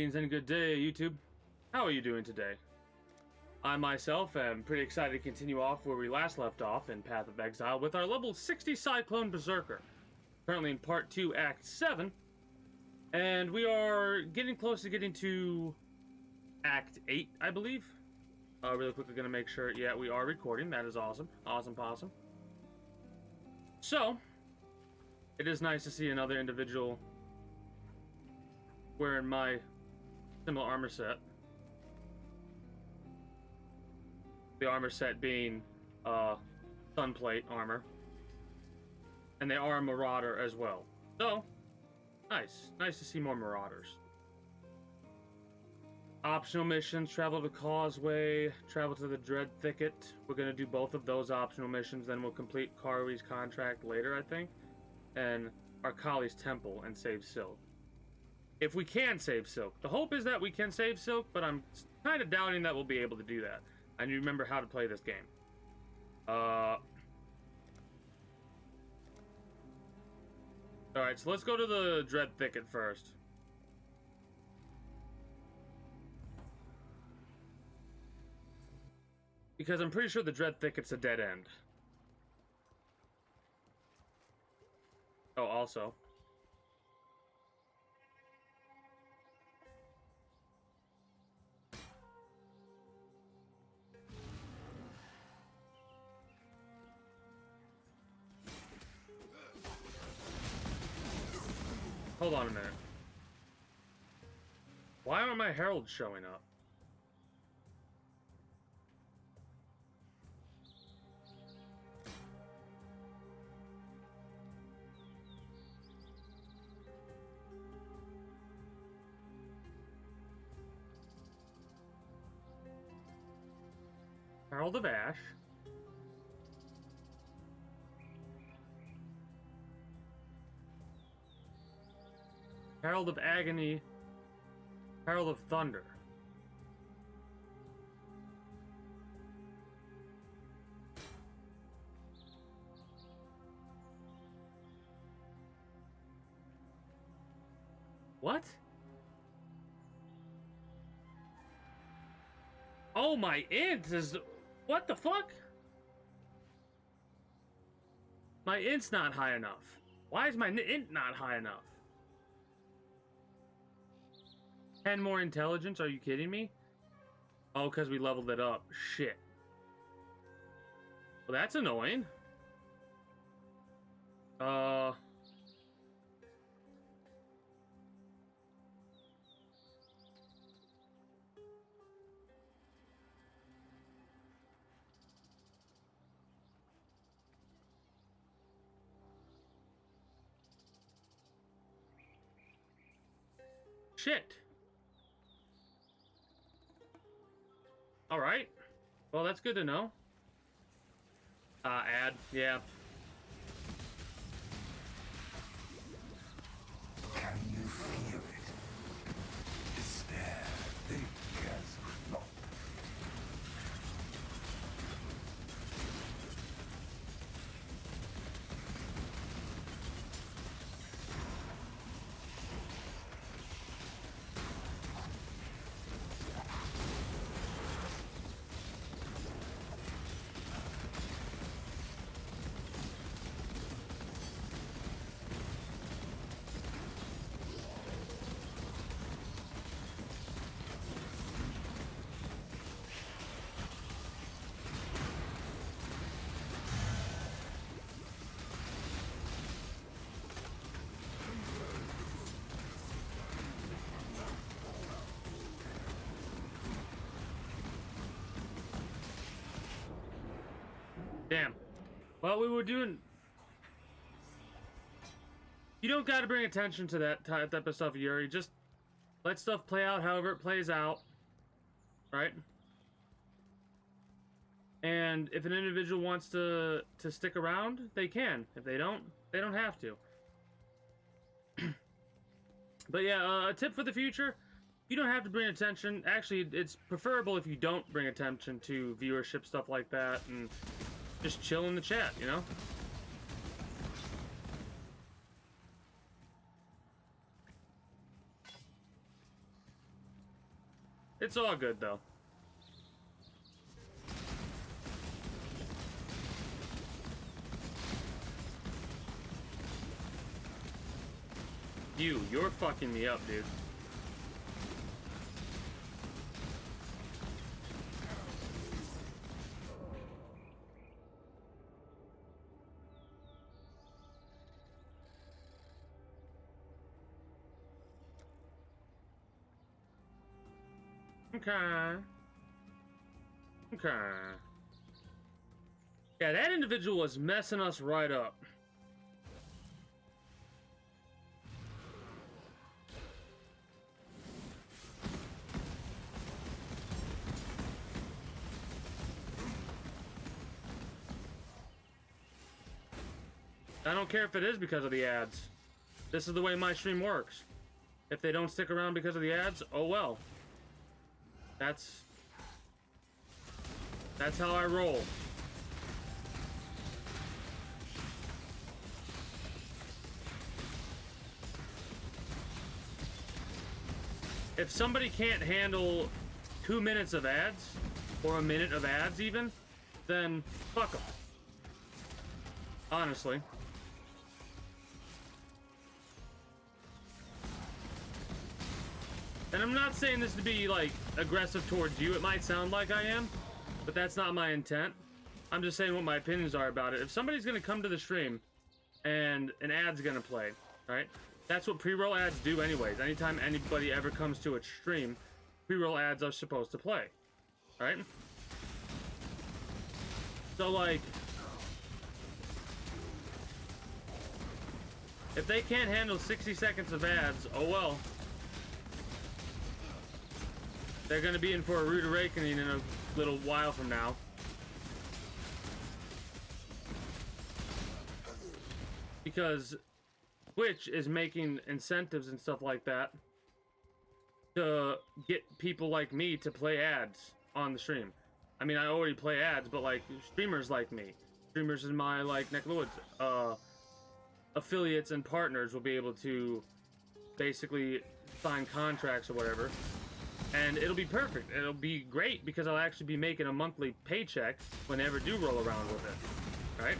Greetings and good day, YouTube. How are you doing today? I myself am pretty excited to continue off where we last left off in Path of Exile with our level 60 Cyclone Berserker. Currently in Part 2, Act 7. And we are getting close to getting to Act 8, I believe. Really quickly gonna make sure, yeah, we are recording. That is awesome. Awesome possum. So, it is nice to see another individual wearing my similar armor set. The armor set being sunplate armor. And they are a marauder as well. So, nice. Nice to see more marauders. Optional missions, travel to Causeway, travel to the Dread Thicket. We're going to do both of those optional missions, then we'll complete Karui's contract later, I think. And Arkali's Temple and save Silk. If we can save Silk. The hope is that we can save Silk, but I'm kind of doubting that we'll be able to do that. I need to remember how to play this game. Alright, so let's go to the Dread Thicket first. Because I'm pretty sure the Dread Thicket's a dead end. Oh, also. Hold on a minute. Why aren't my heralds showing up? Herald of Ash. Herald of Agony. Herald of Thunder. What? Oh, my int is... What the fuck? My int's not high enough. Why is my int not high enough? 10 more intelligence? Are you kidding me? Oh, because we leveled it up. Shit. Well, that's annoying. Shit. Alright. Well, that's good to know. Add. Yeah. Can you feel it? Despair, thick as rock. Damn. Well, we were doing... You don't gotta bring attention to that type of stuff, Yuri. Just let stuff play out however it plays out. Right? And if an individual wants to stick around, they can. If they don't have to. But yeah, a tip for the future, you don't have to bring attention. Actually, it's preferable if you don't bring attention to viewership, stuff like that, and just chill in the chat, you know? It's all good, though. You're fucking me up, dude. Okay. Okay. Yeah, that individual was messing us right up. I don't care if it is because of the ads. This is the way my stream works. If they don't stick around because of the ads, oh well. That's how I roll. If somebody can't handle 2 minutes of ads, or a minute of ads even, then fuck them. Honestly. And I'm not saying this to be, like, aggressive towards you. It might sound like I am, but that's not my intent. I'm just saying what my opinions are about it. If somebody's gonna come to the stream and an ad's gonna play, right? That's what pre-roll ads do anyways. Anytime anybody ever comes to a stream, pre-roll ads are supposed to play, right? So, like, if they can't handle 60 seconds of ads, oh well. They're gonna be in for a rude awakening in a little while from now. Because Twitch is making incentives and stuff like that to get people like me to play ads on the stream. I mean, I already play ads, but like streamers like me, streamers in my like neck of the woods, affiliates and partners will be able to basically sign contracts or whatever. And it'll be perfect. It'll be great because I'll actually be making a monthly paycheck whenever I do roll around with it, right?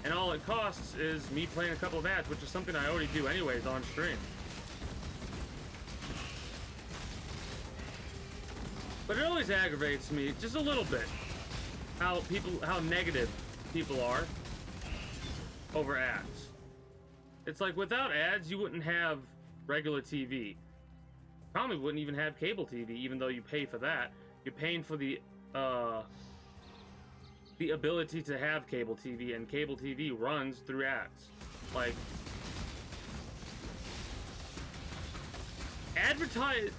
And all it costs is me playing a couple of ads, which is something I already do anyways on stream. But it always aggravates me just a little bit how negative people are over ads. It's like without ads, you wouldn't have regular TV. Probably wouldn't even have cable TV, even though you pay for that. You're paying for the ability to have cable TV, and cable TV runs through ads. Like,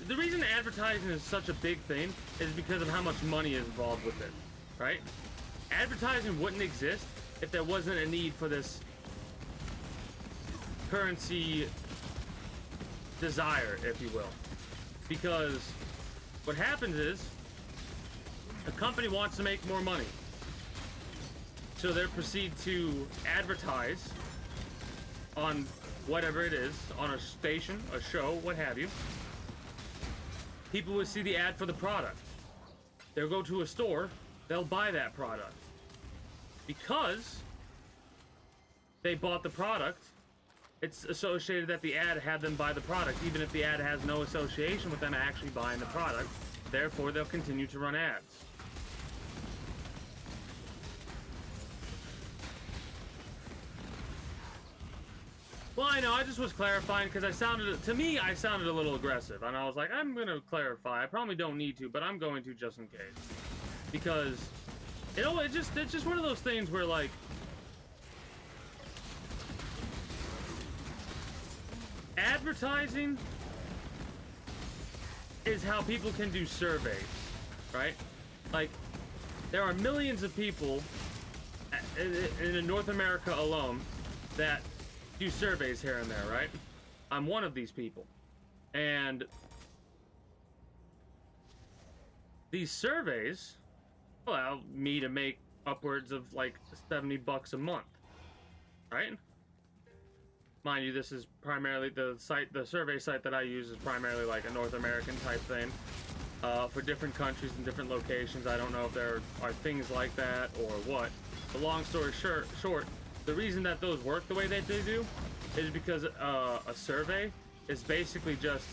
the reason advertising is such a big thing is because of how much money is involved with it, right? Advertising wouldn't exist if there wasn't a need for this currency desire, if you will. Because what happens is a company wants to make more money, so they proceed to advertise on whatever it is, on a station, a show, what have you. People will see the ad for the product. They'll go to a store, they'll buy that product. Because they bought the product, it's associated that the ad had them buy the product, even if the ad has no association with them actually buying the product. Therefore, they'll continue to run ads. Well, I know, I just was clarifying because I sounded a little aggressive. And I was like, I'm going to clarify. I probably don't need to, but I'm going to just in case. Because, you know, it's just one of those things where, like, advertising is how people can do surveys, right? Like, there are millions of people in North America alone that do surveys here and there, right? I'm one of these people. And these surveys allow me to make upwards of like $70 a month, right? Mind you, this is primarily the survey site that I use is primarily like a North American type thing. for different countries and different locations. I don't know if there are things like that or what. But long story short, the reason that those work the way that they do is because a survey is basically just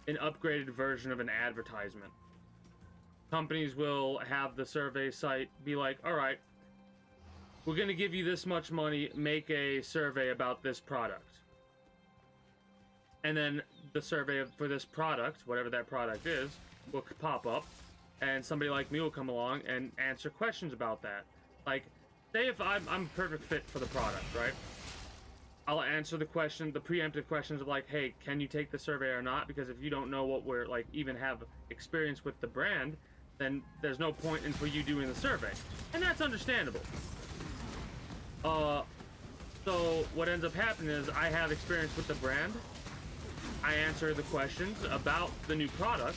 an upgraded version of an advertisement. Companies will have the survey site be like, all right, we're going to give you this much money, make a survey about this product. And then the survey for this product, whatever that product is, will pop up, and somebody like me will come along and answer questions about that. Like, say if I'm a perfect fit for the product, right? I'll answer the question, the preemptive questions of like, hey, can you take the survey or not? Because if you don't know what we're like, even have experience with the brand, then there's no point in for you doing the survey. And that's understandable. So what ends up happening is I have experience with the brand. I answer the questions about the new product,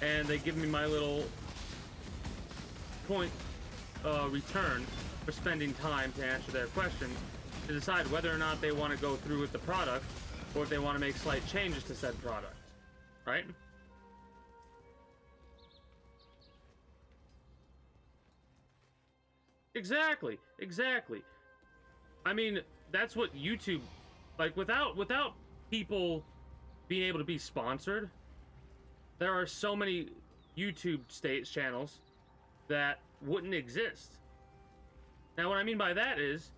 and they give me my little point return for spending time to answer their questions to decide whether or not they want to go through with the product or if they want to make slight changes to said product, right? Exactly. I mean, that's what YouTube, like, without people being able to be sponsored, there are so many YouTube channels that wouldn't exist. Now, what I mean by that is,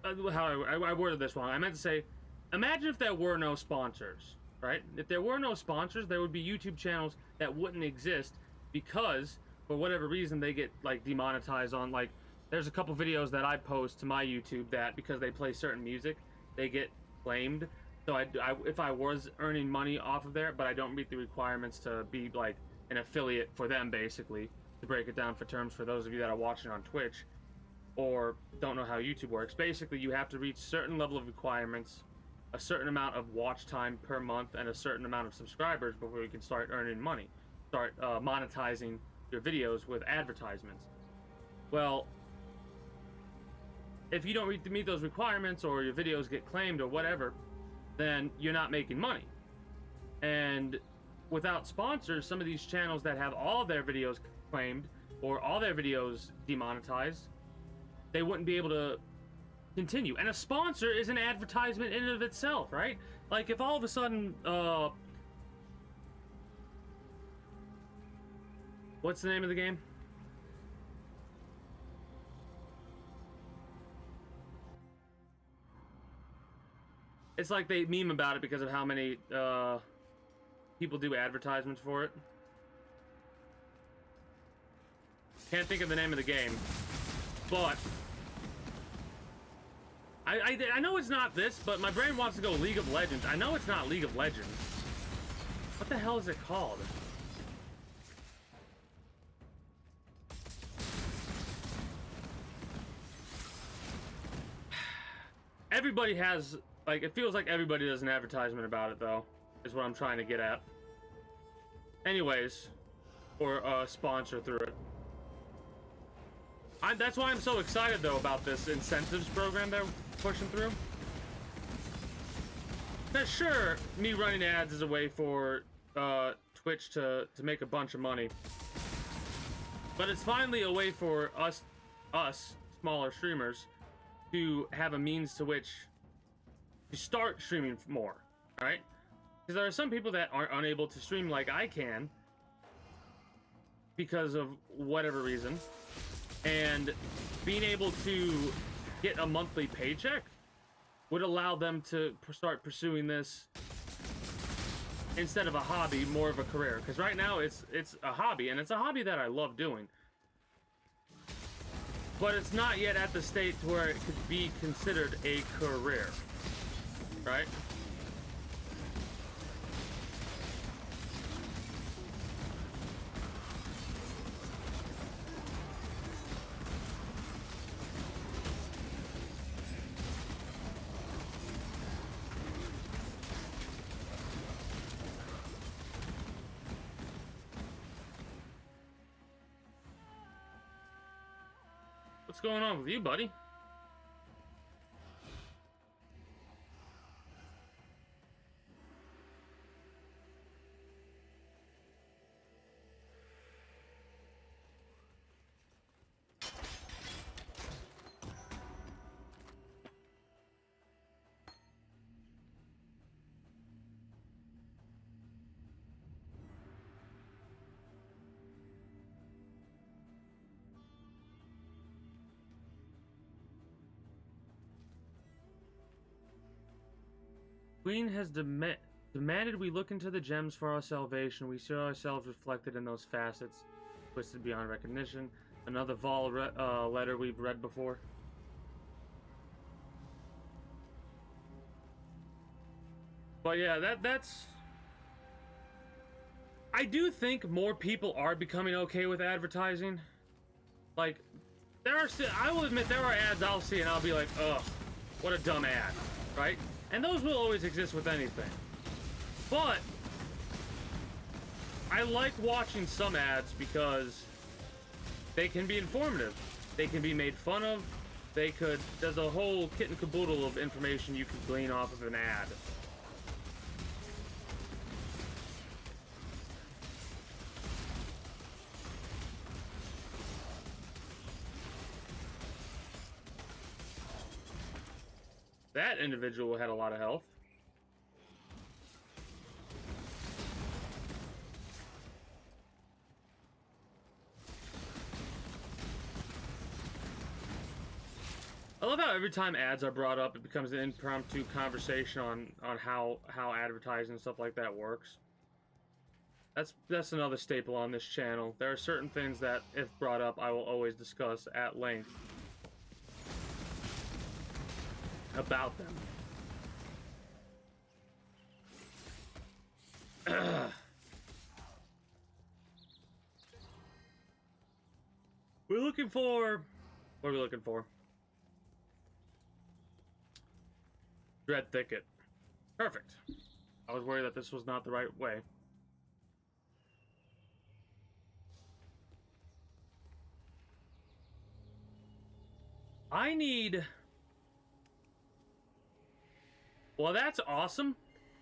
how I worded this wrong. I meant to say, imagine if there were no sponsors, right? If there were no sponsors, there would be YouTube channels that wouldn't exist because, for whatever reason, they get, like, demonetized on, like, there's a couple videos that I post to my YouTube that, because they play certain music, they get claimed. So if I was earning money off of there, but I don't meet the requirements to be, like, an affiliate for them, basically, to break it down for terms for those of you that are watching on Twitch or don't know how YouTube works. Basically, you have to reach certain level of requirements, a certain amount of watch time per month, and a certain amount of subscribers before you can start earning money, start monetizing your videos with advertisements. Well, if you don't meet those requirements, or your videos get claimed or whatever, then you're not making money. And without sponsors, some of these channels that have all their videos claimed or all their videos demonetized, they wouldn't be able to continue. And a sponsor is an advertisement in and of itself, right? Like, if all of a sudden, what's the name of the game? It's like they meme about it because of how many people do advertisements for it. Can't think of the name of the game, but I know it's not this, but my brain wants to go League of Legends. I know it's not League of Legends. What the hell is it called? Everybody has, like, it feels like everybody does an advertisement about it, though, is what I'm trying to get at. Anyways, or a sponsor through it. That's why I'm so excited, though, about this incentives program they're pushing through. Now, sure, me running ads is a way for Twitch to make a bunch of money. But it's finally a way for us smaller streamers, to have a means to which to start streaming more, right? Because there are some people that aren't unable to stream like I can because of whatever reason, and being able to get a monthly paycheck would allow them to start pursuing this instead of a hobby, more of a career. Because right now it's a hobby, and it's a hobby that I love doing. But it's not yet at the state to where it could be considered a career, right? What's going on with you, buddy? Queen has demanded we look into the gems for our salvation. We see ourselves reflected in those facets, twisted beyond recognition. Another letter we've read before. But yeah, that's... I do think more people are becoming okay with advertising. Like, I will admit there are ads I'll see and I'll be like, ugh, what a dumb ad, right? And those will always exist with anything. But I like watching some ads because they can be informative. They can be made fun of. There's a whole kit and caboodle of information you can glean off of an ad. That individual had a lot of health. I love how every time ads are brought up, it becomes an impromptu conversation on how advertising and stuff like that works. That's another staple on this channel. There are certain things that, if brought up, I will always discuss at length about them. We're looking for... What are we looking for? Dread Thicket. Perfect. I was worried that this was not the right way. I need... Well, that's awesome.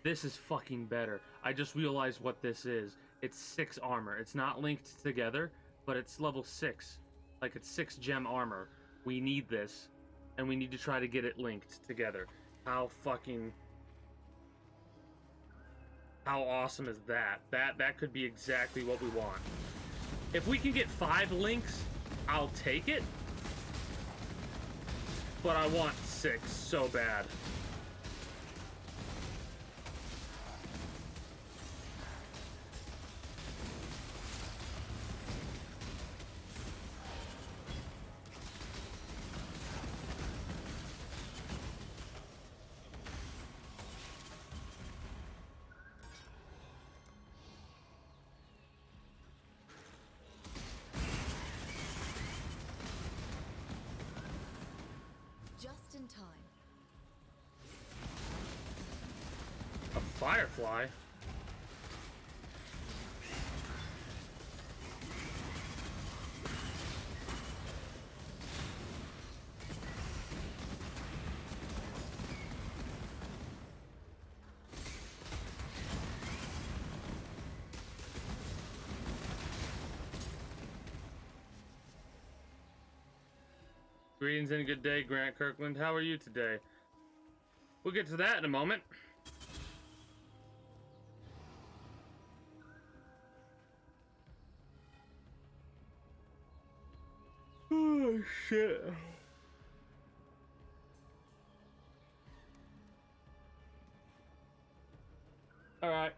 This is fucking better. I just realized what this is. It's 6 armor. It's not linked together, but it's level 6. Like, it's 6 gem armor. We need this, and we need to try to get it linked together. How awesome is that? That could be exactly what we want. If we can get 5 links, I'll take it. But I want 6 so bad. Just in time. A firefly? Greetings and good day, Grant Kirkland. How are you today? We'll get to that in a moment. Oh, shit. Alright.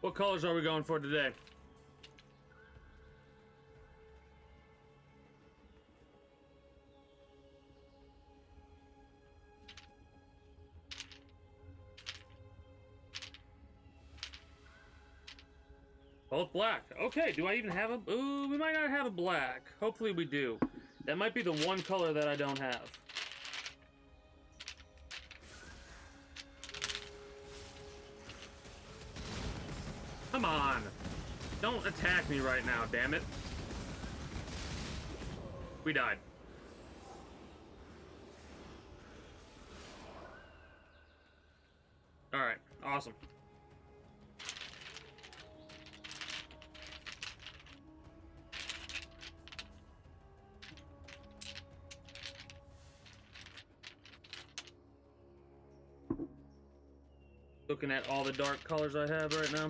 What colors are we going for today? Both black. Okay, do I even have a... Ooh, we might not have a black. Hopefully we do. That might be the one color that I don't have. Come on. Don't attack me right now, damn it. We died. Alright, awesome. Looking at all the dark colors I have right now.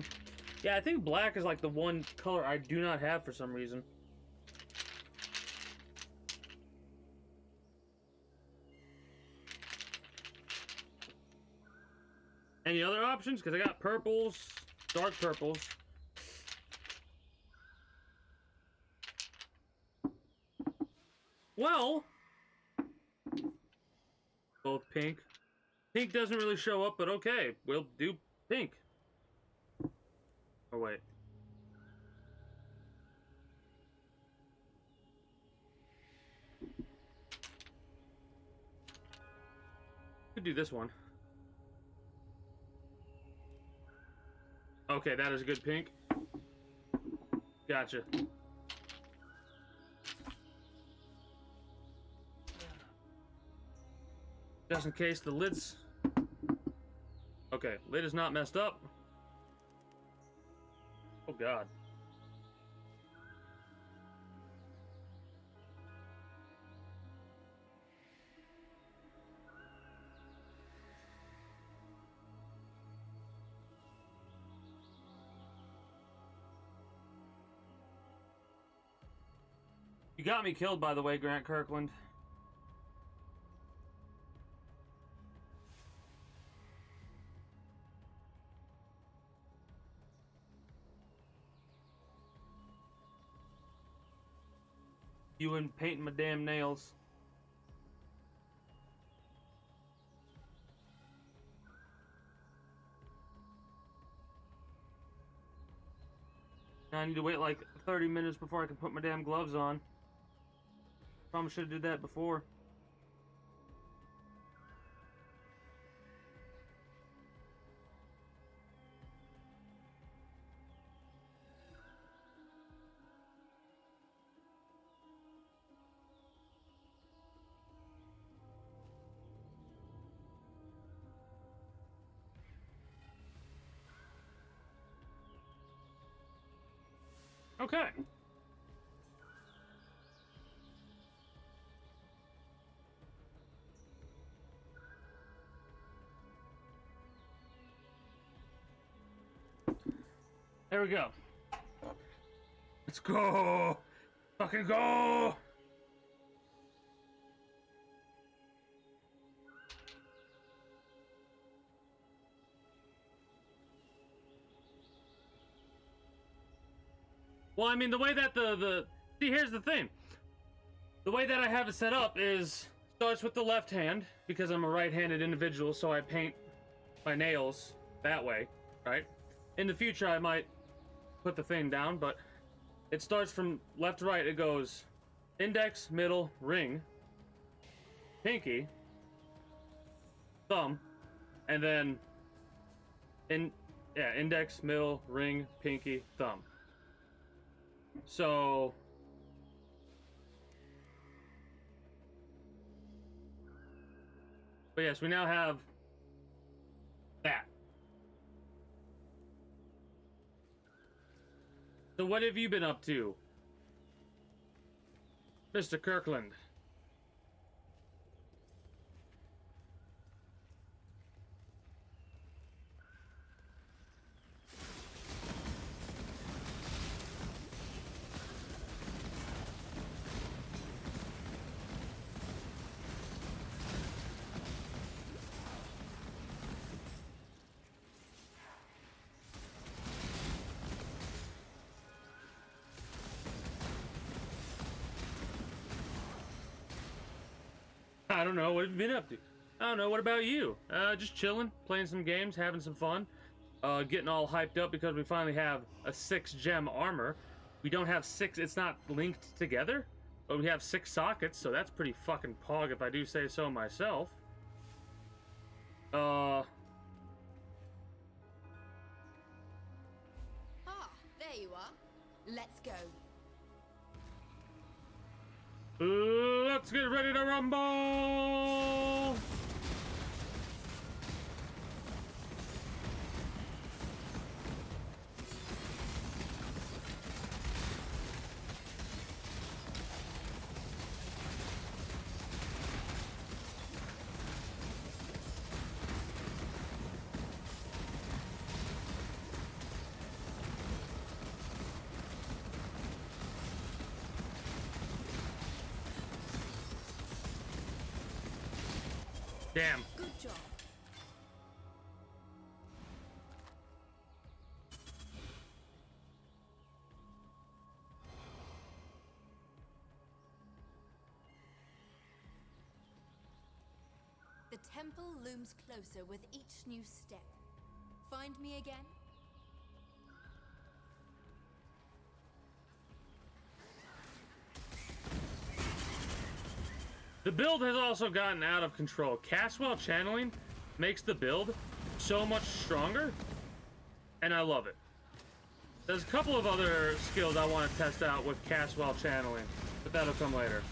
Yeah, I think black is like the one color I do not have for some reason. Any other options? Because I got purples, dark purples. Well, both pink. Pink doesn't really show up, but okay, we'll do pink. Oh, wait. Could do this one. Okay, that is a good pink. Gotcha. Just in case the lid's... Okay, lid is not messed up. Oh, God. You got me killed, by the way, Grant Kirkland. You and painting my damn nails. Now I need to wait like 30 minutes before I can put my damn gloves on. Probably should have did that before. Okay. There we go. Let's go! Fucking go! Well, I mean, the way that see, here's the thing. The way that I have it set up is starts with the left hand because I'm a right-handed individual, so I paint my nails that way, right? In the future, I might put the thing down, but it starts from left to right. It goes index, middle, ring, pinky, thumb, and then index, middle, ring, pinky, thumb. So but yes, we now have that. So what have you been up to, Mr. Kirkland? I don't know. What have you been up to? I don't know. What about you? Just chilling, playing some games, having some fun. Getting all hyped up because we finally have a 6-gem armor. We don't have 6, it's not linked together, but we have 6 sockets, so that's pretty fucking pog if I do say so myself. Ah, there you are. Let's go. Let's get ready to rumble! Damn. Good job. temple looms closer with each new step. Find me again? The build has also gotten out of control. Cast while channeling makes the build so much stronger, and I love it. There's a couple of other skills I want to test out with cast while channeling, but that'll come later.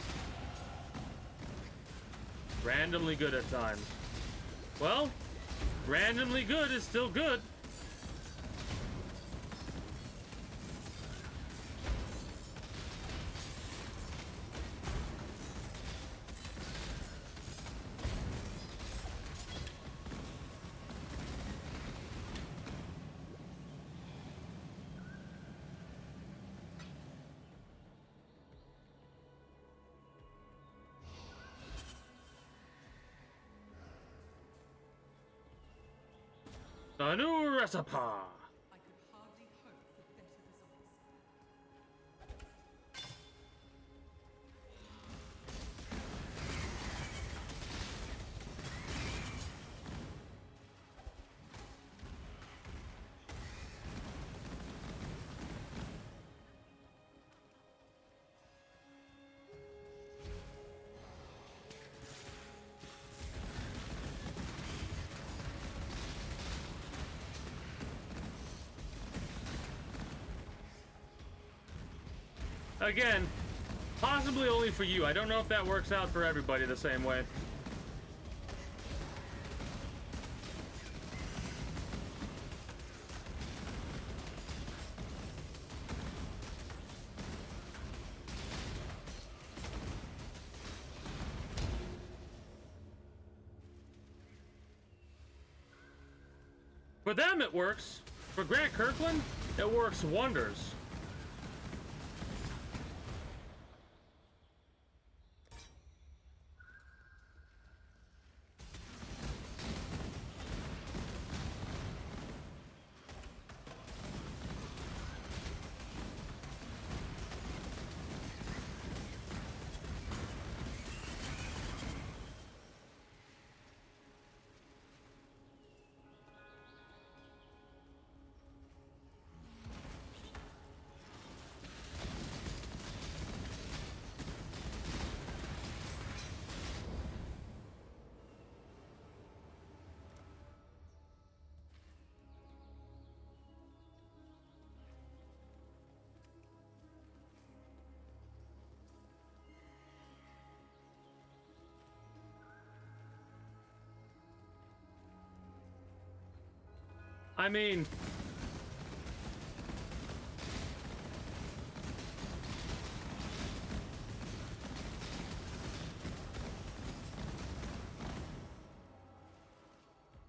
Randomly good at times. Well, randomly good is still good. A new recipe. I could hardly hope for better results. Again, possibly only for you. I don't know if that works out for everybody the same way. For them, it works. For Grant Kirkland, it works wonders. I mean,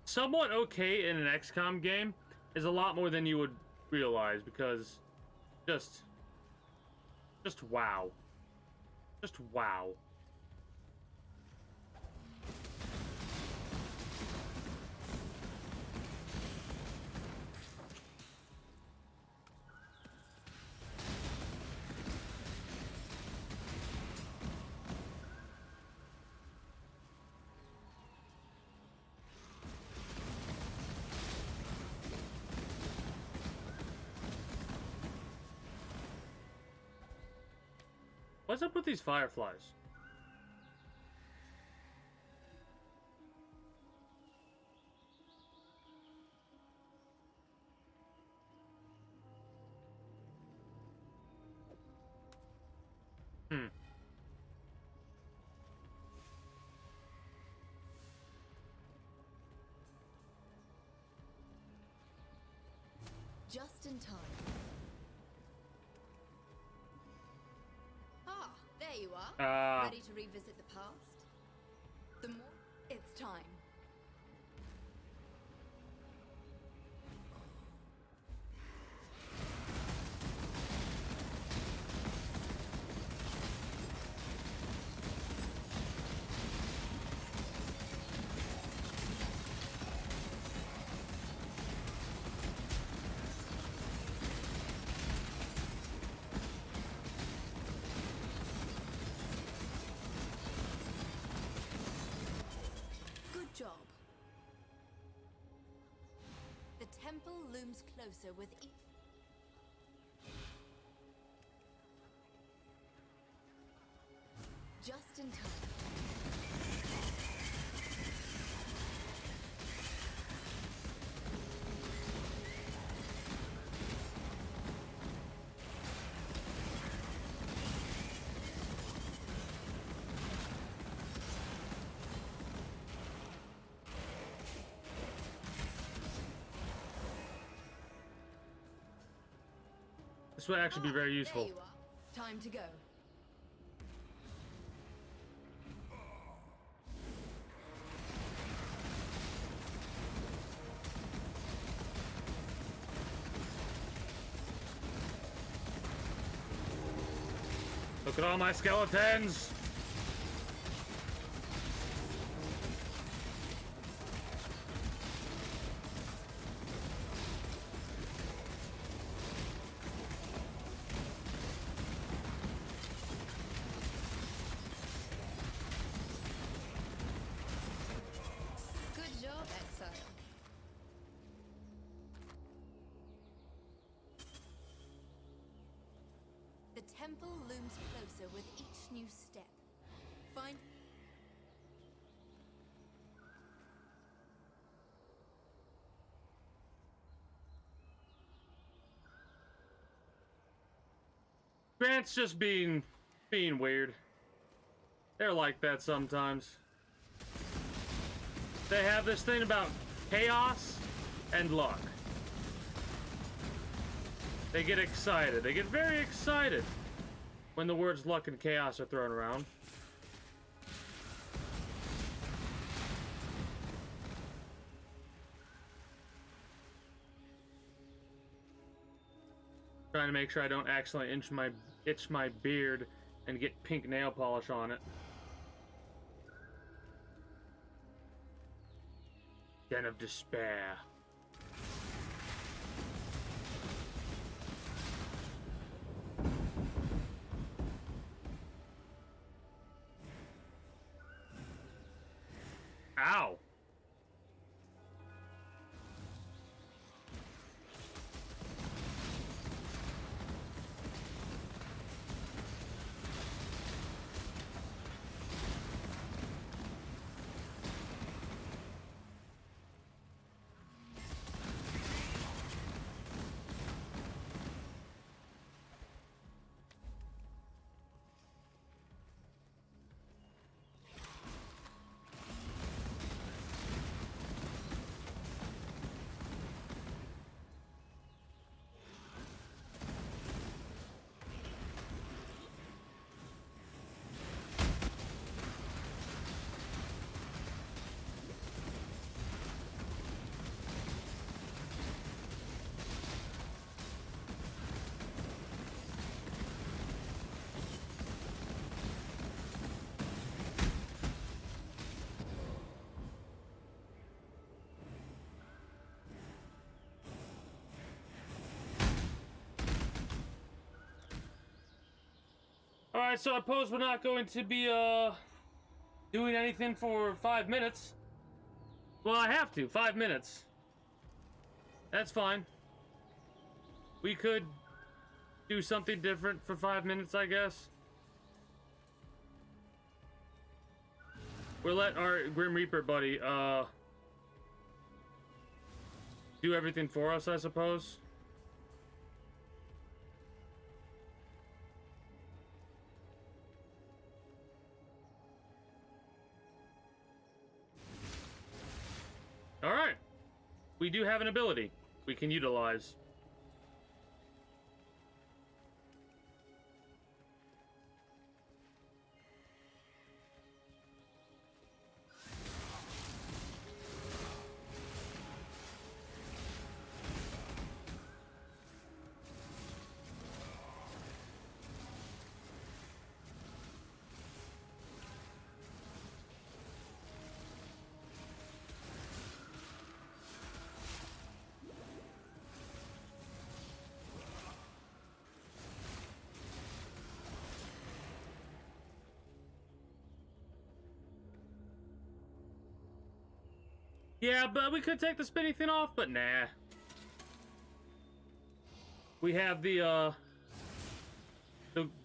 somewhat okay in an XCOM game is a lot more than you would realize, because just wow. Just wow. What's up with these fireflies? Just in time. Ah, there you are. Ready to revisit the past? The more it's time. temple looms closer with each. Just in time. This would actually be very useful. There you are. Time to go. Look at all my skeletons! Good job, Exile. The temple looms closer with each new step. Find. Grant's just being weird. They're like that sometimes. They have this thing about chaos and luck. They get excited. They get very excited when the words luck and chaos are thrown around. Trying to make sure I don't accidentally itch my beard and get pink nail polish on it. Den of Despair. Ow! Alright, so I suppose we're not going to be, doing anything for 5 minutes. Well, I have to. 5 minutes. That's fine. We could do something different for 5 minutes, I guess. We'll let our Grim Reaper buddy, do everything for us, I suppose. Alright. We do have an ability we can utilize. Yeah, but we could take the spinning thing off, but nah. We have the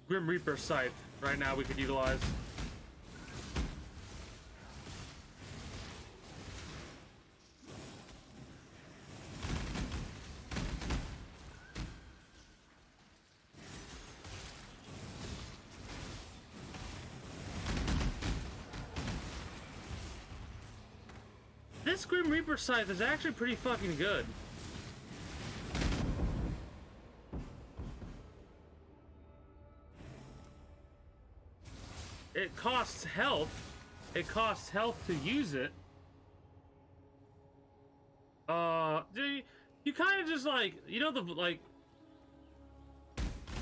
Grim Reaper scythe right now we could utilize. This Grim Reaper scythe is actually pretty fucking good. It costs health. It costs health to use it. You kind of just like, you know,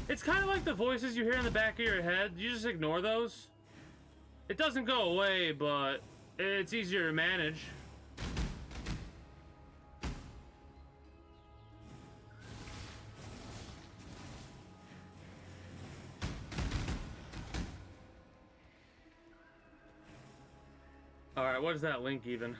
it's kind of like the voices you hear in the back of your head. You just ignore those. It doesn't go away, but it's easier to manage. Alright, what is that link even?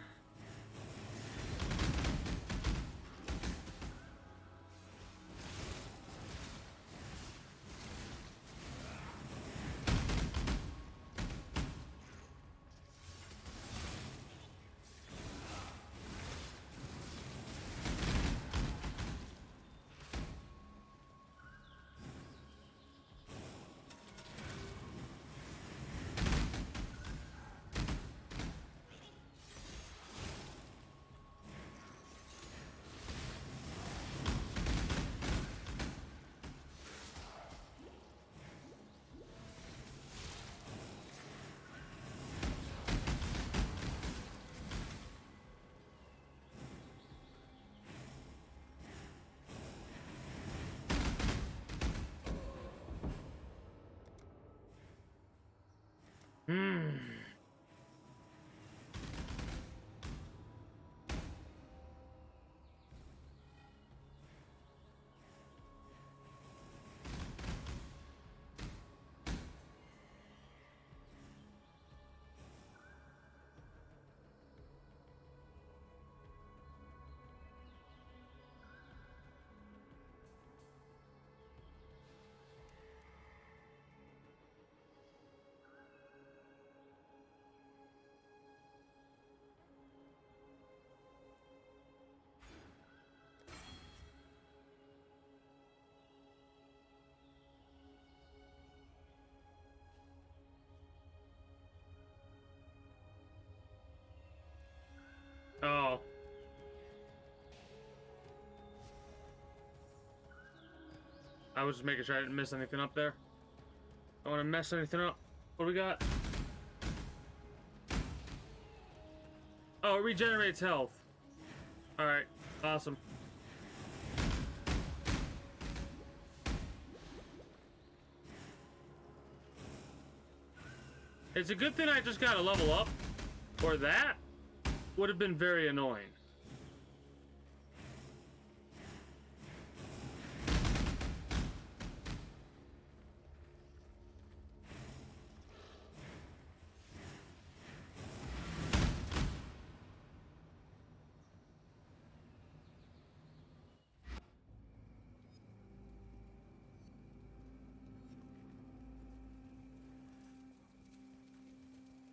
Oh. I was just making sure I didn't miss anything up there. I don't want to mess anything up. What do we got? Oh, it regenerates health. Alright, awesome. It's a good thing I just got to level up, or that would have been very annoying.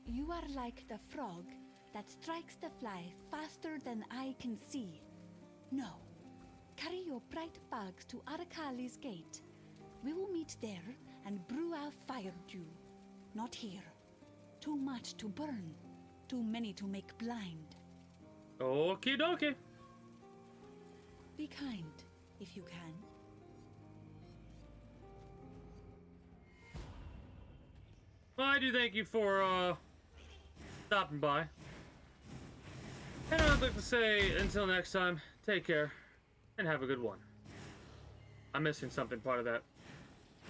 You are like the frog that strikes the fly faster than I can see. No. Carry your bright bugs to Arcali's gate. We will meet there and brew our fire dew. Not here. Too much to burn. Too many to make blind. Okie dokie. Be kind, if you can. Well, I do thank you for, stopping by. And I'd like to say, until next time, take care, and have a good one. I'm missing something part of that.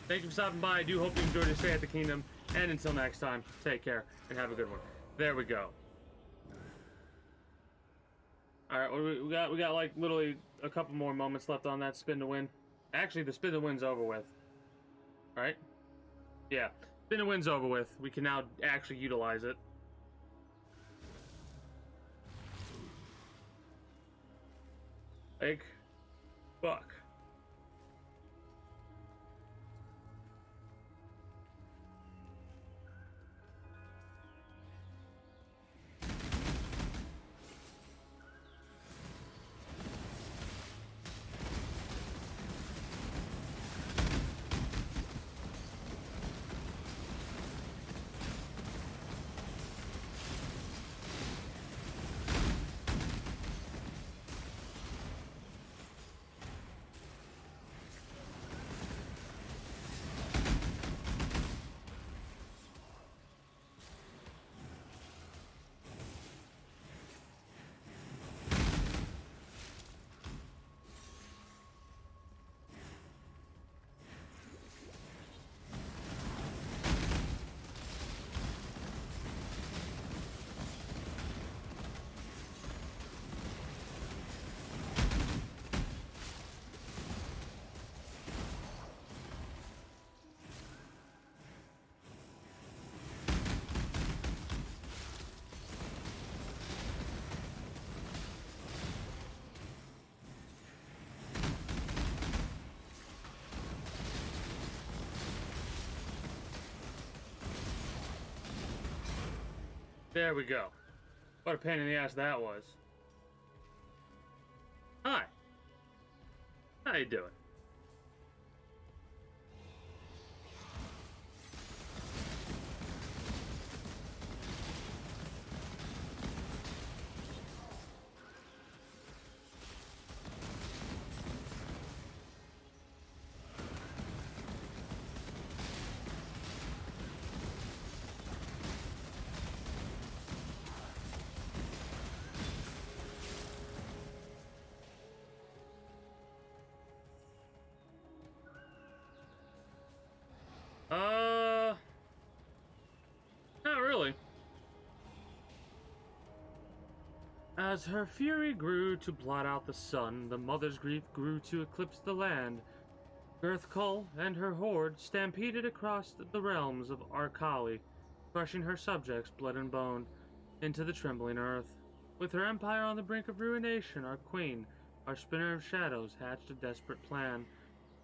Thank you for stopping by. I do hope you enjoyed your stay at the Kingdom. And until next time, take care, and have a good one. There we go. Alright, what do we got? We got, like, literally a couple more moments left on that spin to win. Actually, the spin to win's over with. Alright? Yeah. Spin to win's over with. We can now actually utilize it. Like, fuck. There we go. What a pain in the ass that was. Hi. How you doing? Not really. As her fury grew to blot out the sun, the mother's grief grew to eclipse the land. Girthkull and her horde stampeded across the realms of Arkali, crushing her subjects, blood and bone, into the trembling earth. With her empire on the brink of ruination, our queen, our spinner of shadows, hatched a desperate plan.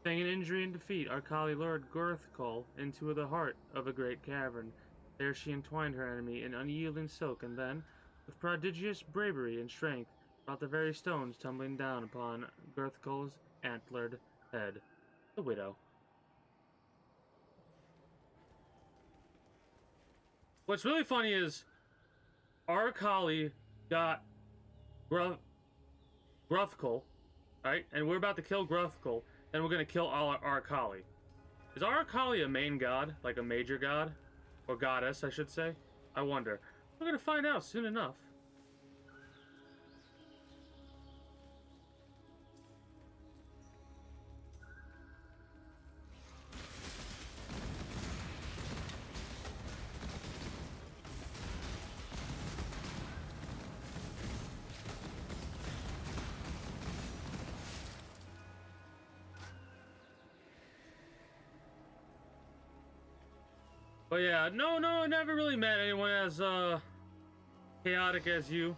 Feigning injury and defeat, Arkali lured Girthkull into the heart of a great cavern. There she entwined her enemy in unyielding silk, and then, with prodigious bravery and strength, brought the very stones tumbling down upon Girthkull's antlered head. The Widow. What's really funny is Arkali got Gruthkull, right? And we're about to kill Gruthkull, then we're gonna kill Arkali. Is Arkali a main god? Like a major god? Or goddess, I should say? I wonder. We're gonna find out soon enough. But yeah, no, I never really met anyone as chaotic as you.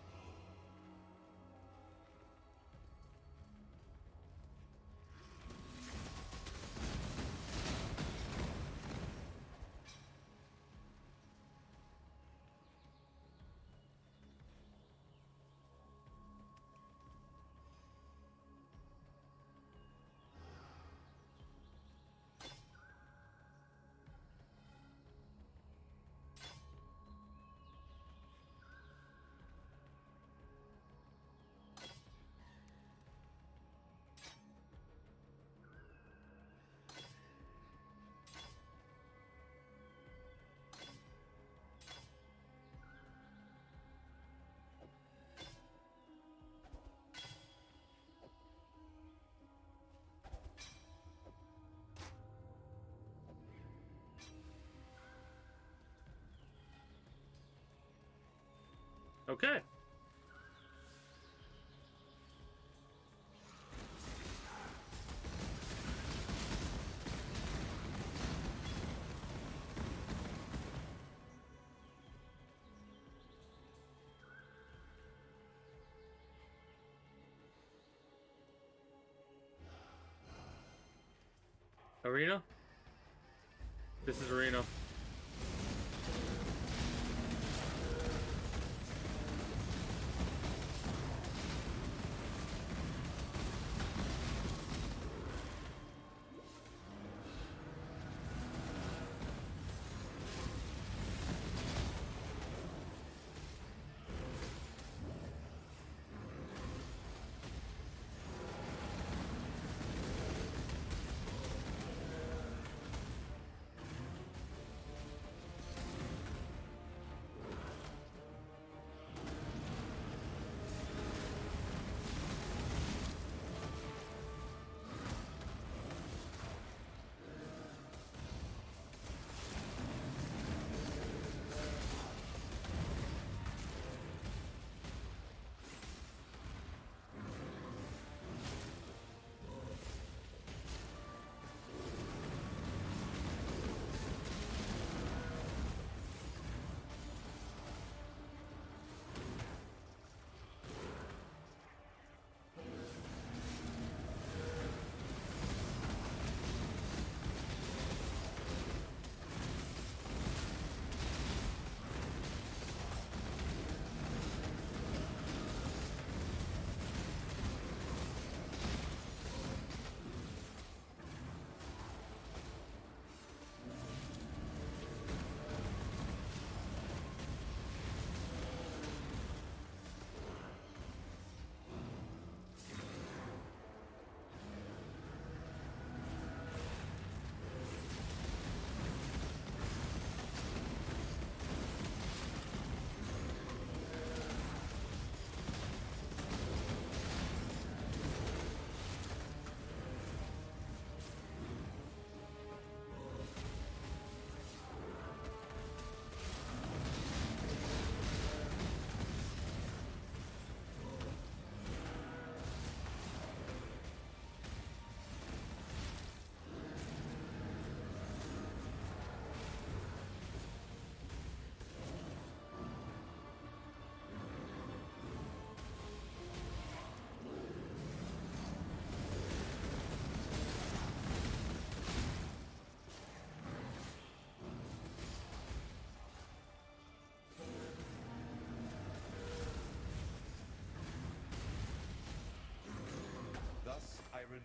Okay. Arena? This is Arena.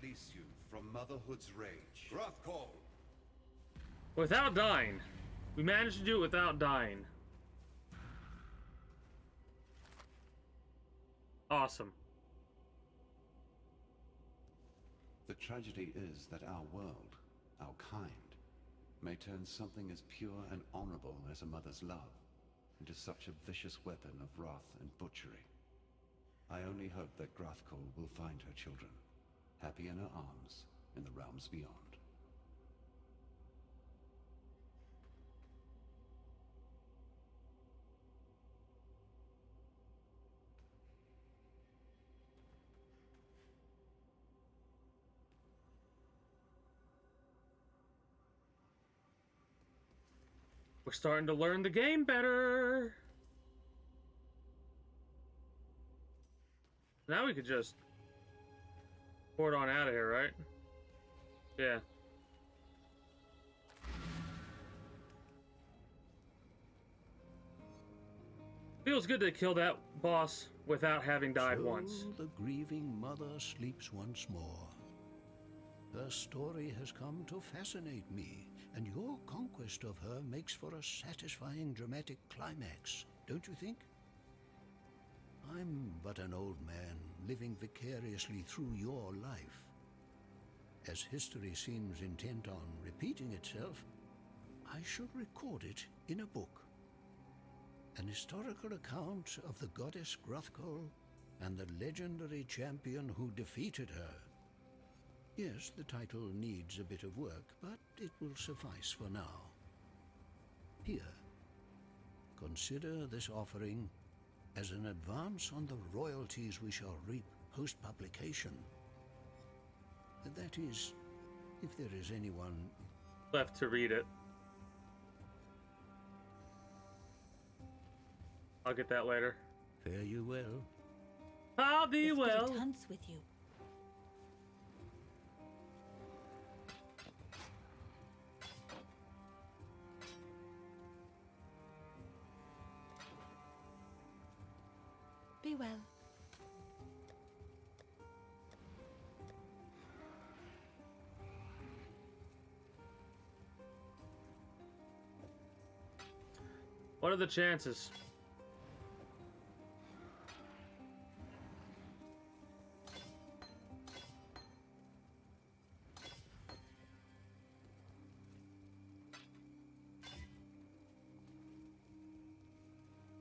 release you from Motherhood's rage. Wrathcall! Without dying. We managed to do it without dying. Awesome. The tragedy is that our world, our kind, may turn something as pure and honorable as a mother's love into such a vicious weapon of wrath and butchery. I only hope that Grathkol will find her children, happy in her arms, in the realms beyond. We're starting to learn the game better. Now we could just port on out of here, right? Yeah. Feels good to kill that boss without having died So once. the grieving mother sleeps once more. Her story has come to fascinate me, and your conquest of her makes for a satisfying dramatic climax, don't you think? I'm but an old man living vicariously through your life. As history seems intent on repeating itself, I should record it in a book. An historical account of the goddess Grathkol and the legendary champion who defeated her. Yes, the title needs a bit of work, but it will suffice for now. Here, consider this offering as an advance on the royalties we shall reap post-publication. That is, if there is anyone Left to read it. I'll get that later. fare you well. I'll be The well. spirit hunts with you. Be well. What are the chances?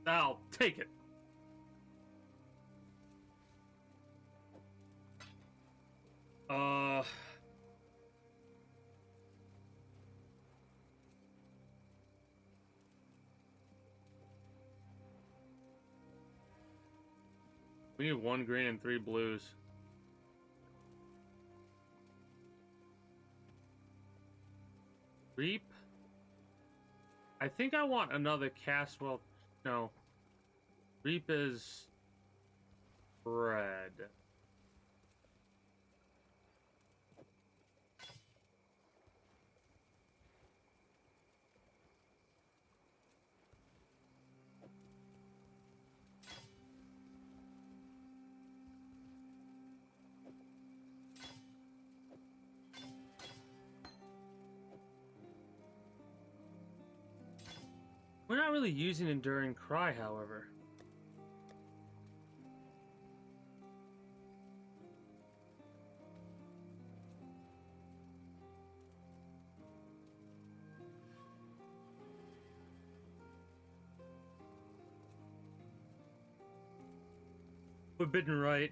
I'll take it. We need 1 green and 3 blues. Reap. I think I want another cast. Well, no. Reap is red. We're not really using Enduring Cry, however. Forbidden Right.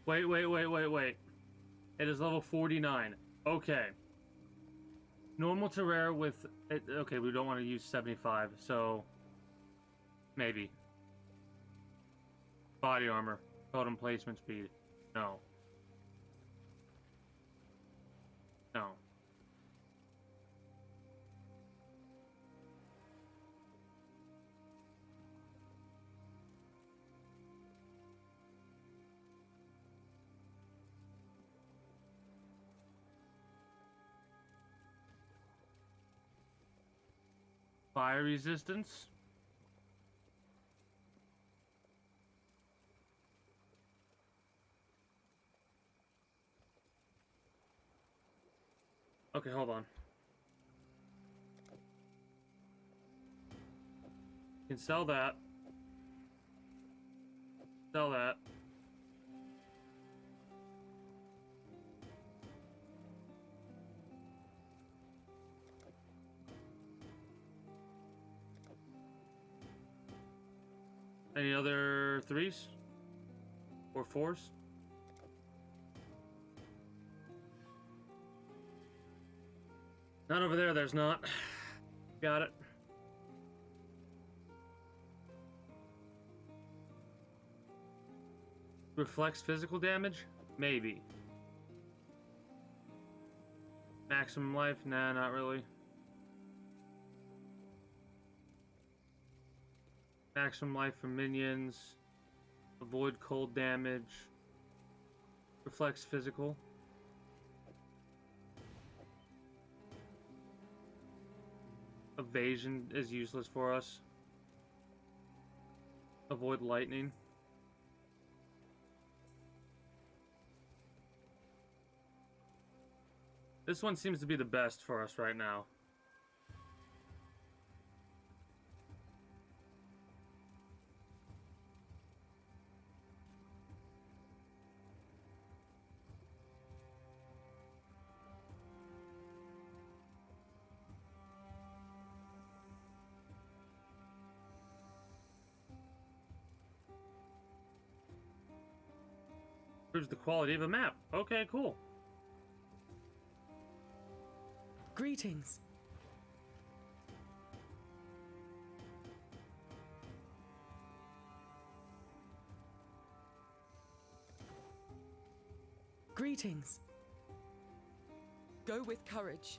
Wait. It is level 49. Okay. Normal to rare with... Okay, we don't want to use 75, so... Maybe. Body armor. Totem placement speed. No. No. Fire resistance. Okay, hold on. You can sell that. Sell that. Any other 3s? Or 4s? Not over there, there's not. Got it. Reflects physical damage? Maybe. Maximum life? Nah, not really. Maximum life for minions. Avoid cold damage. Reflects physical. Evasion is useless for us. Avoid lightning. This one seems to be the best for us right now. Improves the quality of a map. Okay, cool. Greetings. Greetings. Go with courage.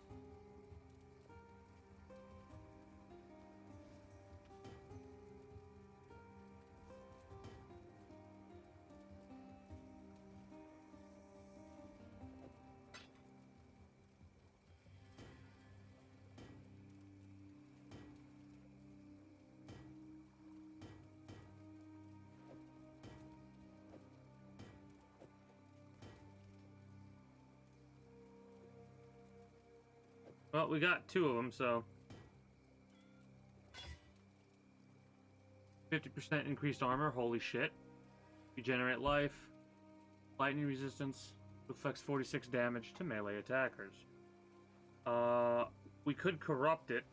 Well, we got 2 of them, so 50% increased armor. Holy shit! Regenerate life, lightning resistance, affects 46 damage to melee attackers. We could corrupt it.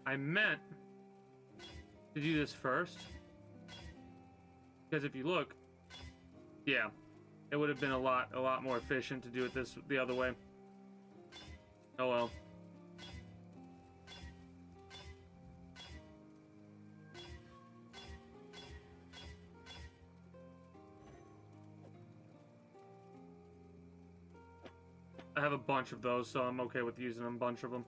I meant to do this first, because if you look, yeah, it would have been a lot more efficient to do it the other way. Oh well. I have a bunch of those, so I'm okay with using a bunch of them.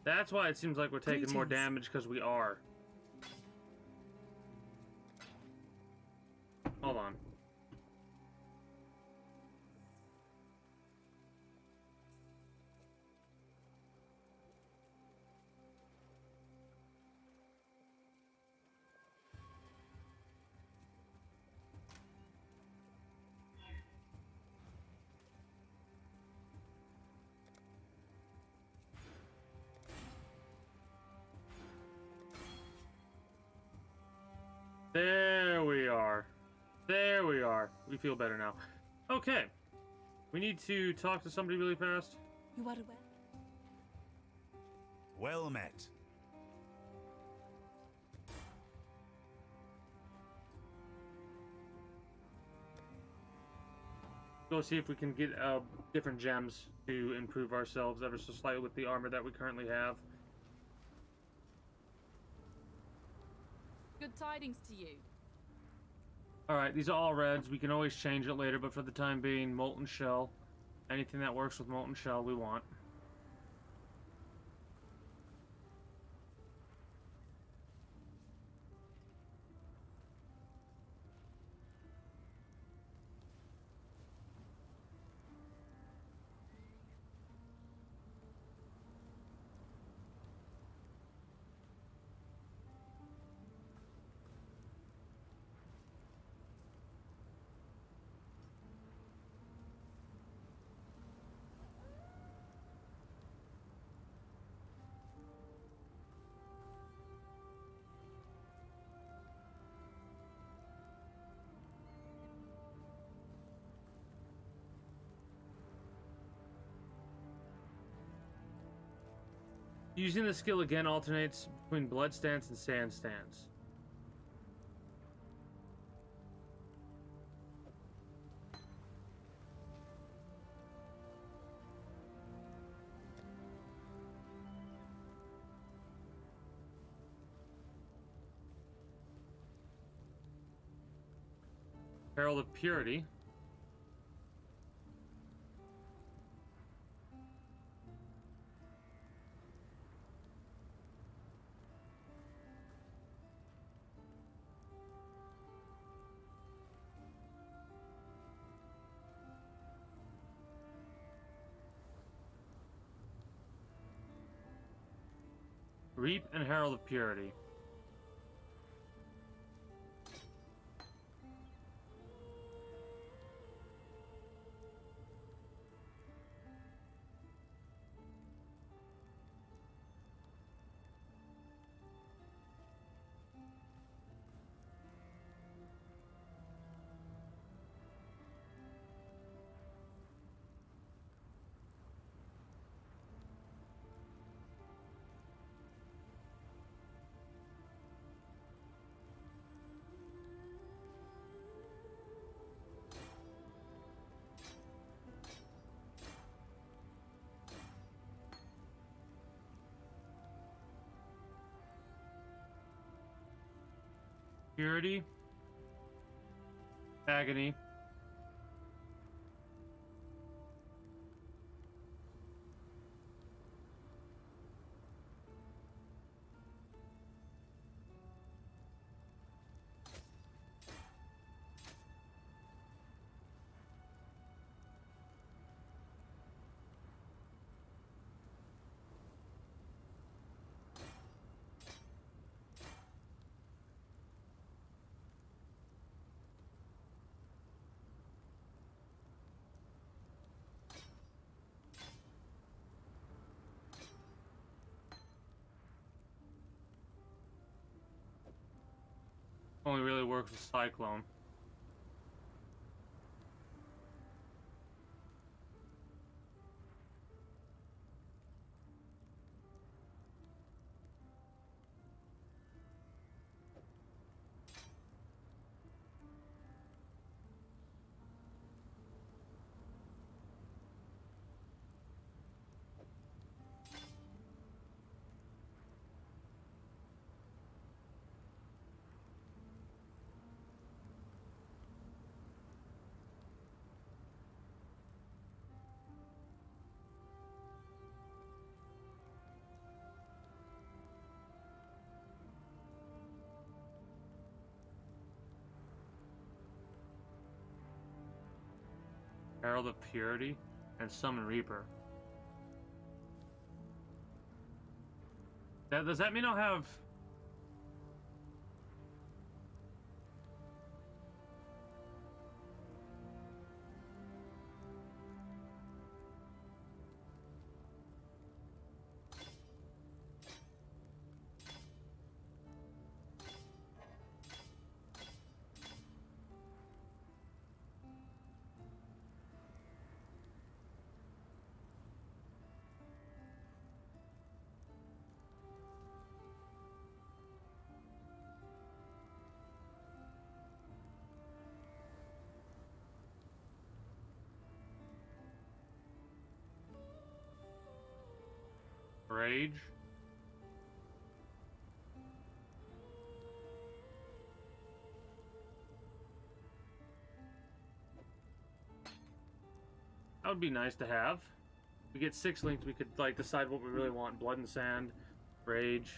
That's why it seems like we're taking more damage, because we are. Hold on. There we are. We feel better now. Okay. We need to talk to somebody really fast. You are well. Well met. Go see if we can get different gems to improve ourselves ever so slightly with the armor that we currently have. Good tidings to you. Alright, these are all reds. We can always change it later, but for the time being, Molten Shell. Anything that works with Molten Shell, we want. Using the skill again alternates between blood stance and sand stance. Herald of Purity. Reap and Herald of Purity. Purity. Agony. Only really works with Cyclone. Herald of Purity and Summon Reaper. Does that mean I'll have... Rage. That would be nice to have. We get 6 links, we could like decide what we really want. Blood and Sand, Rage.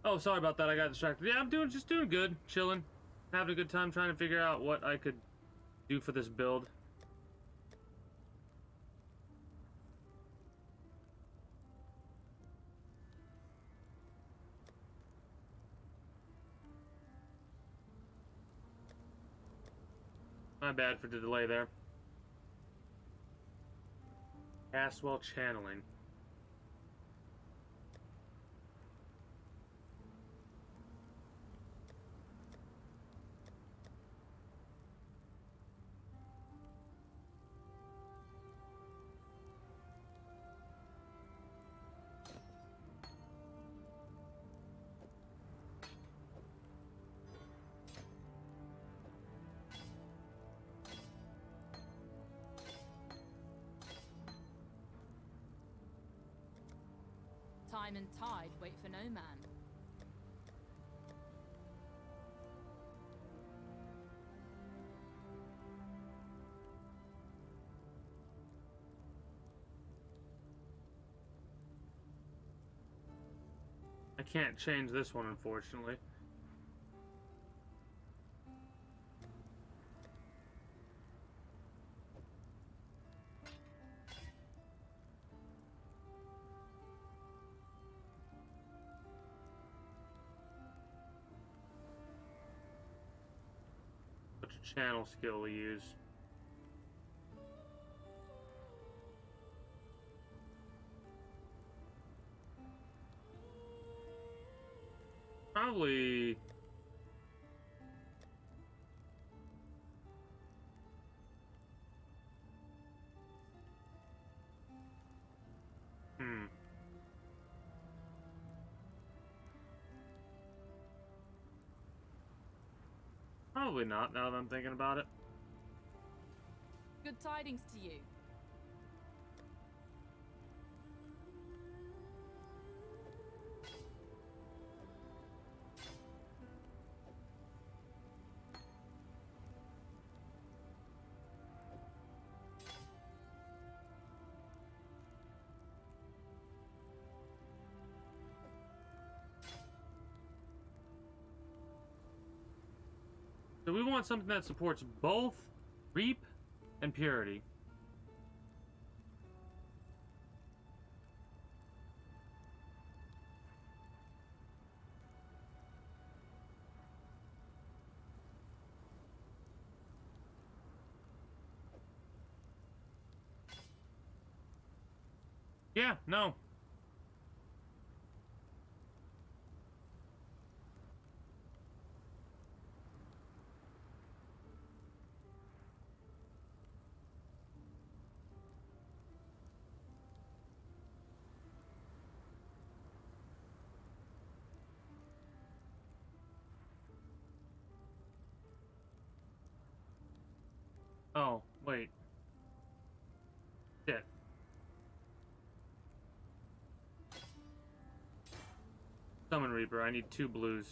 Oh, sorry about that. I got distracted. Yeah, I'm just doing good, chilling, having a good time trying to figure out what I could do for this build. My bad for the delay there. Cast while channeling. Time and tide wait for no man. I can't change this one, unfortunately. Which channel skill we use? Probably... Probably not, now that I'm thinking about it. Good tidings to you. So we want something that supports both Reap and Purity. Yeah, no. Oh, wait. Shit. Summon Reaper. I need 2 blues.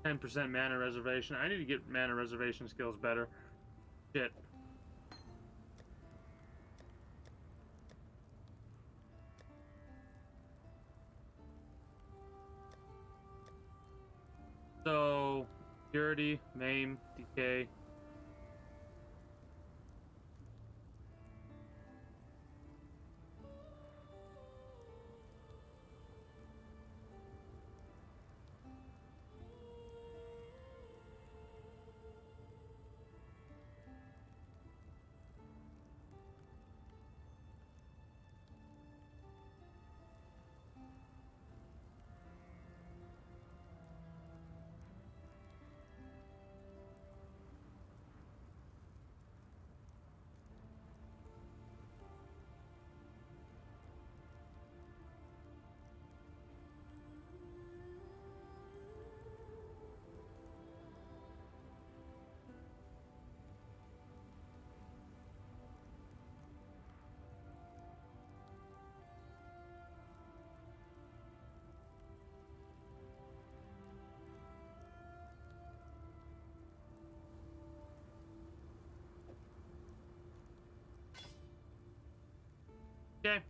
%, mana reservation. I need to get mana reservation skills better. Shit. So, purity, maim, decay. Okay.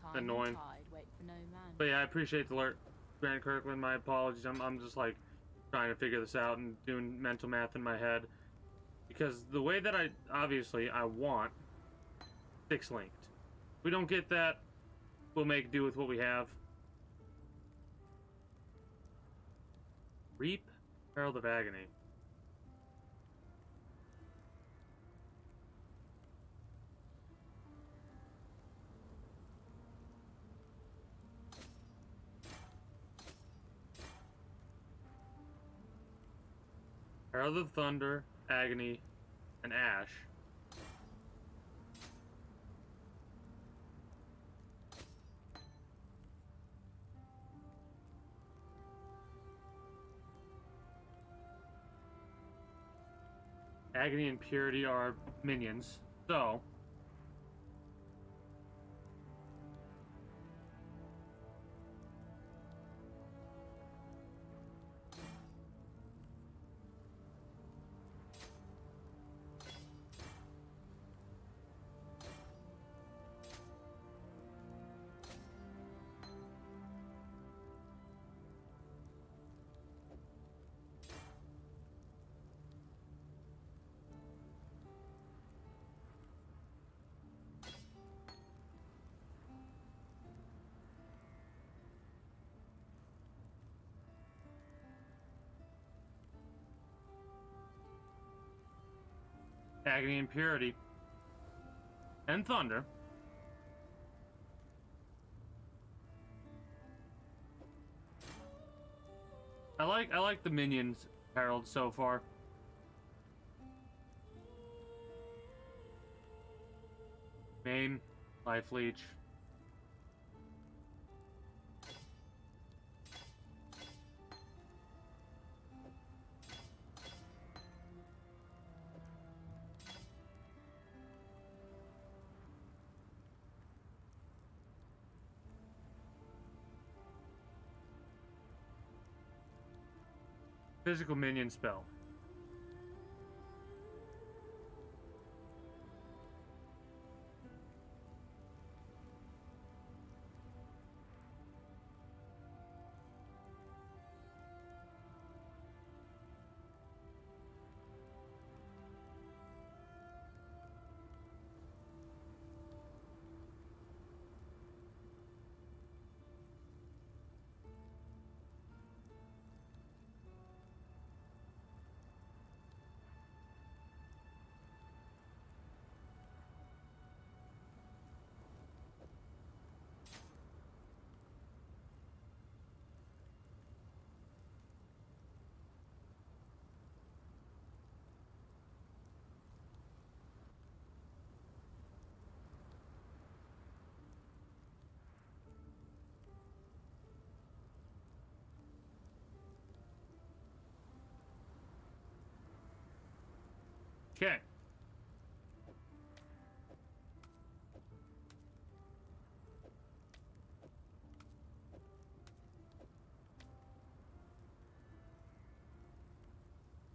Time and Annoying. tide wait for no man. But yeah, I appreciate the alert, Grant Kirkland. My apologies. I'm just like trying to figure this out and doing mental math in my head. Because the way that I want 6 linked. If we don't get that, we'll make do with what we have. Reap, Herald of Agony. Herald of Thunder, Agony, and Ash. Agony and Purity are minions, so Agony and Purity and Thunder. I like the minions Herald so far. Maim, Life Leech. Physical minion spell. Okay.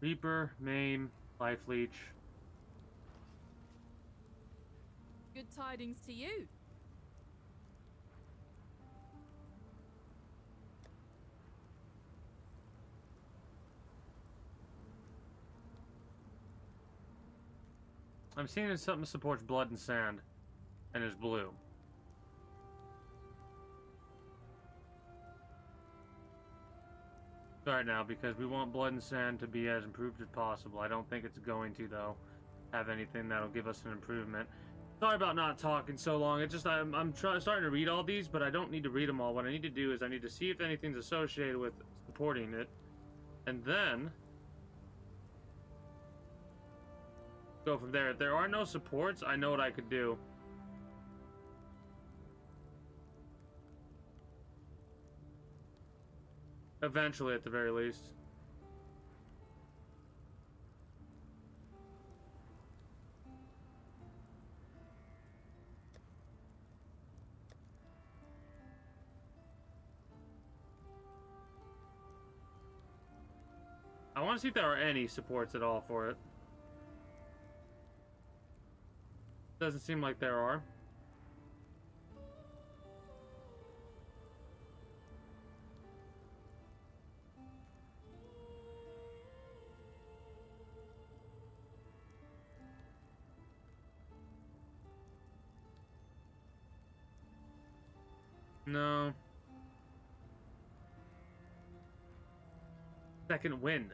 Reaper, Maim, Life Leech. Good tidings to you. I'm seeing that something supports blood and sand and is blue. Right now, because we want blood and sand to be as improved as possible. I don't think it's going to, though, have anything that'll give us an improvement. Sorry about not talking so long. It's just I'm starting to read all these, but I don't need to read them all. What I need to do is I need to see if anything's associated with supporting it, and then go from there. If there are no supports, I know what I could do. Eventually, at the very least. I want to see if there are any supports at all for it. Doesn't seem like there are. No. Second wind.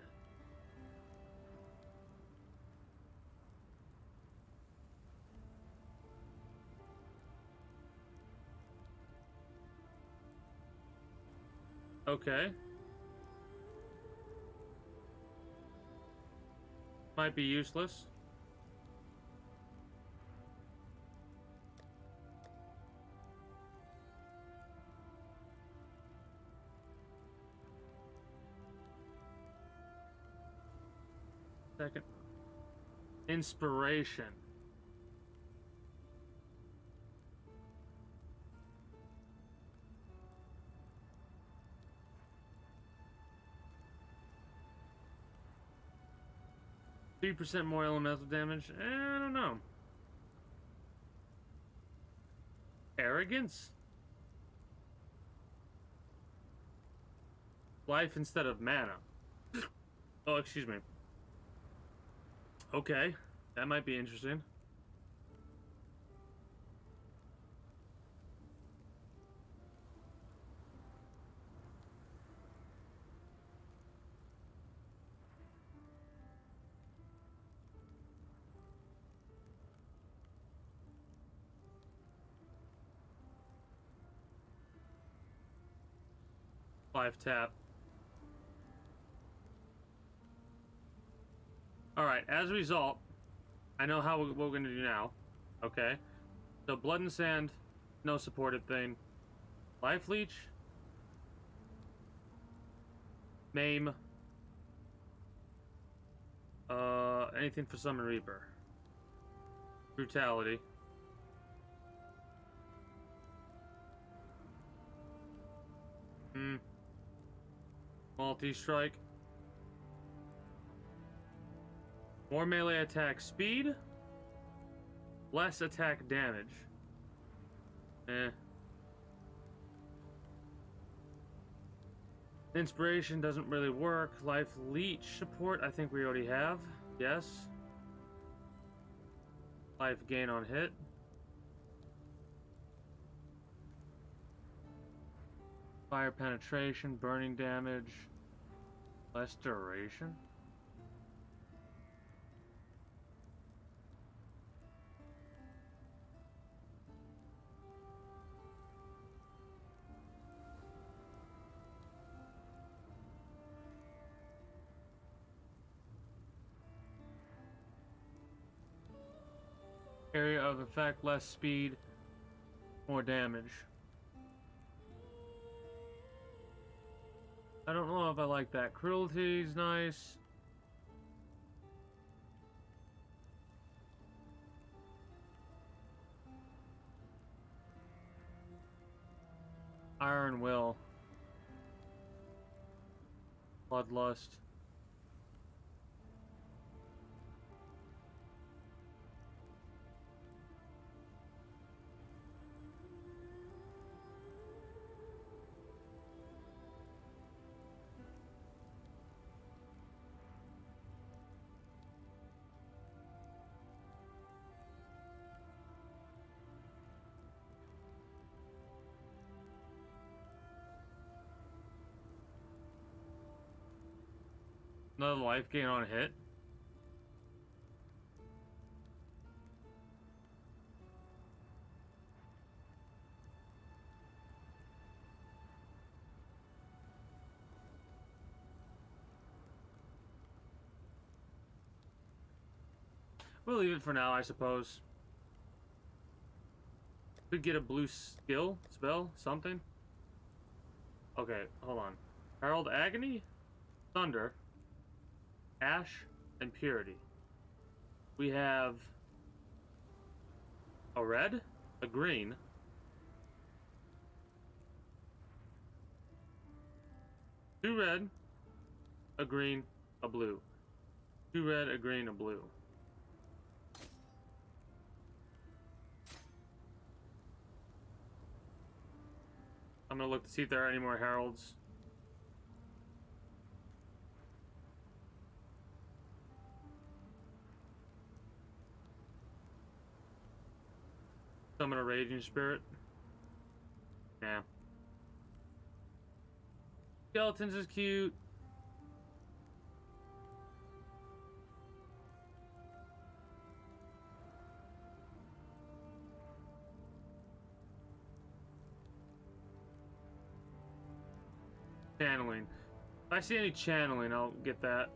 Okay. Might be useless. Second. Inspiration. %3 more elemental damage? I don't know. Arrogance? Life instead of mana. Oh, excuse me. Okay, that might be interesting. Life tap. Alright, as a result, I know what we're going to do now. Okay. So, blood and sand, no supported thing. Life leech. Maim. Anything for Summon Reaper. Brutality. Multi-strike. More melee attack speed, less attack damage. Eh. Inspiration doesn't really work. Life leech support, I think we already have. Yes. Life gain on hit. Fire penetration, burning damage, less duration. Area of effect, less speed, more damage. I don't know if I like that. Cruelty's nice. Iron Will. Bloodlust. Another life gain on hit. We'll leave it for now, I suppose. Could get a blue skill, spell, something. Okay, hold on. Herald Agony, Thunder, Ash, and Purity. We have a red, a green, two red, a green, a blue. Two red, a green, a blue. I'm gonna look to see if there are any more heralds. Summon a raging spirit. Nah. Skeletons is cute. Channeling. If I see any channeling, I'll get that.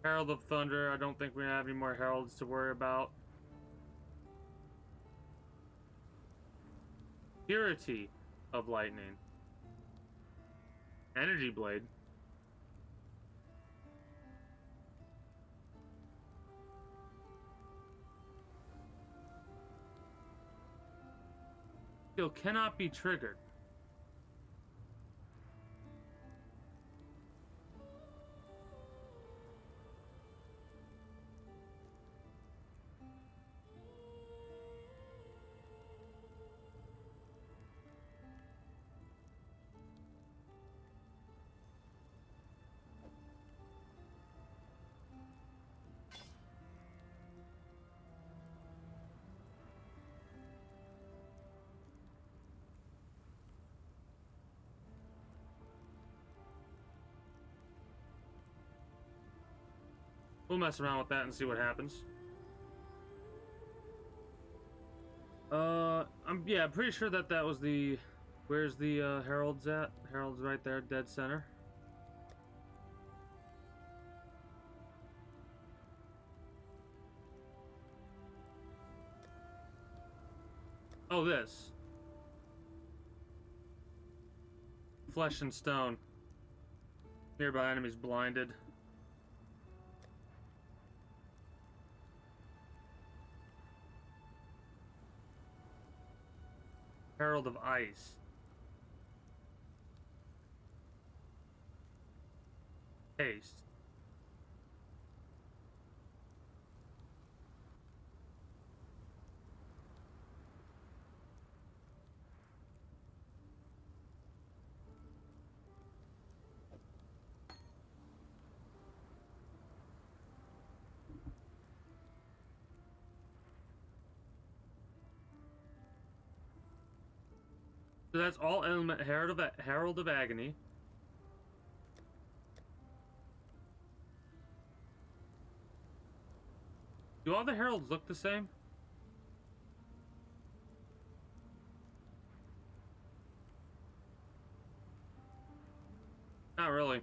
Herald of Thunder. I don't think we have any more heralds to worry about. Purity of Lightning. Energy Blade. Skill cannot be triggered. We'll mess around with that and see what happens. I'm pretty sure that was the... Where's the heralds at? Herald's right there, dead center. Oh, this. Flesh and stone. Nearby enemies blinded. Herald of Ice. Haste. So that's all element Herald of Agony. Do all the heralds look the same? Not really.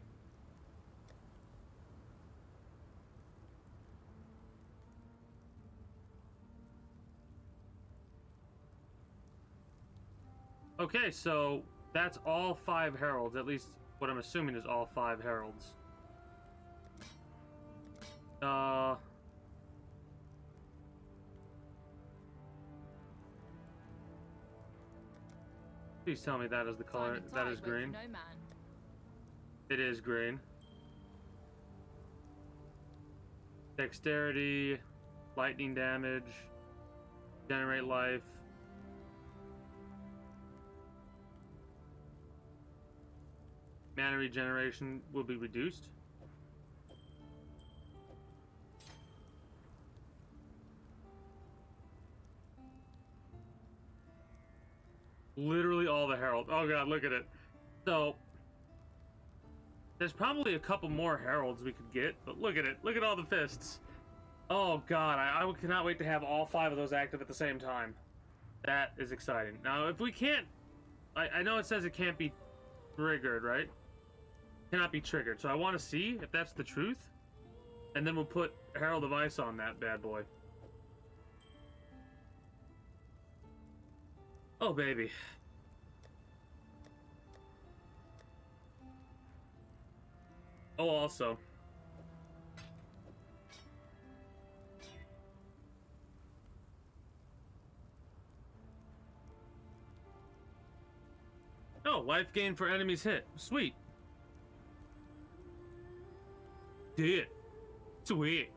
Okay, so that's all 5 heralds. At least what I'm assuming is all 5 heralds. Please tell me that is the color. That is green. No man. It is green. Dexterity, lightning damage, generate life. Mana regeneration will be reduced. Literally all the heralds. Oh god, look at it. So there's probably a couple more heralds we could get, but look at it. Look at all the fists. Oh god, I cannot wait to have all 5 of those active at the same time. That is exciting. Now, if we can't, I know it says it can't be triggered, right? Cannot be triggered. So I want to see if that's the truth, and then we'll put Herald of Ice on that bad boy. Oh baby. Oh, also. Oh, life gain for enemies hit. Sweet. Did. Sweet.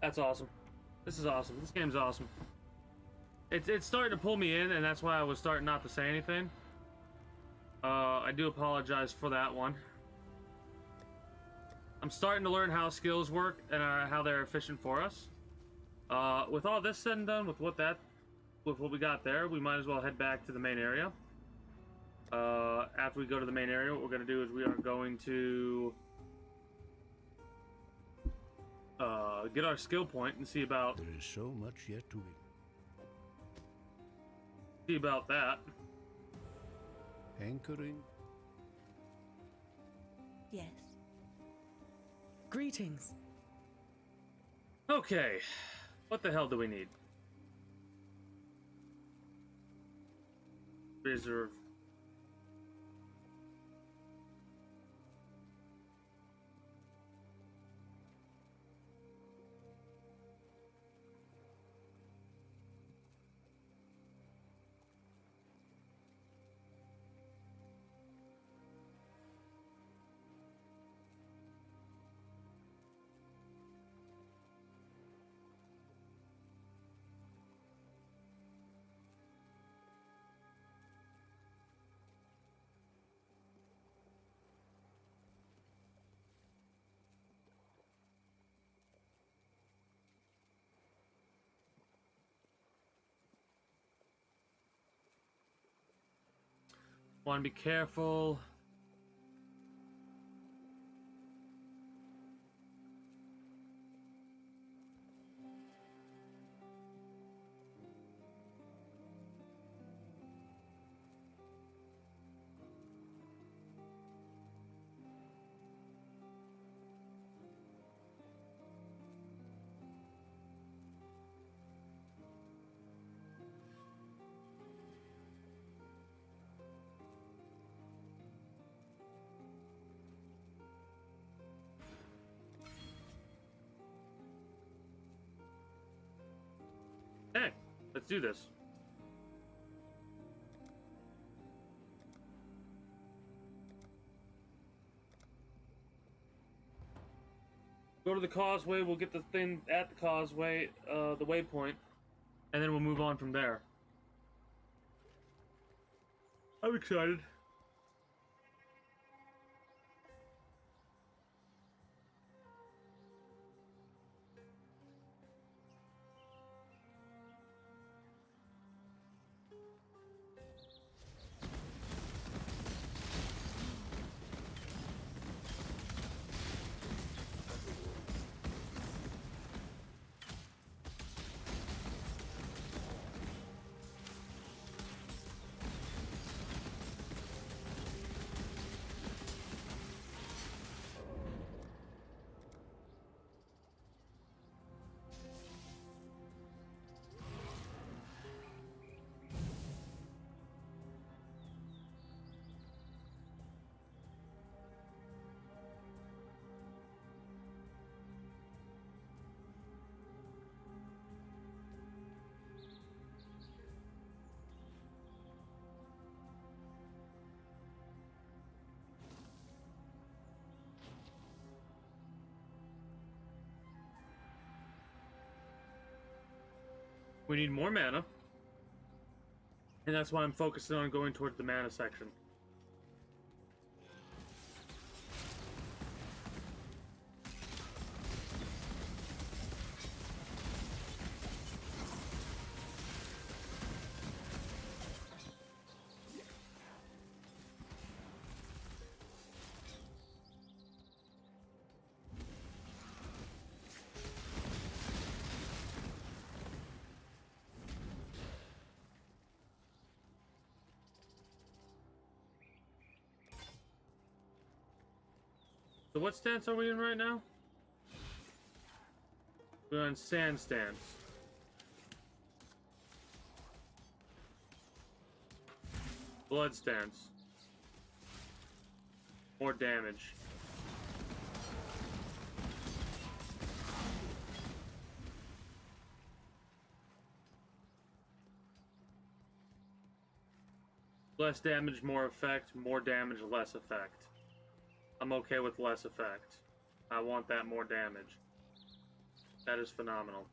That's awesome. This is awesome. This game's awesome. It's starting to pull me in, and that's why I was starting not to say anything. I do apologize for that one. I'm starting to learn how skills work and how they're efficient for us. With all this said and done, with what we got there, we might as well head back to the main area. After we go to the main area, what we're going to do is we are going to get our skill point and see about... There is so much yet to be. See about that. Anchoring? Yes. Greetings. Okay. What the hell do we need? Reserve. Want to be careful. Let's do this. Go to the causeway, we'll get the thing at the causeway, the waypoint, and then we'll move on from there. I'm excited. We need more mana. And that's why I'm focusing on going towards the mana section. So what stance are we in right now? We're on sand stance. Blood stance. More damage. Less damage, more effect. More damage, less effect. I'm okay with less effect. I want that more damage. That is phenomenal.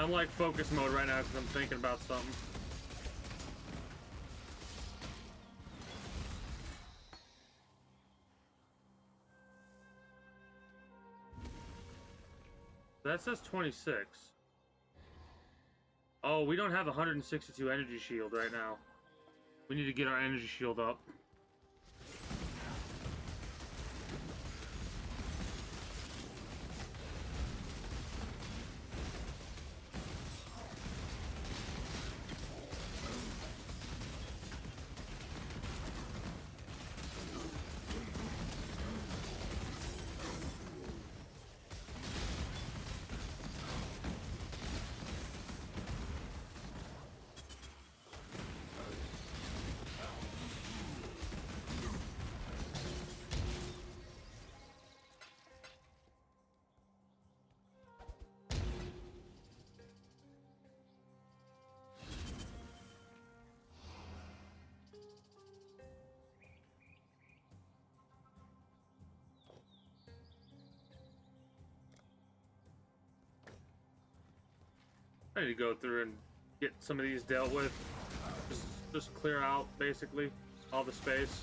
I'm like focus mode right now because I'm thinking about something. That says 26. Oh, we don't have 162 energy shield right now. We need to get our energy shield up. I need to go through and get some of these dealt with. Just clear out, basically, all the space.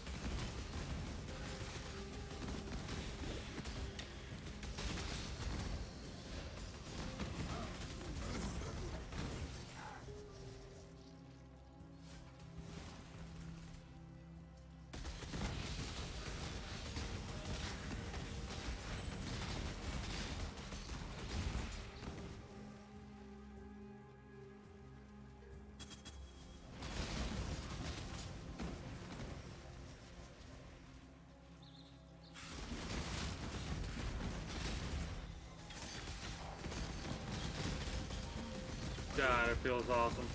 God, it feels awesome.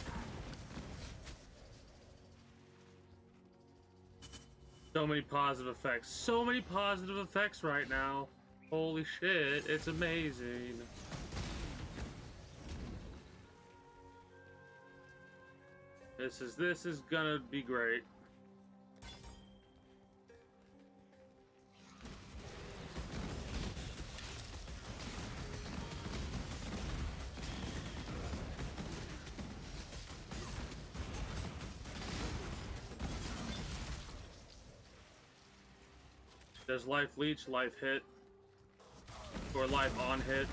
So many positive effects. So many positive effects right now. Holy shit, it's amazing. This is gonna be great. There's life leech, life hit, or life on hit.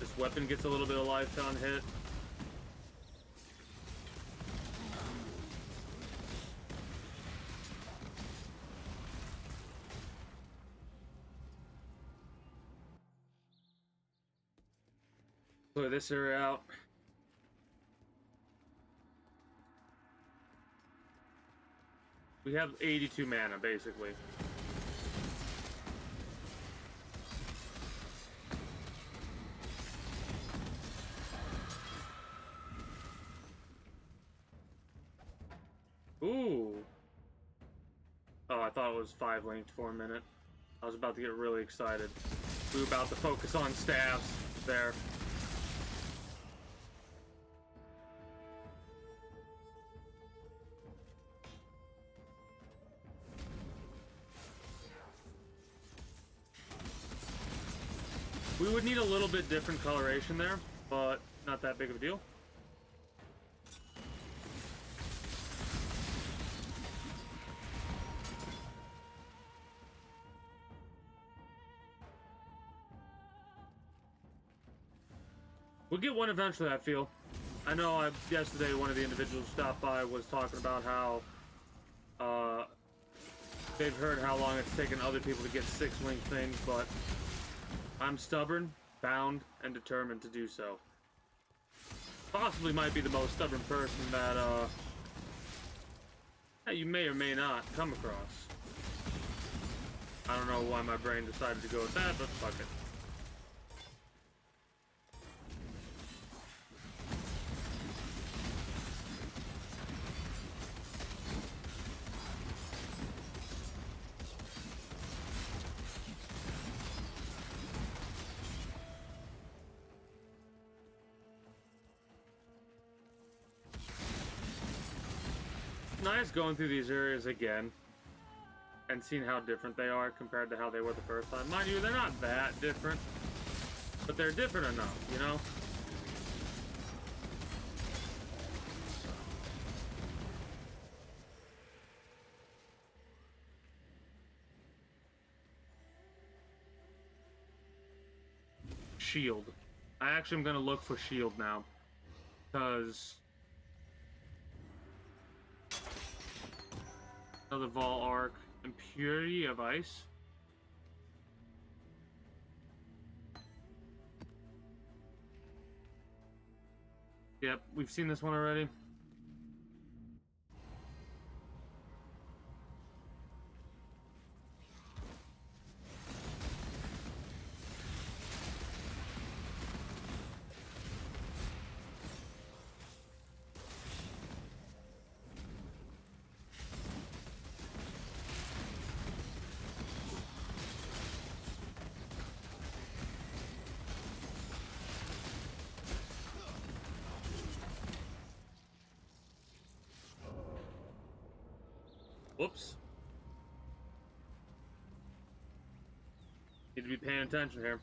This weapon gets a little bit of life on hit. Clear this area out. We have 82 mana, basically. Ooh. Oh, I thought it was 5 linked for a minute. I was about to get really excited. We were about to focus on staffs there. We would need a little bit different coloration there, but not that big of a deal. We'll get one eventually, I feel. I know yesterday one of the individuals stopped by was talking about how they've heard how long it's taken other people to get 6 link things, but I'm stubborn, bound, and determined to do so. Possibly might be the most stubborn person that you may or may not come across. I don't know why my brain decided to go with that, but fuck it. Nice going through these areas again and seeing how different they are compared to how they were the first time. Mind you, they're not that different, but they're different enough, you know? Shield. I actually am going to look for shield now, because another Vol Arc, Impurity of Ice. Yep, we've seen this one already. Whoops. Need to be paying attention here.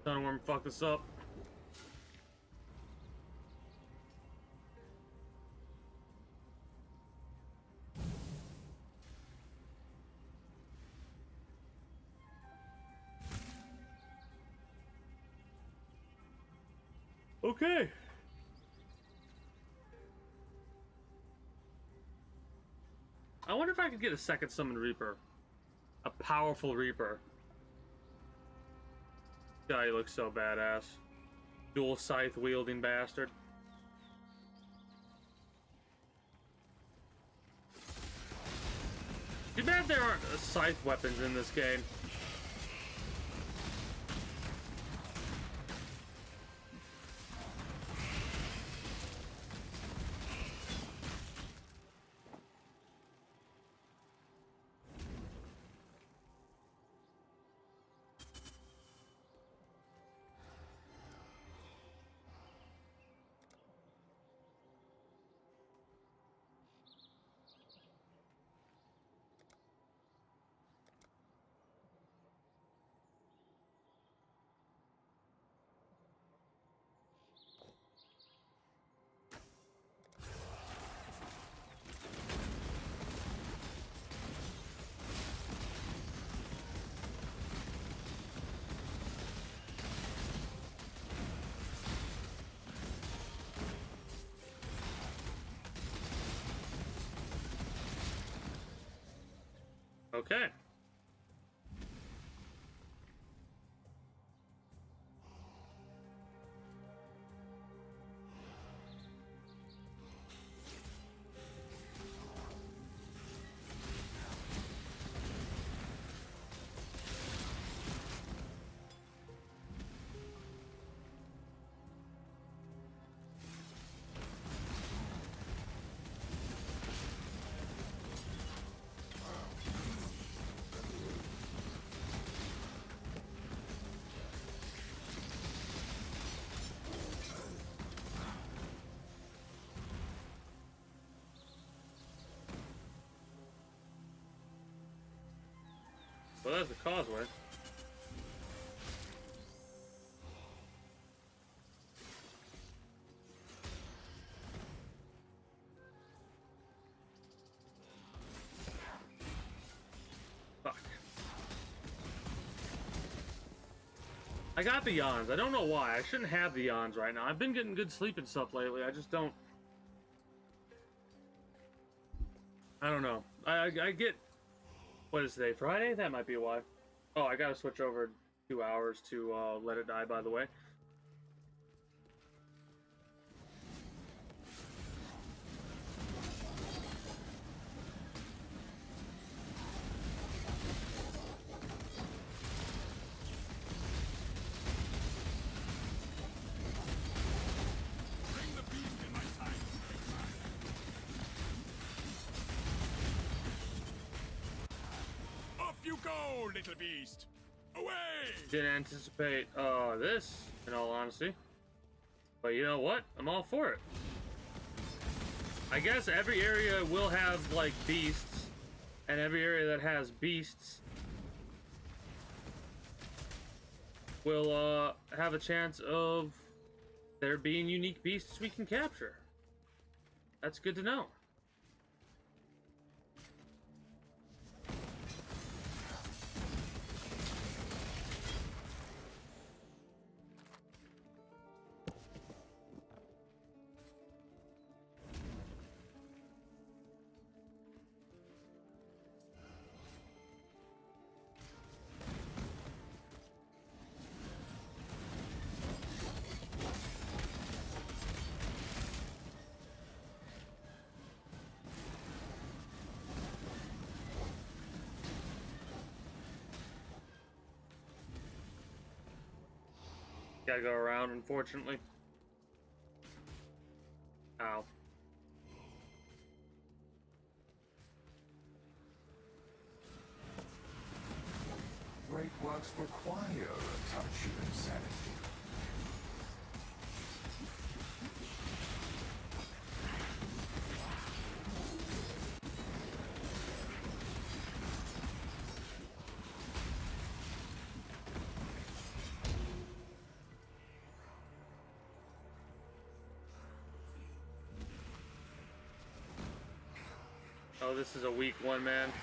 Sunworm fuck this up. Okay. I wonder if I could get a second summon Reaper. A powerful Reaper. God, he looks so badass. Dual scythe wielding bastard. Too bad there aren't scythe weapons in this game. Okay. Well, there's the causeway. Fuck. I got the yawns. I don't know why. I shouldn't have the yawns right now. I've been getting good sleep and stuff lately. I just don't... I don't know. I get... What is today? Friday? That might be why. Oh, I gotta switch over 2 hours to Let It Die, by the way. You go, little beast! Away! Didn't anticipate this, in all honesty. But you know what? I'm all for it. I guess every area will have, like, beasts. And every area that has beasts will have a chance of there being unique beasts we can capture. That's good to know. Gotta go around, unfortunately. Ow. Great works require a touch of insanity. Oh, this is a weak one, man.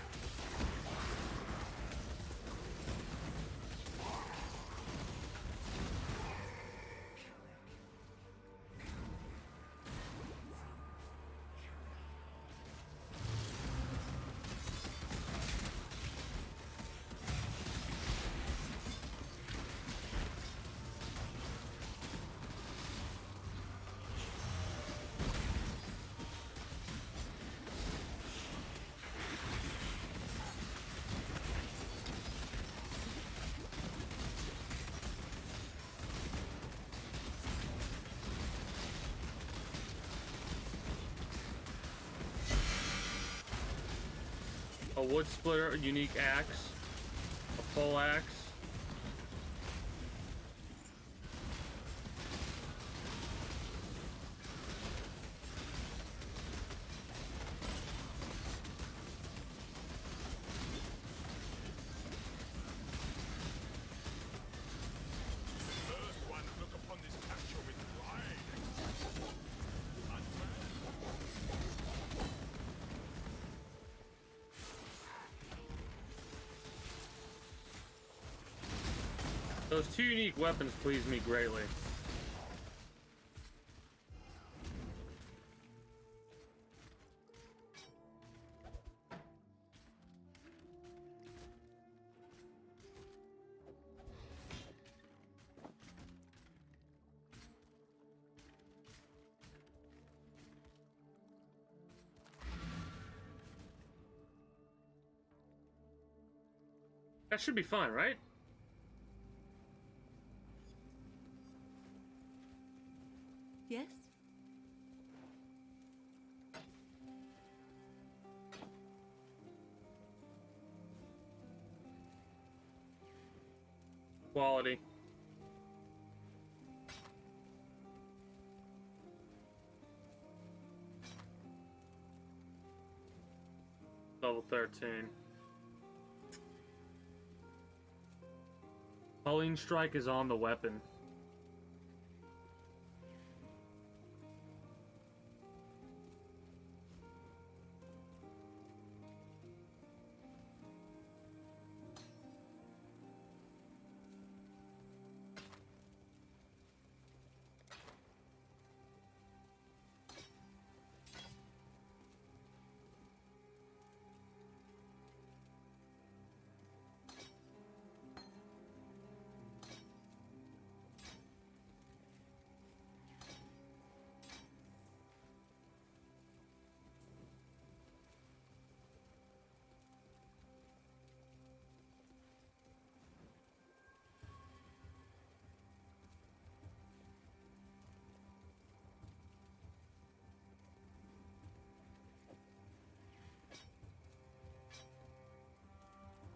A wood splitter, a unique axe, a pole axe. First one look upon this capture with pride. Those two unique weapons please me greatly. That should be fine, right? Yes? Quality. Level 13. Culling Strike is on the weapon.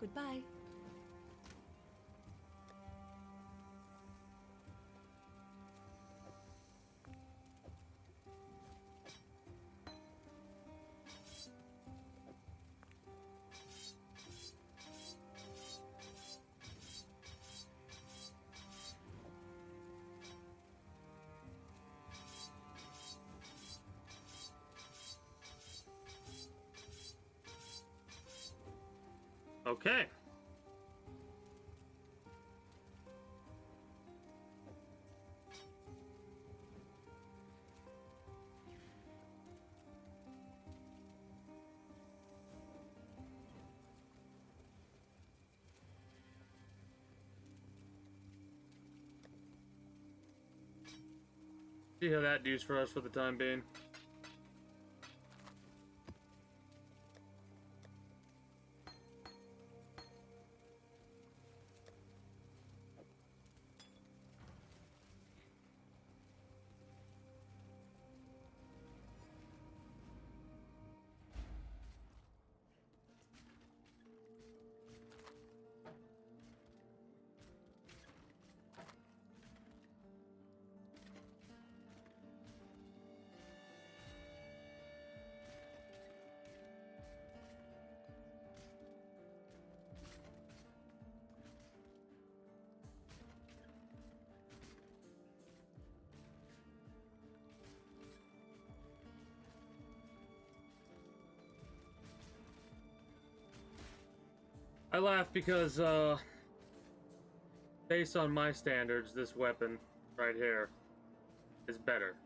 Goodbye. Okay. See how that does for us for the time being. I laugh because, based on my standards, this weapon right here is better.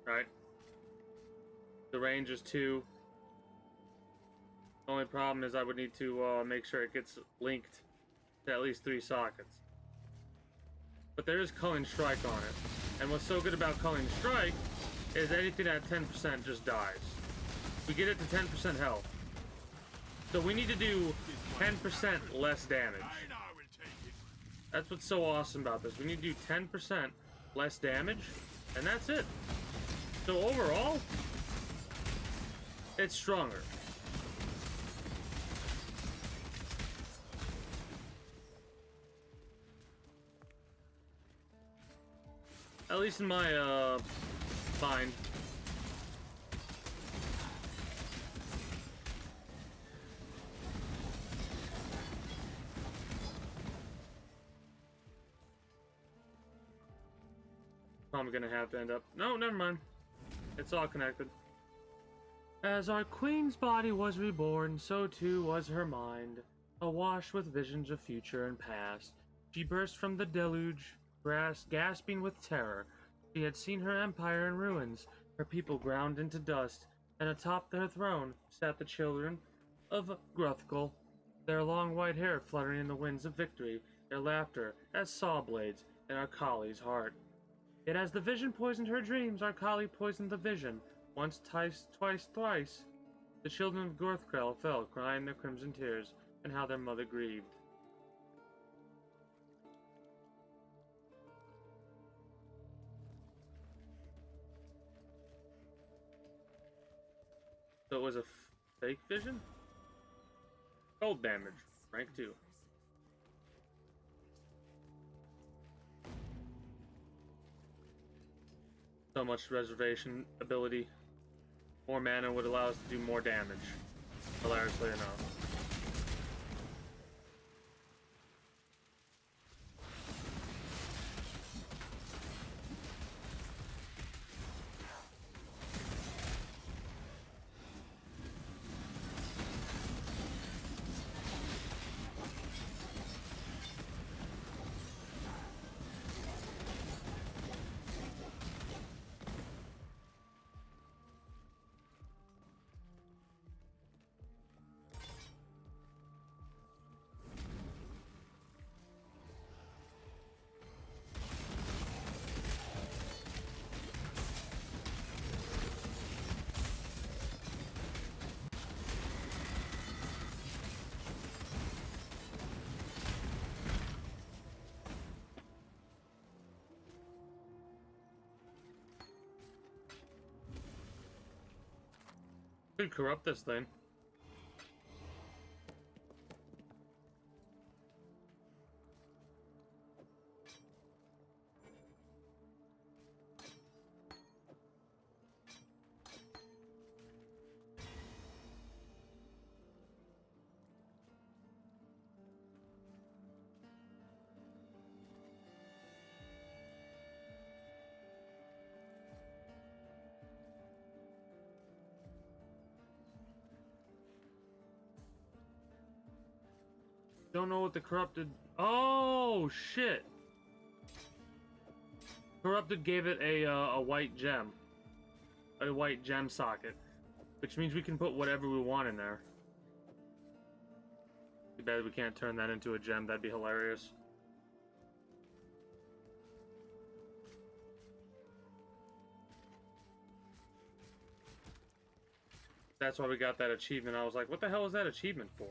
Right? The range is 2. The only problem is I would need to make sure it gets linked to at least 3 sockets. But there is Culling Strike on it. And what's so good about Culling Strike is anything at 10% just dies. We get it to 10% health. So we need to do 10% less damage. That's what's so awesome about this. We need to do 10% less damage, and that's it. So overall, it's stronger. At least in my mind. I'm gonna have to end up. No, never mind. It's all connected. As our queen's body was reborn, so too was her mind. Awash with visions of future and past, she burst from the deluge, gasping with terror. She had seen her empire in ruins, her people ground into dust, and atop their throne sat the children of Gruthkul, their long white hair fluttering in the winds of victory, their laughter as saw blades in Arkali's heart. Yet as the vision poisoned her dreams, Arkali poisoned the vision. Once, twice, thrice, the children of Gruthkul fell, crying their crimson tears, and how their mother grieved. So it was a fake vision? Cold damage, rank 2. So much reservation ability. More mana would allow us to do more damage, hilariously enough. Could corrupt this thing. Don't know what the corrupted. Oh shit! Corrupted gave it a white gem, a white gem socket, which means we can put whatever we want in there. Too bad we can't turn that into a gem. That'd be hilarious. That's why we got that achievement. I was like, what the hell is that achievement for?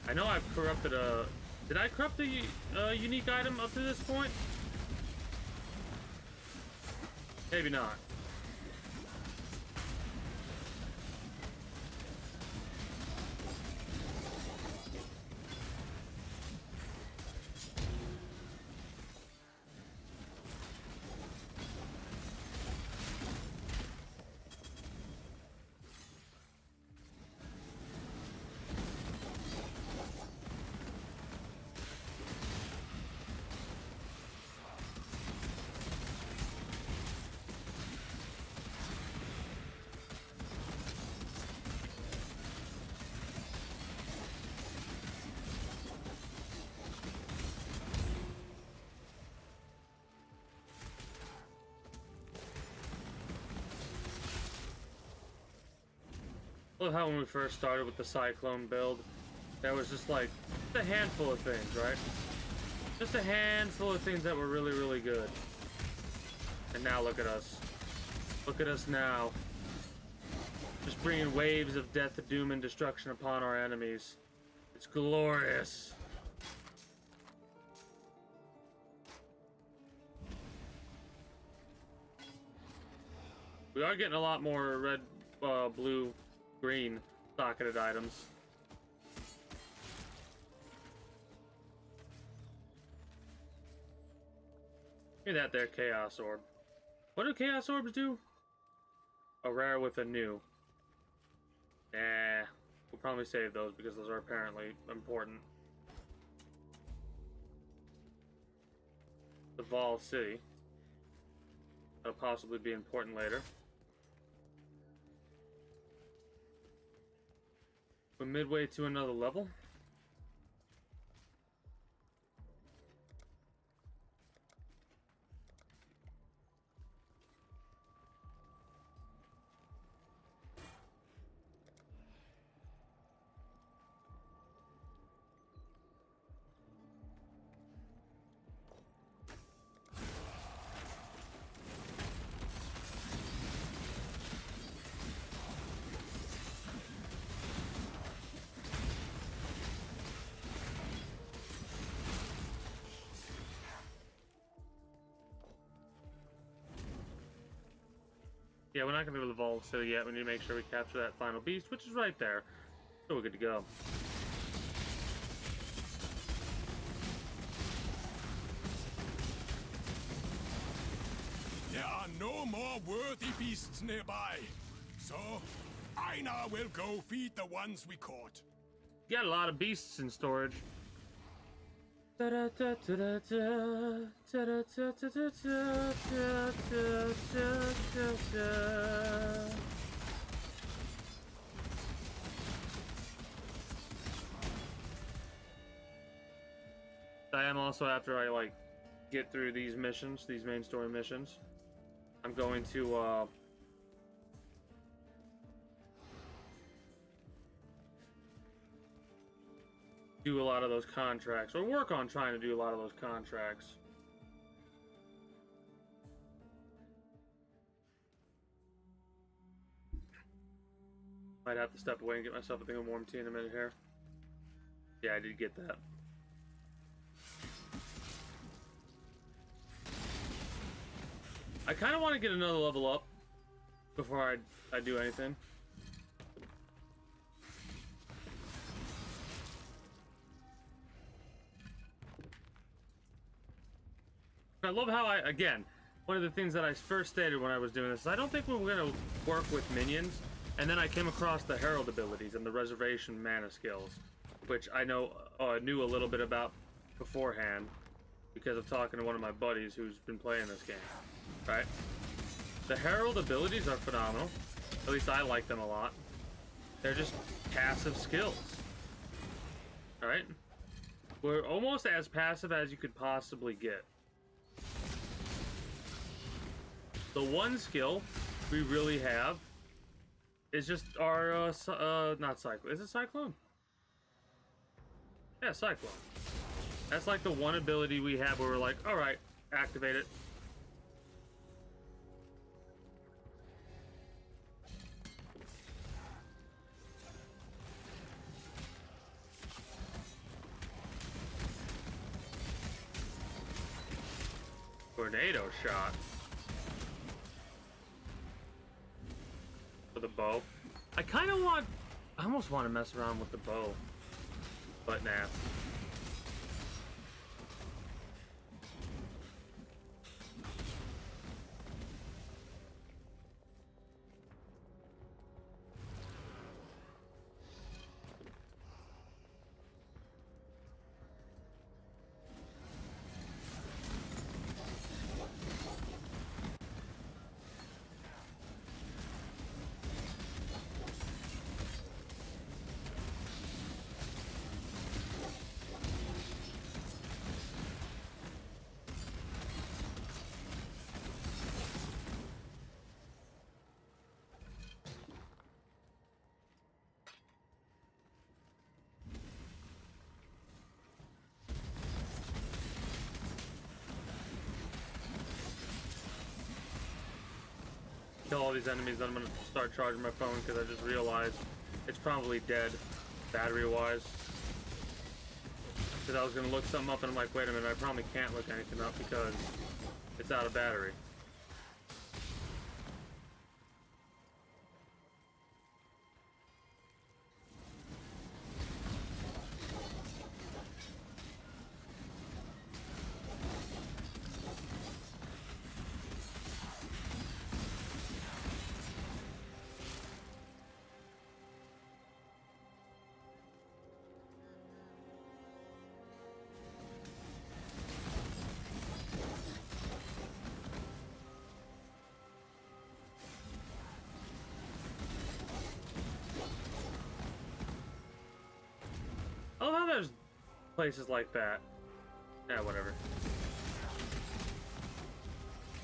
I know I've corrupted a... Did I corrupt a unique item up to this point? Maybe not. Love how when we first started with the Cyclone build, there was just like a handful of things, right? Just a handful of things that were really, really good. And now look at us. Look at us now. Just bringing waves of death, doom, and destruction upon our enemies. It's glorious. We are getting a lot more red, blue, green socketed items. Give me that there Chaos Orb. What do Chaos Orbs do? A rare with a new. Nah, we'll probably save those because those are apparently important. The Vol City. That'll possibly be important later. We're midway to another level. Yeah, we're not going to go to the Vault City yet. We need to make sure we capture that final beast, which is right there. So we're good to go. There are no more worthy beasts nearby. So, I now will go feed the ones we caught. Got a lot of beasts in storage. I am also, after I like get through these missions, these main story missions, I'm going to do a lot of those contracts, or work on trying to do a lot of those contracts. Might have to step away and get myself a thing of warm tea in a minute here. Yeah, I did get that. I kind of want to get another level up before I do anything. I love how again, one of the things that I first stated when I was doing this is I don't think we were going to work with minions, and then I came across the Herald abilities and the Reservation mana skills, which I knew a little bit about beforehand because of talking to one of my buddies who's been playing this game, right? The Herald abilities are phenomenal. At least I like them a lot. They're just passive skills, all right? We're almost as passive as you could possibly get. The one skill we really have is just our, not Cyclone. Is it Cyclone? Yeah, Cyclone. That's like the one ability we have where we're like, alright, activate it. Tornado shot. For the bow. I almost want to mess around with the bow. But nah. kill all these enemies, then I'm gonna start charging my phone because I just realized it's probably dead, battery-wise. Because I was gonna look something up and I'm like, wait a minute, I probably can't look anything up because it's out of battery. I love how there's places like that. Yeah, whatever.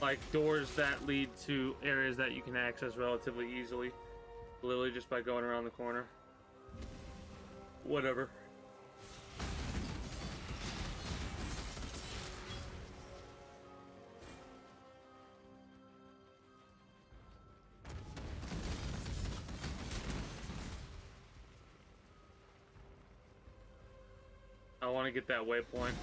Like doors that lead to areas that you can access relatively easily. Literally just by going around the corner. Whatever. I want to get that waypoint.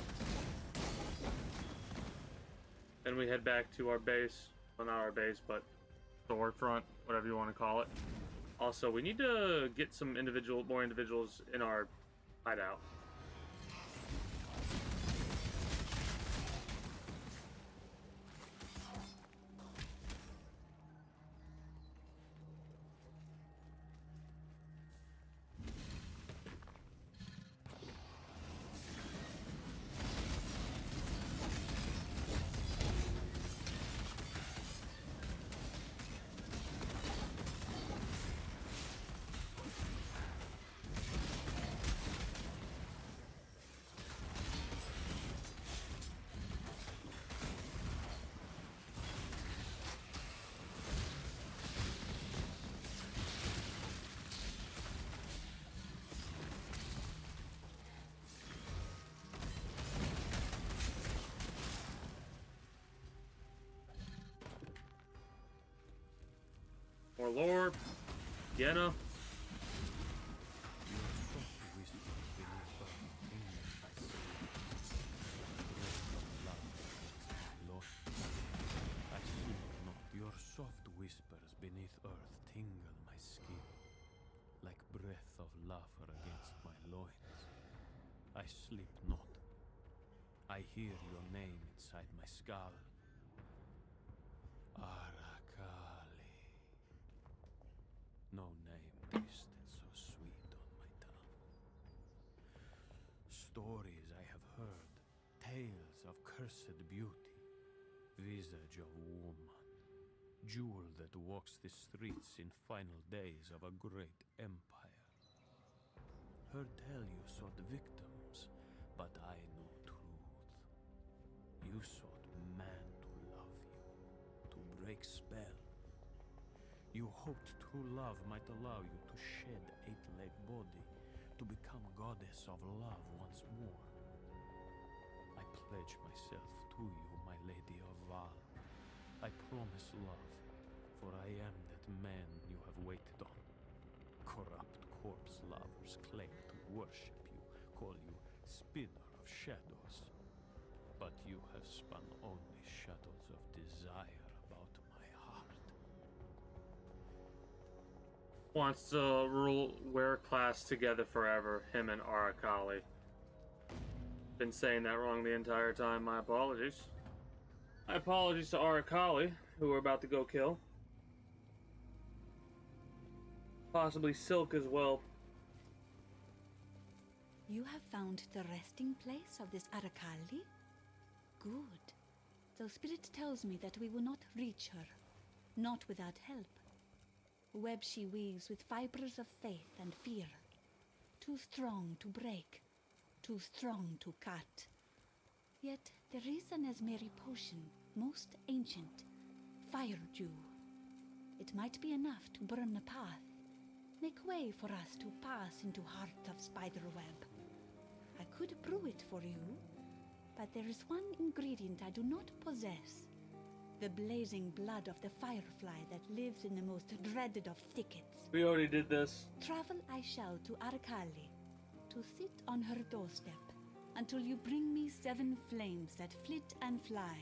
Then we head back to our base. Well, not our base, but store front, whatever you want to call it. Also, we need to get some more individuals in our hideout. More lore. Vienna. Your soft whispers beneath earth tingle my skin, like breath of laughter against my loins. I sleep not. I hear your name inside my skull. Arakali. No name tasted so sweet on my tongue. Stories I have heard, tales of cursed beauty, visage of woman, jewel that walks the streets in final days of a great empire. Heard tell you sought victims, but I know truth. You sought man to love you, to break spell. You hoped true love might allow you to shed eight-leg body, to become goddess of love once more. I pledge myself to you, my lady of Val. I promise love, for I am that man you have waited on. Corrupt corpse lovers claim to worship you, call you spinner of shadows. But you have spun only shadows of desire about my heart. Wants to rule wear class together forever, him and Arakali. Been saying that wrong the entire time, my apologies. My apologies to Arakali, who we're about to go kill. Possibly Silk as well. You have found the resting place of this Arakali? Good. The spirit tells me that we will not reach her, not without help. Web she weaves with fibers of faith and fear. Too strong to break, too strong to cut. Yet there is an Esmeri potion, most ancient, fire dew. It might be enough to burn the path, make way for us to pass into heart of spiderweb. I could brew it for you, but there is one ingredient I do not possess. the blazing blood of the firefly that lives in the most dreaded of thickets. We already did this. Travel I shall to Arcali, to sit on her doorstep, until you bring me 7 flames that flit and fly.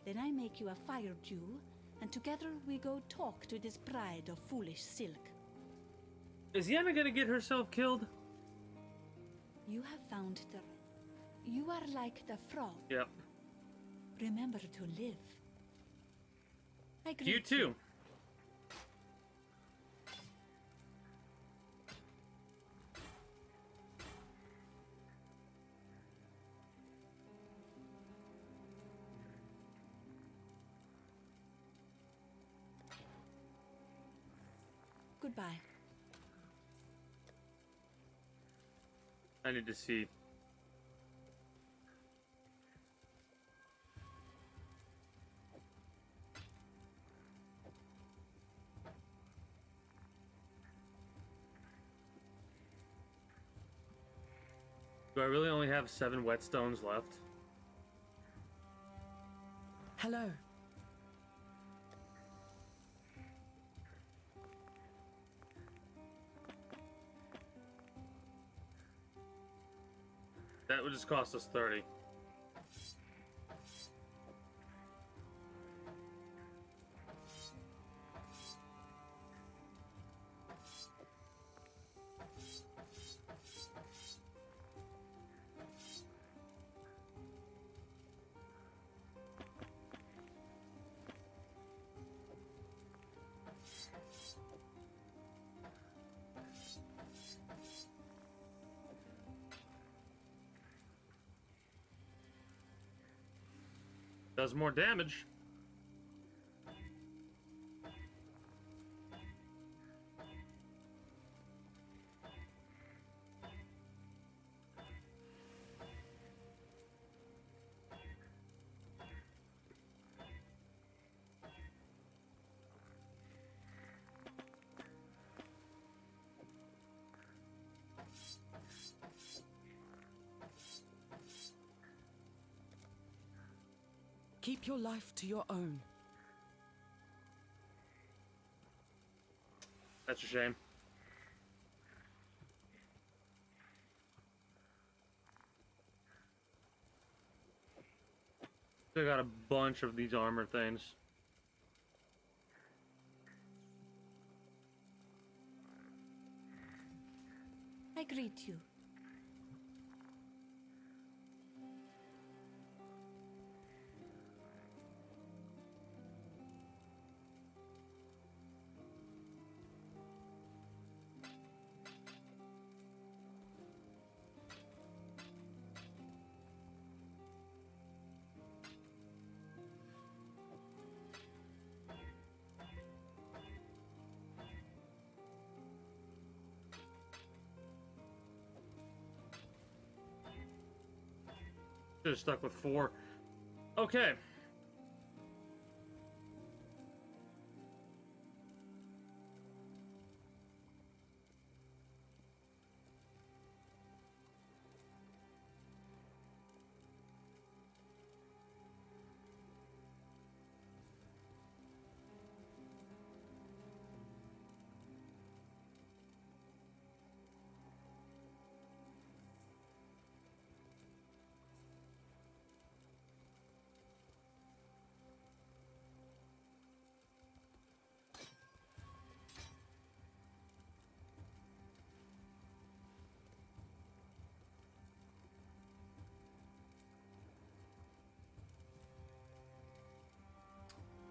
Then I make you a fire dew, and together we go talk to this bride of foolish silk. Is Yenna gonna get herself killed? You have found the... You are like the frog. Yep. Remember to live. I greet You too. Goodbye. I need to see. Do I really only have 7 whetstones left? Hello. That would just cost us 30. Does more damage. Keep your life to your own. That's a shame. Still got a bunch of these armor things. I greet you. Should have stuck with 4. Okay.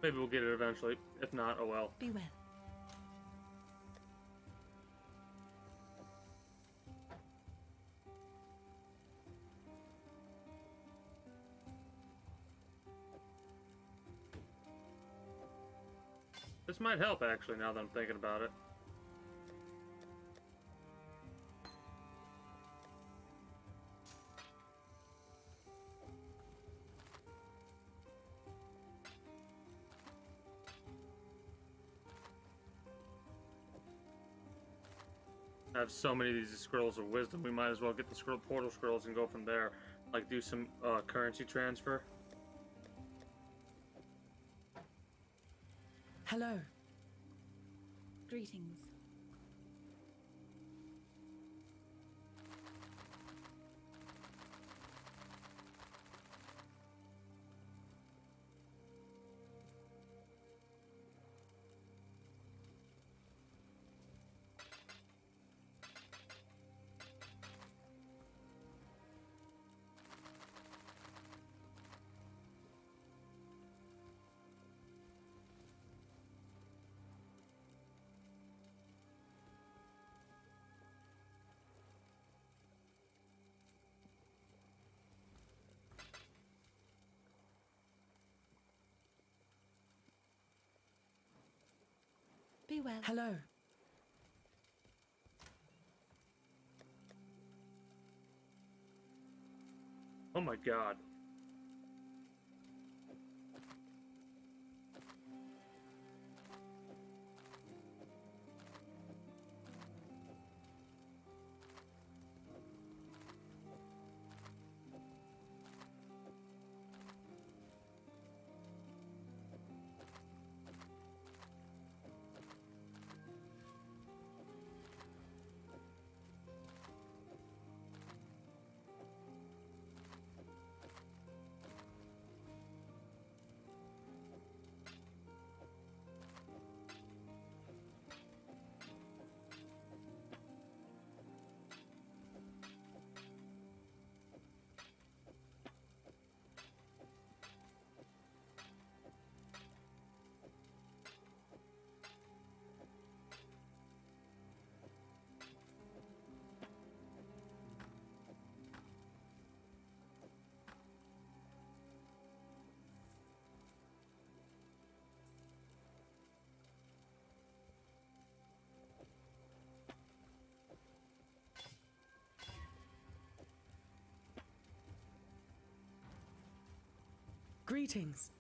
Maybe we'll get it eventually. If not, oh well. Be well. This might help, actually, now that I'm thinking about it. I have so many of these scrolls of wisdom, we might as well get the portal scrolls and go from there. Like, do some currency transfer. Hello. Greetings. Be well. Hello. Oh my god. Greetings.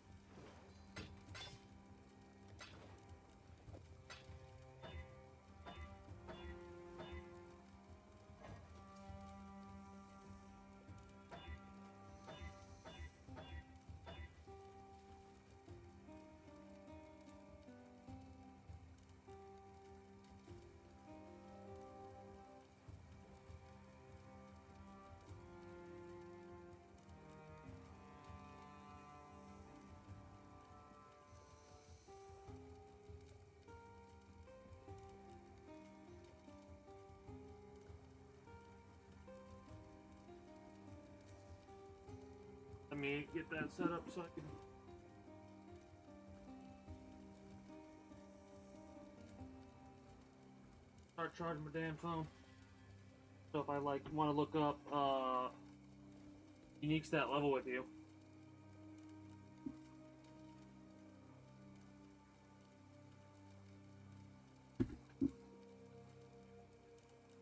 Let me get that set up so I can start charging my damn phone. So if I like want to look up unique stat level with you.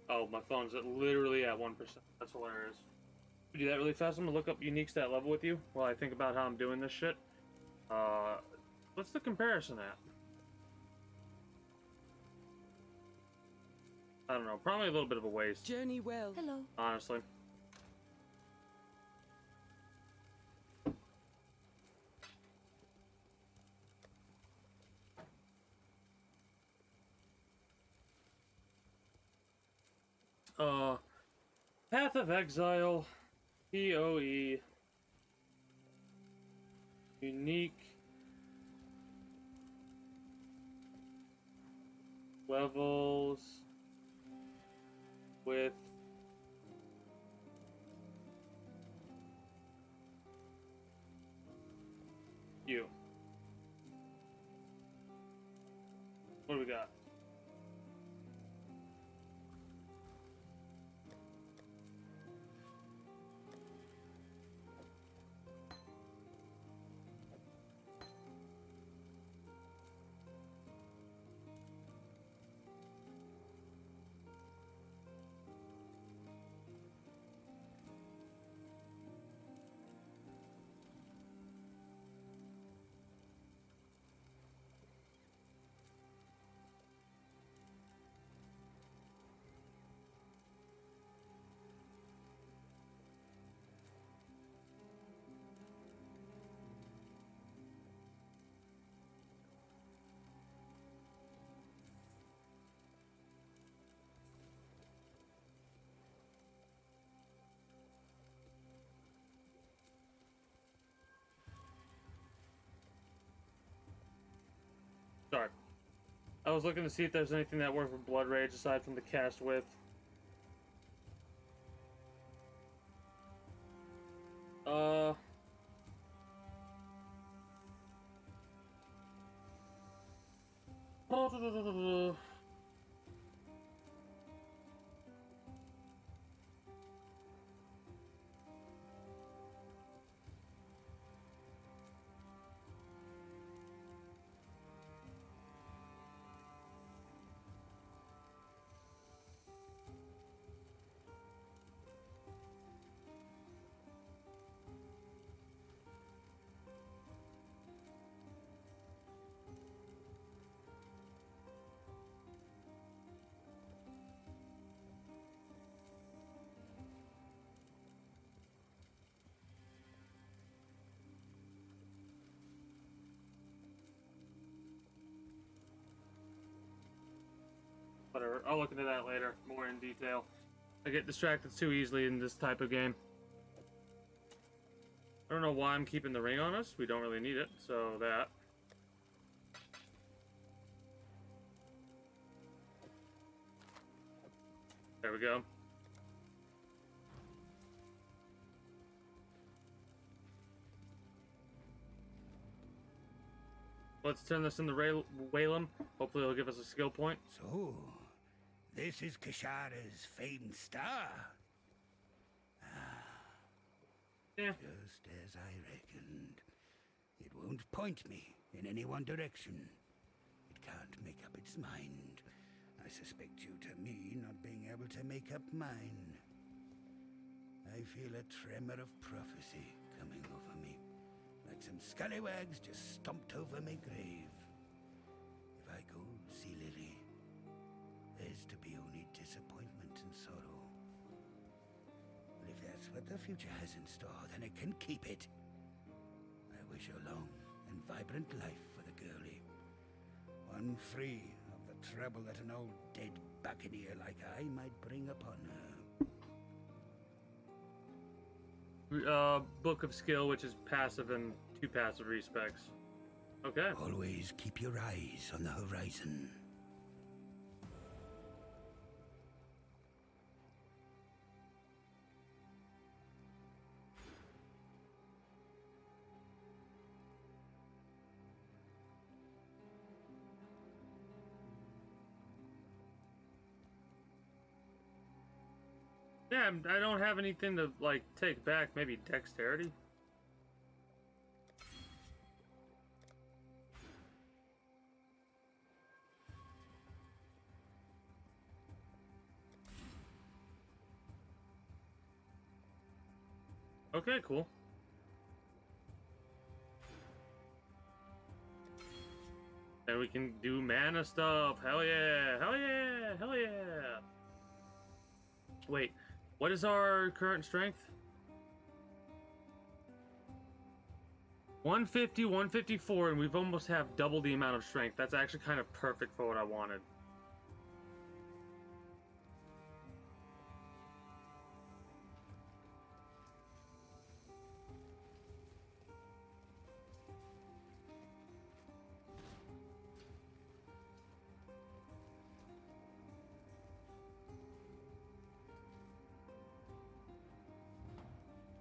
Oh, my phone's literally at 1%. That's hilarious. Do that really fast. I'm gonna look up unique stat level with you while I think about how I'm doing this shit. What's the comparison at? I don't know. Probably a little bit of a waste. Journey well. Hello. Honestly. Path of Exile, PoE, unique levels with you. What do we got? I was looking to see if there's anything that worked for Blood Rage aside from the cast width. Uh... Whatever. I'll look into that later, more in detail. I get distracted too easily in this type of game. I don't know why I'm keeping the ring on us. We don't really need it, so that. There we go. Let's turn this into Whalem. Hopefully it'll give us a skill point. So, this is Kashara's famed star. Yeah. Just as I reckoned. It won't point me in any one direction. It can't make up its mind. I suspect due to me not being able to make up mine. I feel a tremor of prophecy coming over me. Like some scallywags just stomped over my grave. If I go see Lily, there's to be only disappointment and sorrow. But if that's what the future has in store, then it can keep it. I wish her long and vibrant life for the girlie. One free of the trouble that an old dead buccaneer like I might bring upon her. Book of Skill, which is passive and 2 passive respecs. Okay. Always keep your eyes on the horizon. Yeah, I don't have anything to, like, take back. Maybe dexterity? Okay, cool. And we can do mana stuff. Hell yeah! Hell yeah! Hell yeah! Wait, what is our current strength? 150, 154, and we've almost have double the amount of strength. That's actually kind of perfect for what I wanted.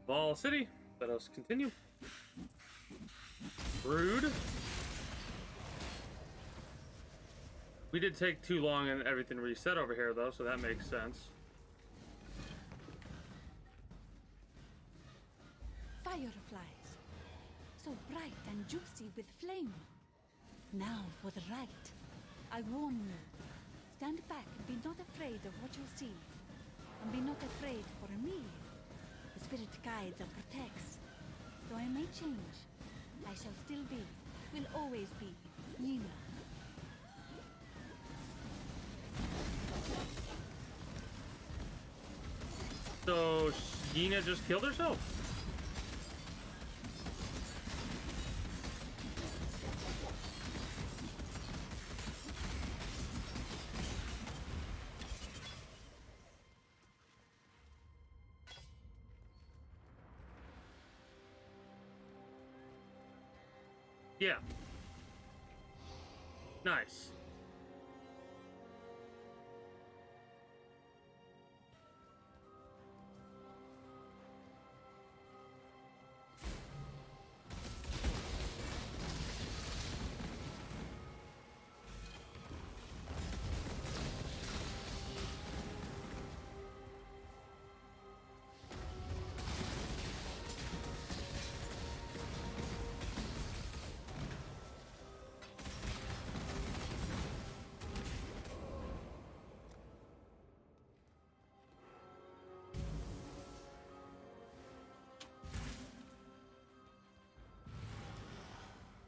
Ball City. Let us continue. Rude. We did take too long and everything reset over here, though, so that makes sense. Fireflies, so bright and juicy with flame. Now for the rite. I warn you. Stand back and be not afraid of what you see. And be not afraid for me. The spirit guides and protects. Though I may change, I shall still be, will always be, Yina. So, Yina just killed herself? Yeah. Nice.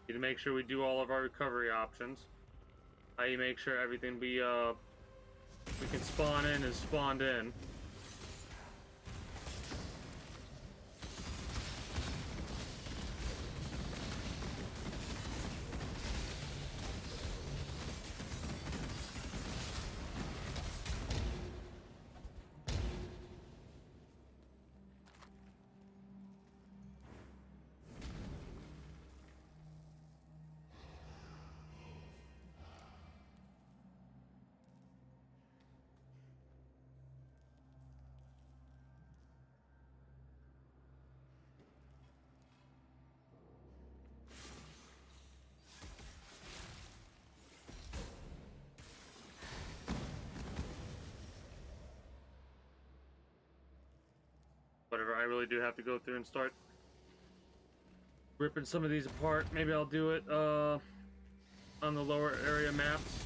Need to make sure we do all of our recovery options. How you make sure everything we can spawn in is spawned in. Whatever, I really do have to go through and start ripping some of these apart. Maybe I'll do it on the lower area maps.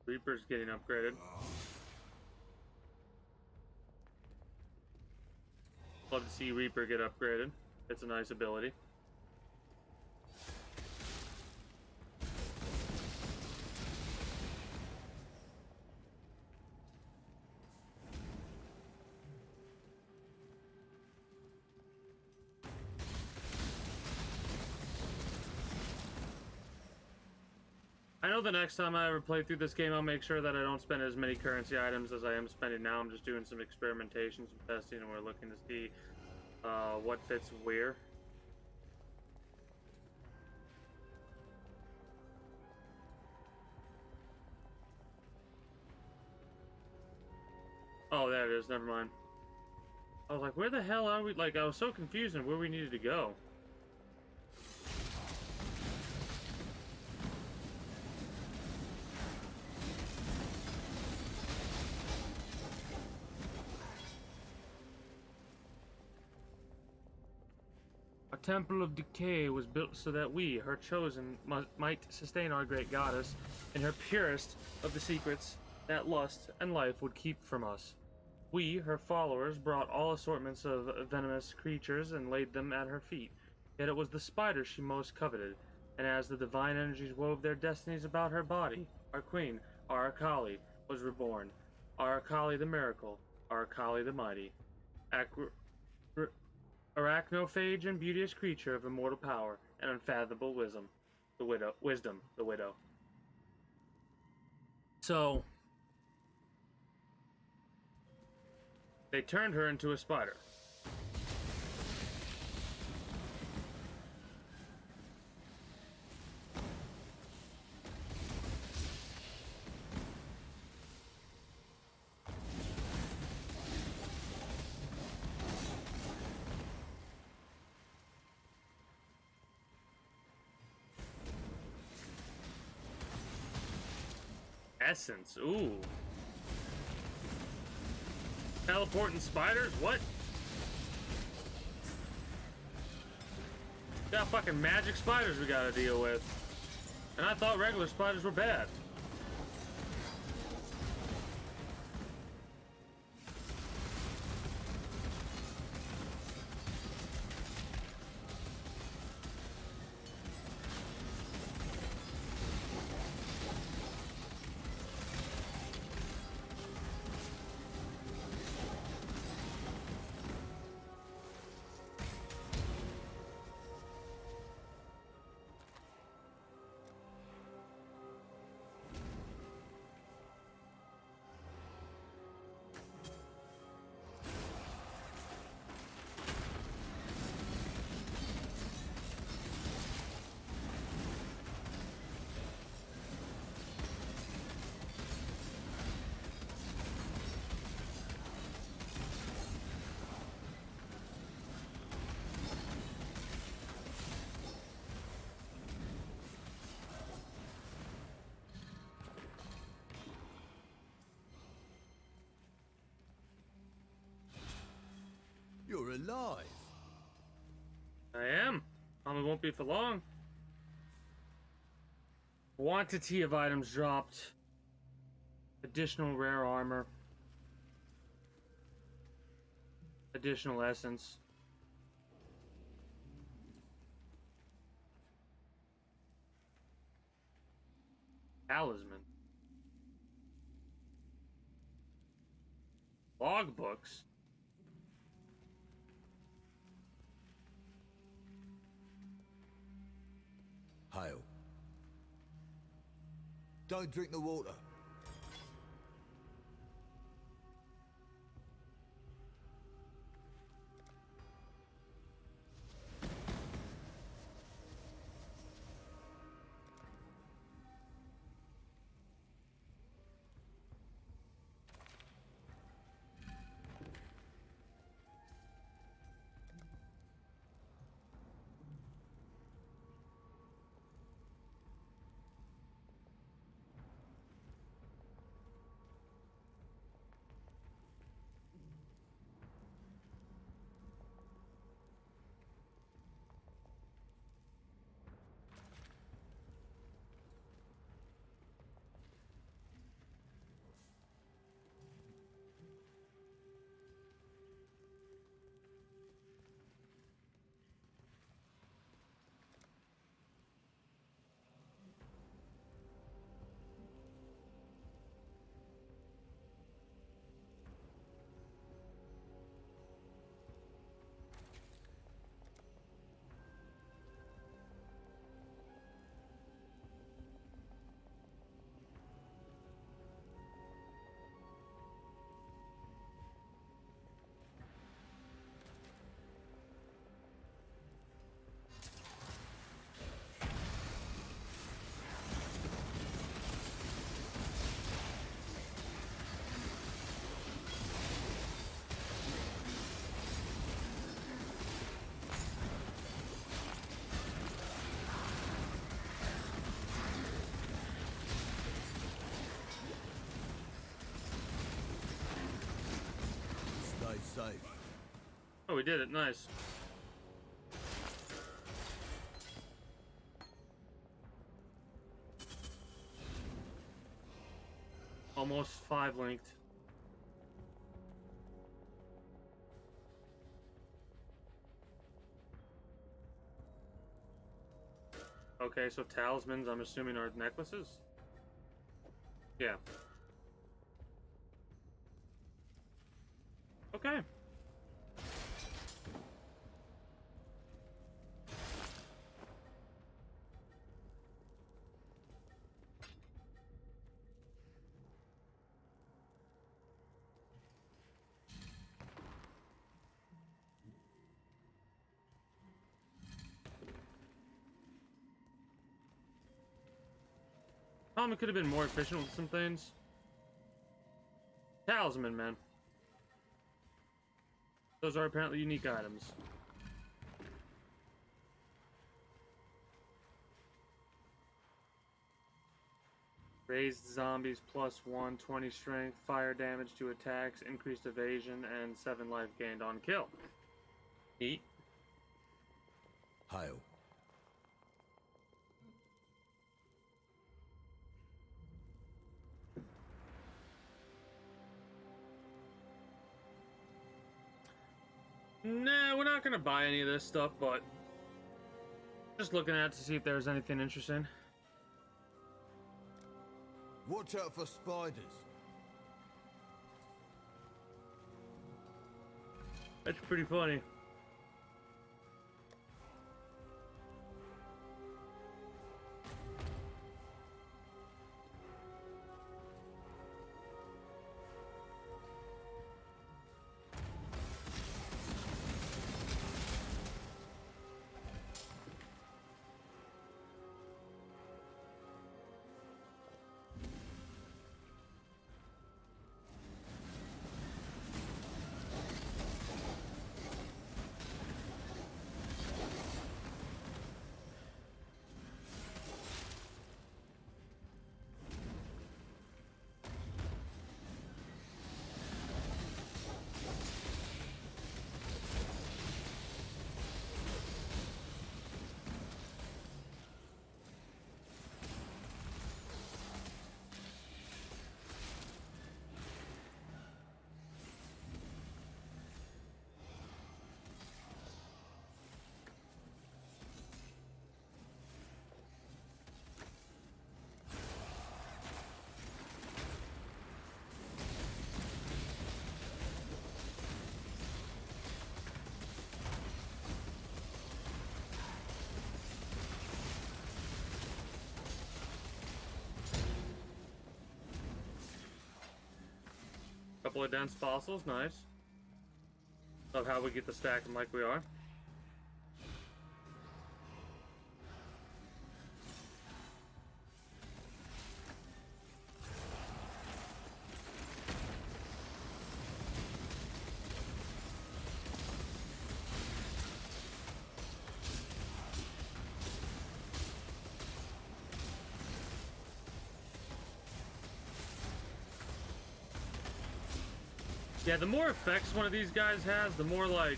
Reaper's getting upgraded. Love to see Reaper get upgraded. It's a nice ability. I know the next time I ever play through this game, I'll make sure that I don't spend as many currency items as I am spending now. I'm just doing some experimentation, some testing, and we're looking to see what fits where. Oh, there it is. Never mind. I was like, where the hell are we? Like, I was so confused on where we needed to go. A temple of decay was built so that we, her chosen, might sustain our great goddess in her purest of the secrets that lust and life would keep from us. We, her followers, brought all assortments of venomous creatures and laid them at her feet. Yet it was the spider she most coveted, and as the divine energies wove their destinies about her body, our queen, Arachali, was reborn. Arachali the miracle, Arachali the mighty. Arachnophage and beauteous creature of immortal power and unfathomable wisdom. The widow. So, they turned her into a spider. Essence, ooh. Teleporting spiders? What? Got fucking magic spiders we gotta deal with. And I thought regular spiders were bad. alive? I am. It won't be for long. Quantity of items dropped. Additional rare armor. Additional essence. Talisman. Logbooks. Hail. Don't drink the water. Stay safe. Oh, we did it. Nice. Almost 5 linked. Okay, so talismans, I'm assuming, are necklaces? Yeah. Okay. It could have been more efficient with some things. Talisman, man. Those are apparently unique items. Raised zombies +1, 20 strength, fire damage to attacks, increased evasion, and 7 life gained on kill. Neat. Hail. Nah, we're not gonna buy any of this stuff, but just looking at it to see if there's anything interesting. Watch out for spiders. That's pretty funny. Couple of dense fossils, nice. Love how we get to stack them like we are. Yeah, the more effects one of these guys has, the more like...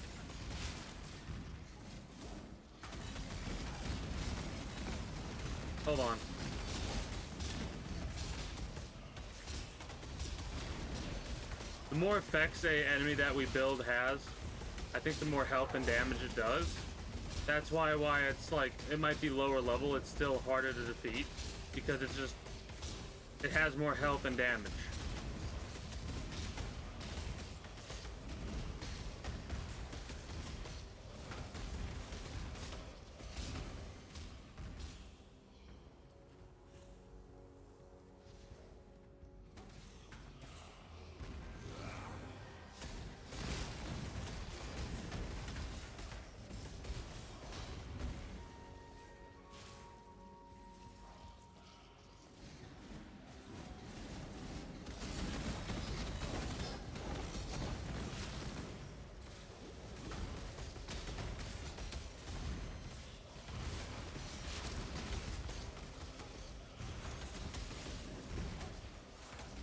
Hold on. The more effects a enemy that we build has, I think the more health and damage it does. That's why it's like, it might be lower level, it's still harder to defeat, because it's just, it has more health and damage.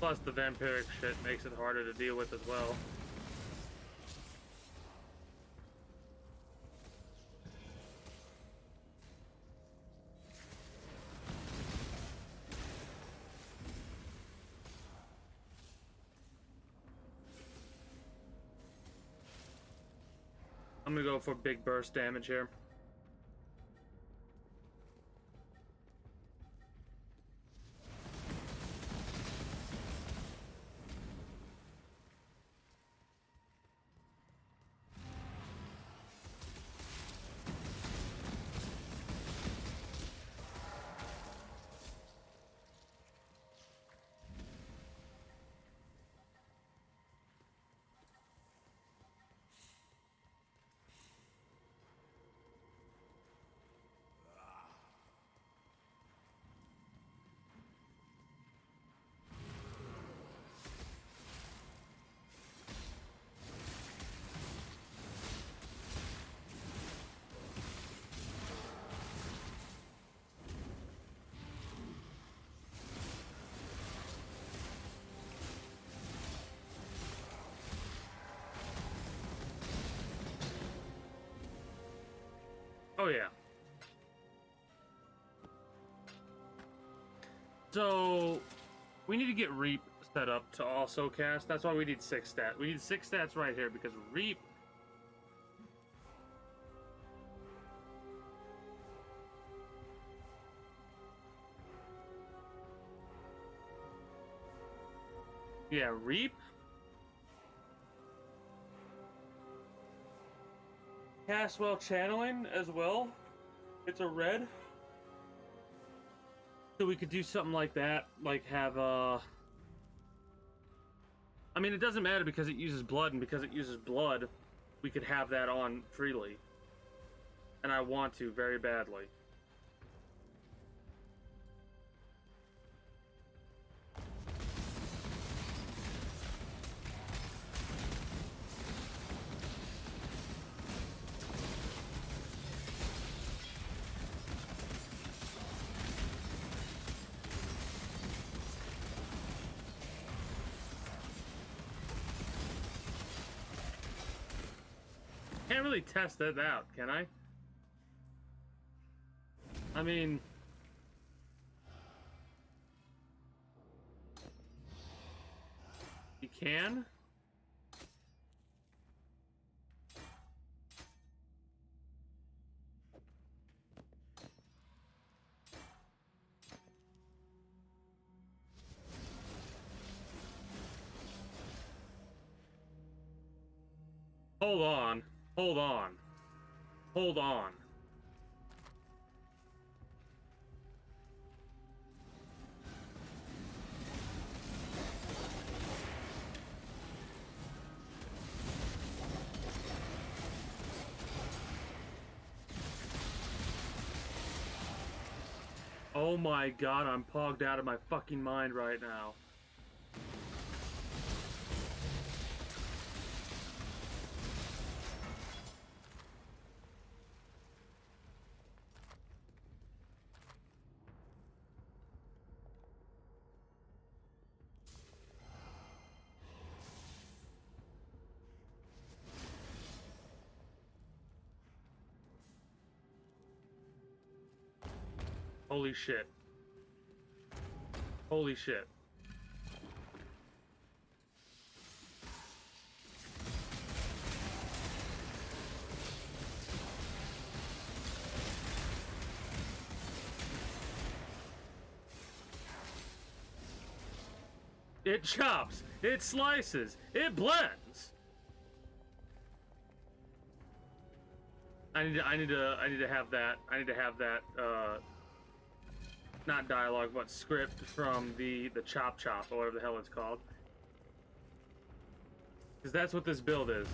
Plus, the vampiric shit makes it harder to deal with as well. I'm gonna go for big burst damage here. Oh yeah. So we need to get Reap set up to also cast. That's why we need 6 stats. We need 6 stats right here because Reap. Yeah, Reap. Cast while channeling as well. It's a red. So we could do something like that, like have I mean, it doesn't matter because it uses blood, and because it uses blood, we could have that on freely. And I want to very badly. Can't really test that out, can I? I mean... You can? Hold on. Hold on. Hold on. Oh my god, I'm pogged out of my fucking mind right now. Holy shit. Holy shit. It chops, it slices, it blends. I need to have that. I need to have that not dialogue, but script from the chop chop or whatever the hell it's called. Because that's what this build is.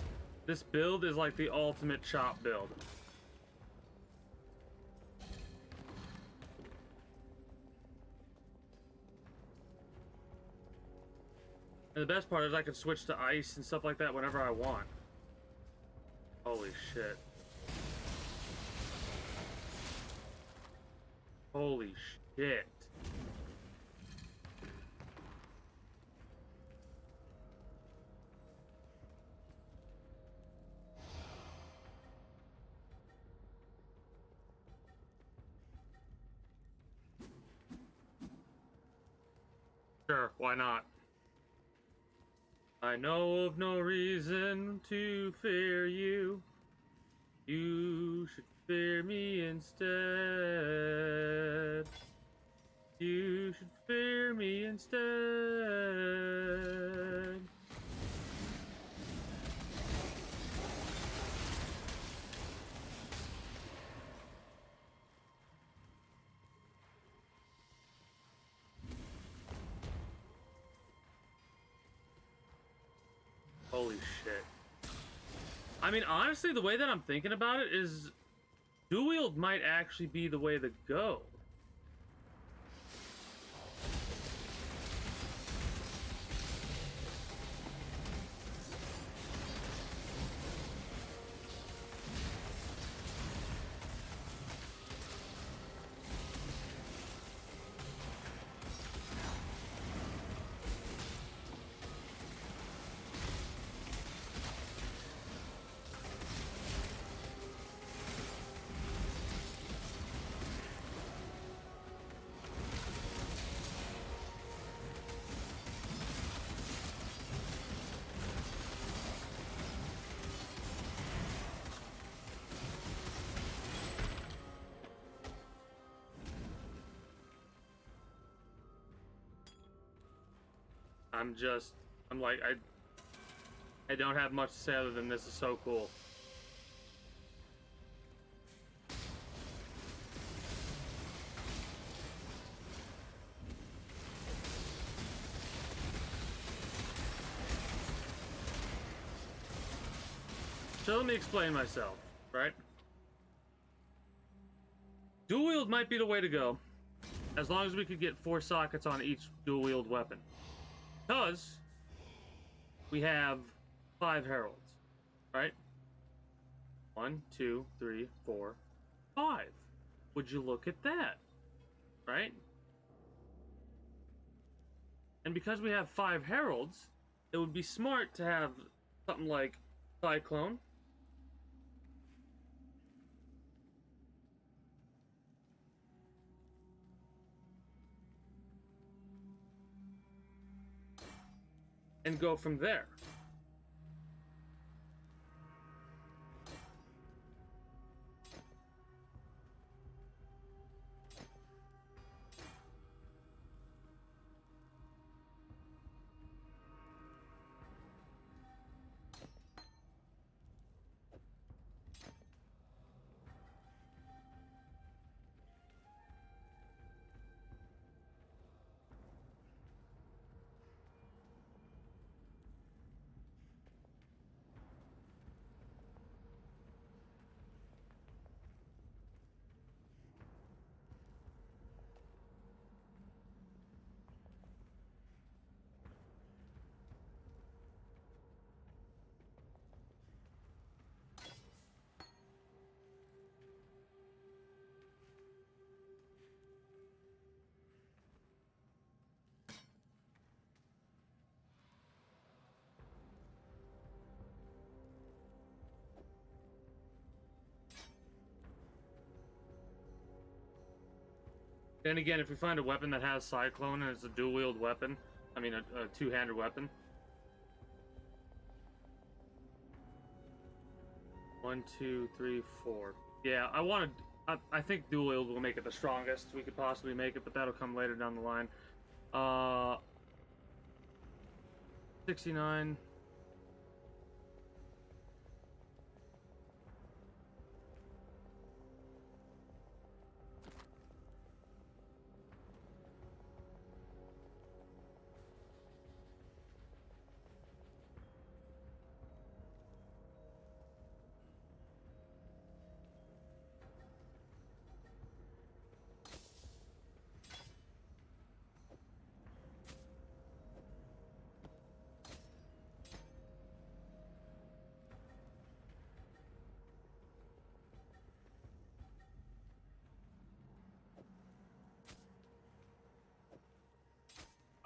This build is like the ultimate chop build. And the best part is I can switch to ice and stuff like that whenever I want. Holy shit. Holy shit. Sure, why not? I know of no reason to fear you. You should fear me instead. You should fear me instead. Holy shit. I mean, honestly, the way that I'm thinking about it is dual wield might actually be the way to go. I'm like, I don't have much to say other than this is so cool. So let me explain myself, right? Dual wield might be the way to go, as long as we could get 4 sockets on each dual wield weapon. Because we have 5 heralds, right? 1, 2, 3, 4, 5. Would you look at that, right? And because we have 5 heralds, it would be smart to have something like Cyclone, and go from there. Then again, if we find a weapon that has Cyclone and it's a dual-wield weapon, I mean a two-handed weapon. 1, 2, 3, 4. Yeah, I think dual-wield will make it the strongest we could possibly make it, but that'll come later down the line. 69.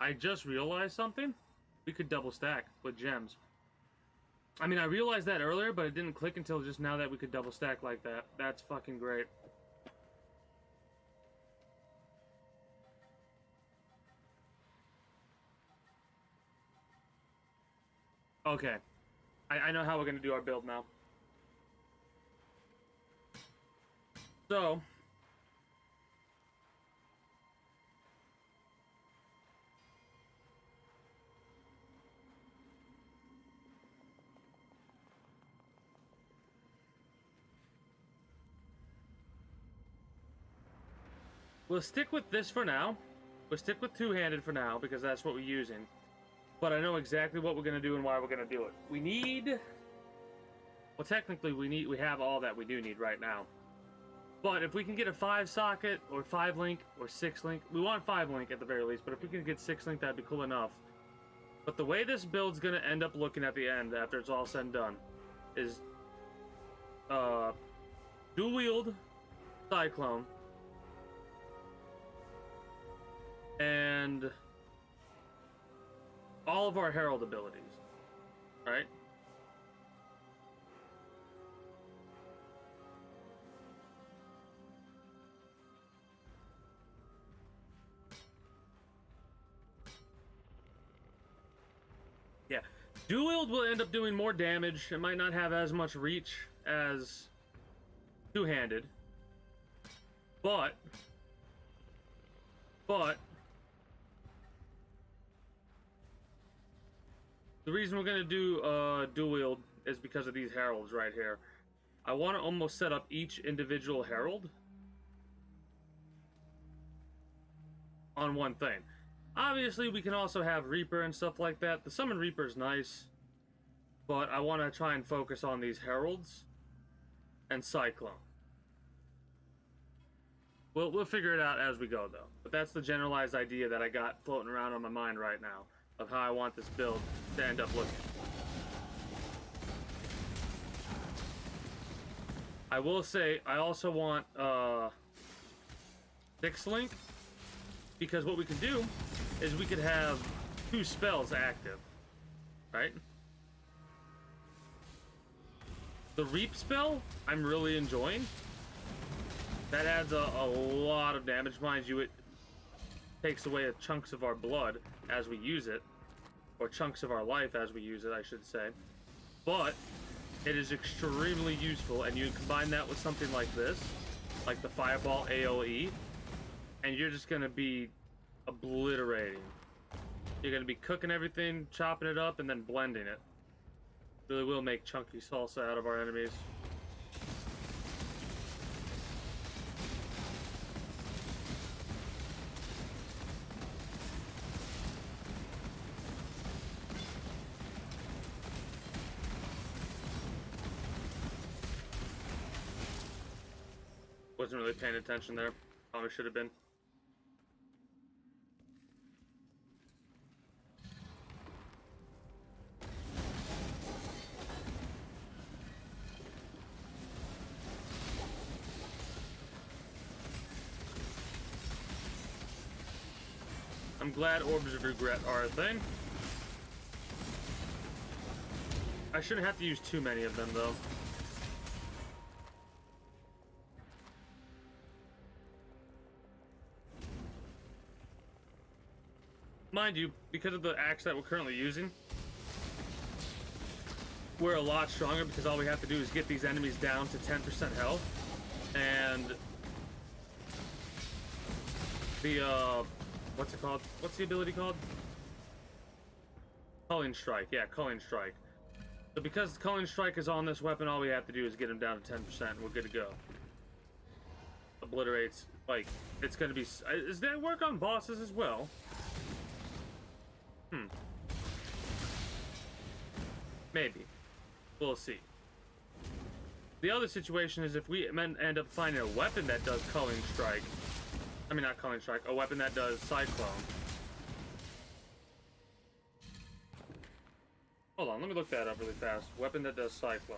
I just realized something. We could double stack with gems. I mean, I realized that earlier, but it didn't click until just now that we could double stack like that. That's fucking great. Okay. I know how we're going to do our build now. So... we'll stick with this for now. We'll stick with two-handed for now, because that's what we're using. But I know exactly what we're going to do and why we're going to do it. We need... well, technically, we have all that we do need right now. But if we can get a 5-socket, or 5-link, or 6-link... we want 5-link at the very least, but if we can get 6-link, that'd be cool enough. But the way this build's going to end up looking at the end, after it's all said and done, is... dual-wield Cyclone... and all of our Herald abilities, right? Yeah, dual-wield will end up doing more damage. It might not have as much reach as two-handed, but the reason we're going to do dual wield is because of these heralds right here. I want to almost set up each individual herald on one thing. Obviously, we can also have Reaper and stuff like that. The Summon Reaper is nice, but I want to try and focus on these heralds and Cyclone. We'll figure it out as we go, though. But that's the generalized idea that I got floating around on my mind right now of how I want this build to end up looking. I will say, I also want 6-link, because what we can do is we could have 2 spells active, right? The Reap spell, I'm really enjoying. That adds a lot of damage. Mind you, it takes away chunks of our blood as we use it. Or chunks of our life as we use it, I should say. But it is extremely useful, and you combine that with something like this, like the Fireball AoE, and you're just going to be obliterating. You're going to be cooking everything, chopping it up, and then blending it. Really will make chunky salsa out of our enemies. Wasn't really paying attention there. Probably should have been. I'm glad Orbs of Regret are a thing. I shouldn't have to use too many of them, though. Mind you, because of the axe that we're currently using, we're a lot stronger because all we have to do is get these enemies down to 10% health. And the, what's it called? What's the ability called? Culling Strike. Yeah, Culling Strike. So because Culling Strike is on this weapon, all we have to do is get him down to 10% and we're good to go. Obliterates, like, it's gonna be... Does that work on bosses as well? Maybe. We'll see. The other situation is if we end up finding a weapon that does Culling Strike. I mean, not Culling Strike. A weapon that does Cyclone. Hold on, let me look that up really fast. Weapon that does Cyclone.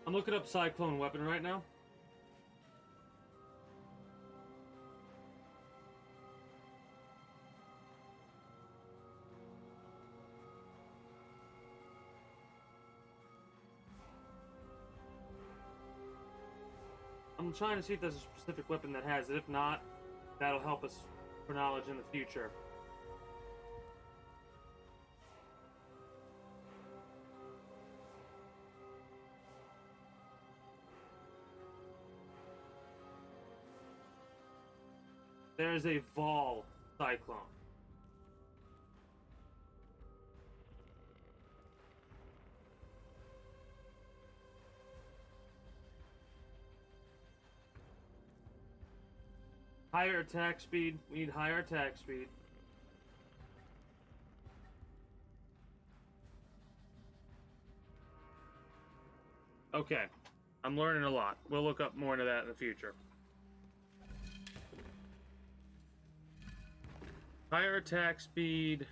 I'm looking up Cyclone weapon right now. I'm trying to see if there's a specific weapon that has it. If not, that'll help us for knowledge in the future. There's a Vol Cyclone. Higher attack speed. We need higher attack speed. Okay. I'm learning a lot. We'll look up more into that in the future. Higher attack speed.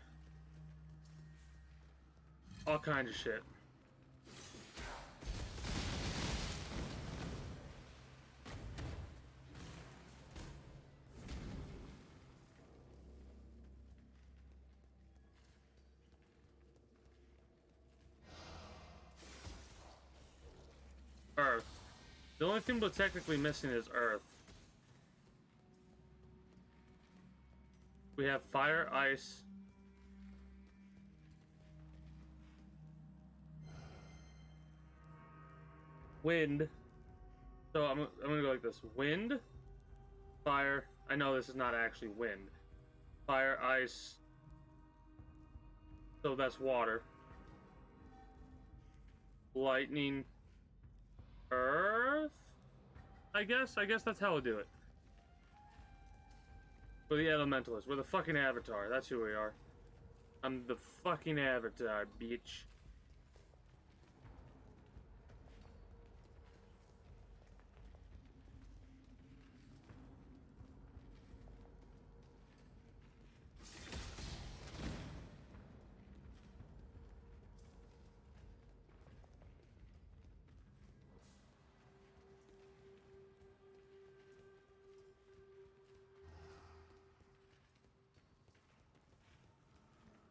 All kinds of shit. Earth. The only thing we're technically missing is Earth. We have fire, ice. Wind. So I'm gonna go like this. Wind. Fire. I know this is not actually wind. Fire, ice. So that's water. Lightning. Earth? I guess that's how we'll do it. We're the Elementalists. We're the fucking Avatar. That's who we are. I'm the fucking Avatar, bitch.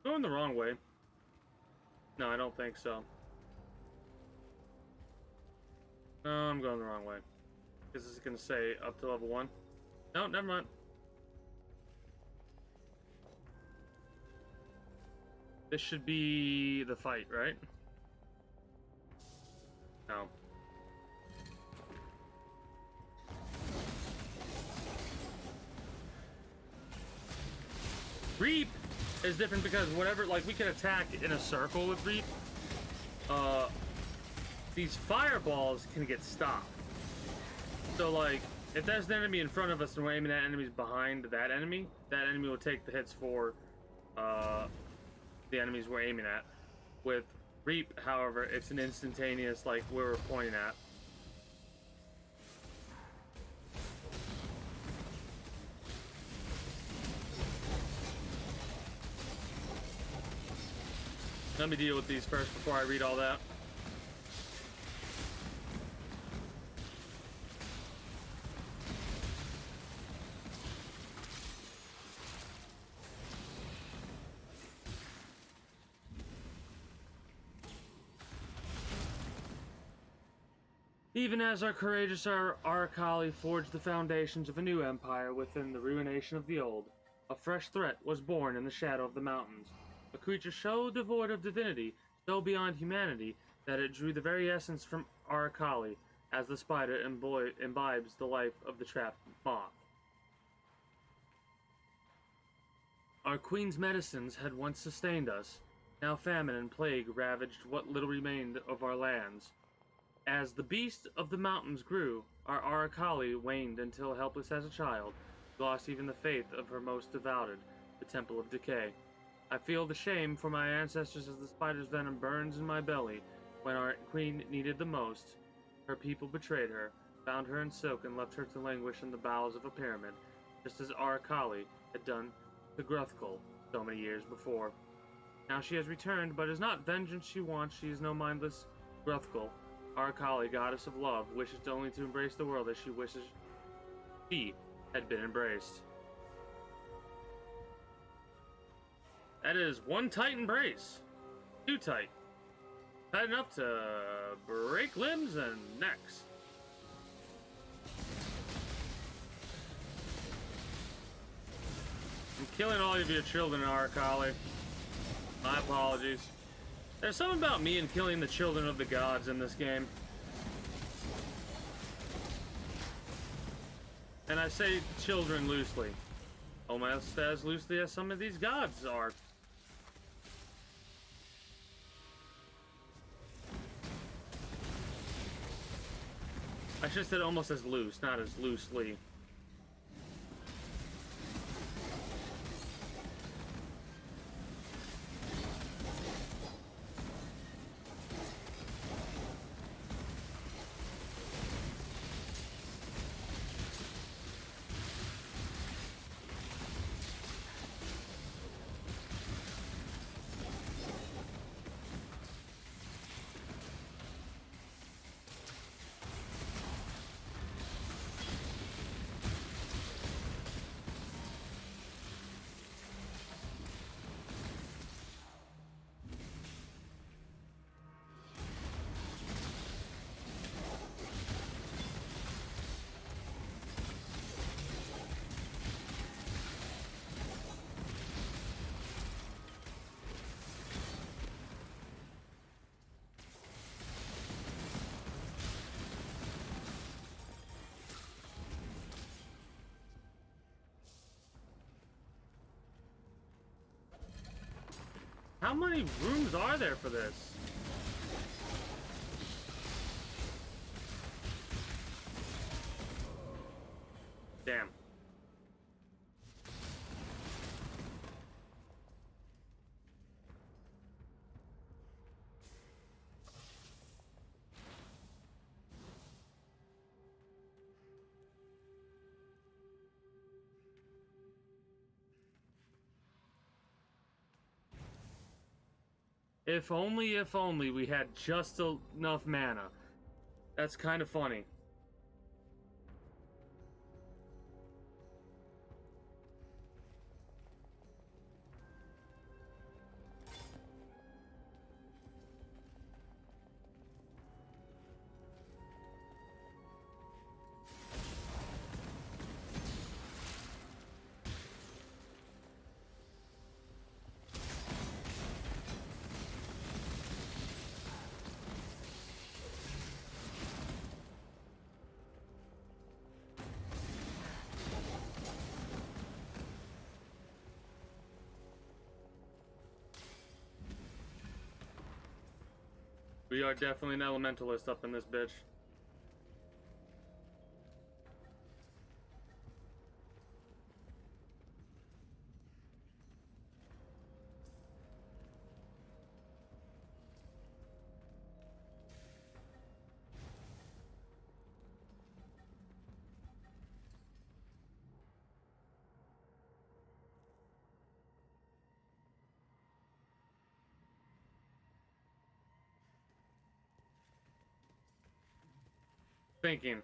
Going the wrong way. No, I don't think so. No, I'm going the wrong way. This is gonna say up to level 1. No, never mind. This should be the fight, right? No. Reap is different because whatever, like, we can attack in a circle with Reap. These fireballs can get stopped. So, like, if there's an enemy in front of us and we're aiming at enemies behind that enemy will take the hits for the enemies we're aiming at. With Reap, however, it's an instantaneous, like, where we're pointing at. Let me deal with these first before I read all that. Even as our courageous Arcali forged the foundations of a new empire within the ruination of the old, a fresh threat was born in the shadow of the mountains. A creature so devoid of divinity, so beyond humanity, that it drew the very essence from Arcali, as the spider imbibes the life of the trapped moth. Our queen's medicines had once sustained us. Now famine and plague ravaged what little remained of our lands. As the beast of the mountains grew, our Arcali waned until, helpless as a child, we lost even the faith of her most devoted, the Temple of Decay. I feel the shame for my ancestors as the spider's venom burns in my belly. When our queen needed the most, her people betrayed her, bound her in silk, and left her to languish in the bowels of a pyramid, just as Arcali had done to Gruthkul so many years before. Now she has returned, but it is not vengeance she wants. She is no mindless Gruthkul. Arcali, goddess of love, wishes only to embrace the world as she wishes she had been embraced. That is one tight embrace. Too tight. Tight enough to break limbs and necks. I'm killing all of your children, Arcali. My apologies. There's something about me and killing the children of the gods in this game. And I say children loosely. Almost as loosely as some of these gods are. I should have said almost as loose, not as loosely. How many rooms are there for this? Damn. If only we had just enough mana. That's kind of funny. We are definitely an elementalist up in this bitch. thinking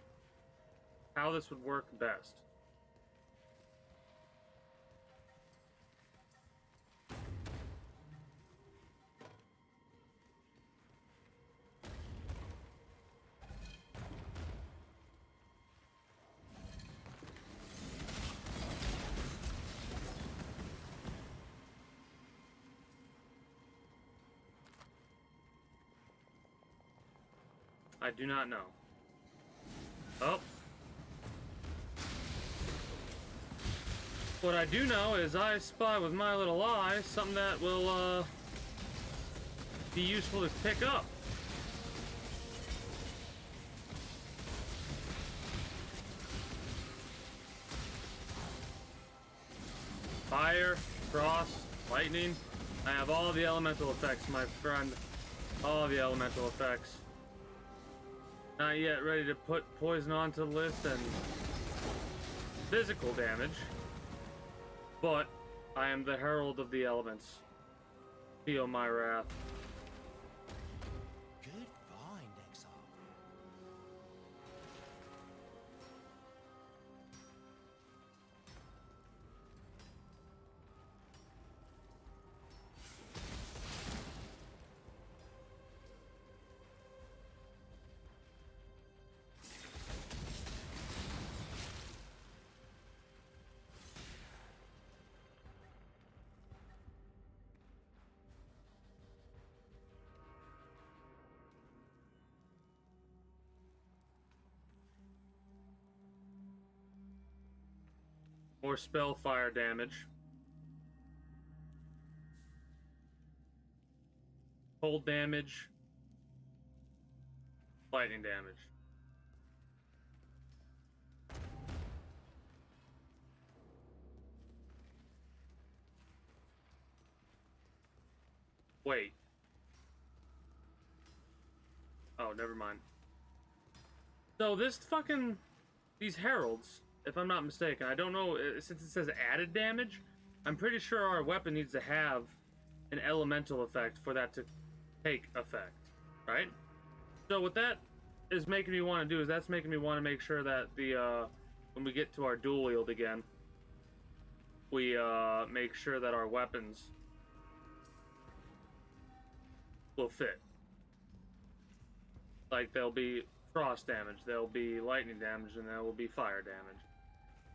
how this would work best. I do not know. Oh. What I do know is I spy with my little eye something that will be useful to pick up. Fire, frost, lightning. I have all the elemental effects, my friend. All the elemental effects. Not yet ready to put poison onto the list and physical damage, but I am the herald of the elements. Feel my wrath. Good find, Exile. More spell fire damage. Cold damage. Lightning damage. Wait. Oh, never mind. So this fucking... These heralds, if I'm not mistaken, I don't know, since it says added damage, I'm pretty sure our weapon needs to have an elemental effect for that to take effect, right? So what that is making me want to do is that's making me want to make sure that the, when we get to our dual wield again, we, make sure that our weapons will fit. Like, they'll be frost damage, there'll be lightning damage, and there will be fire damage.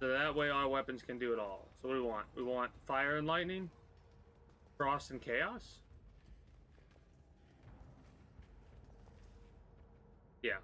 So that way our weapons can do it all. So what do we want? We want fire and lightning? Frost and chaos? Yeah.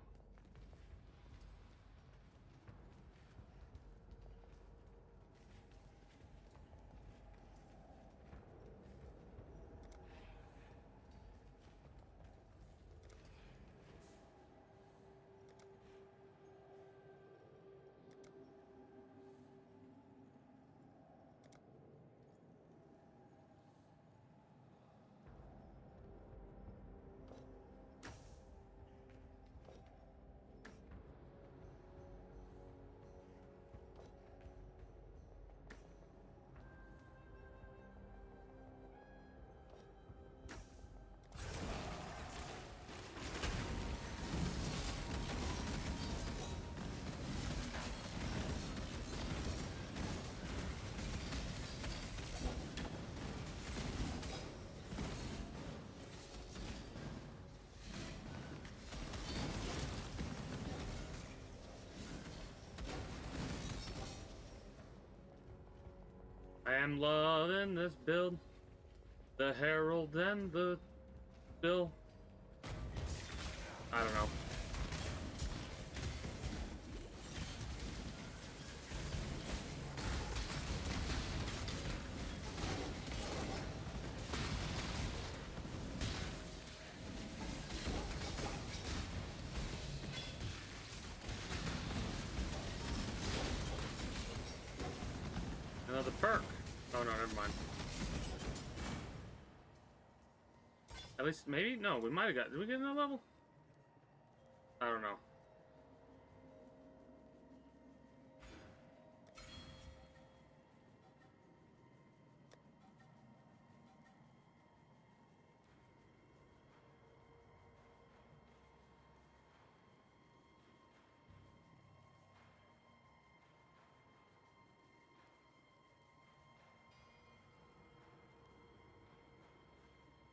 I am loving this build. The herald and the bill. I don't know. Another perk. Oh no, never mind. At least, maybe? No, we might have got... Did we get another level? I don't know.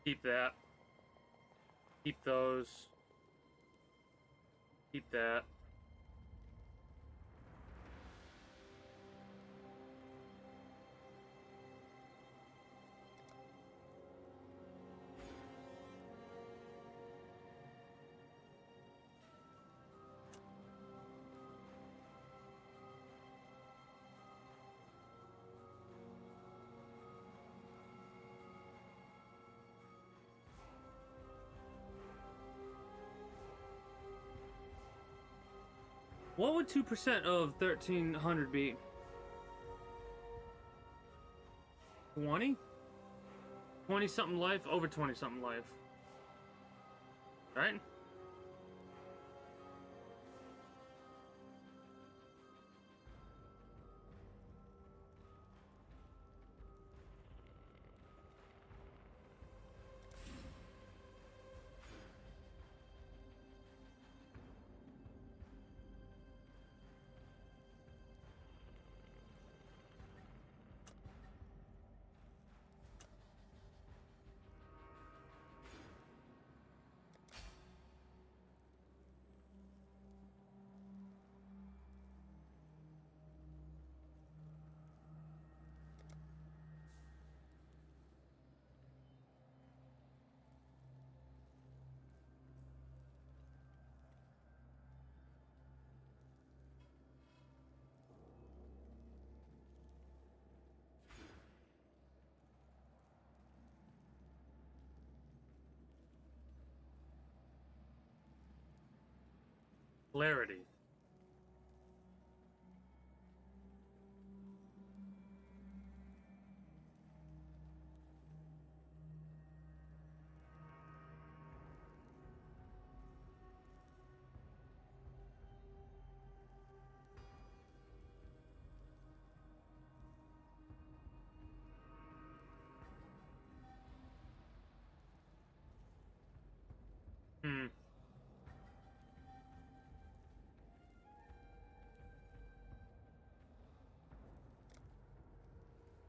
Keep that. Keep those. Keep that. What would 2% of 1300 be? 20? 20 something life? Over 20 something life. Right? Clarity. Hmm.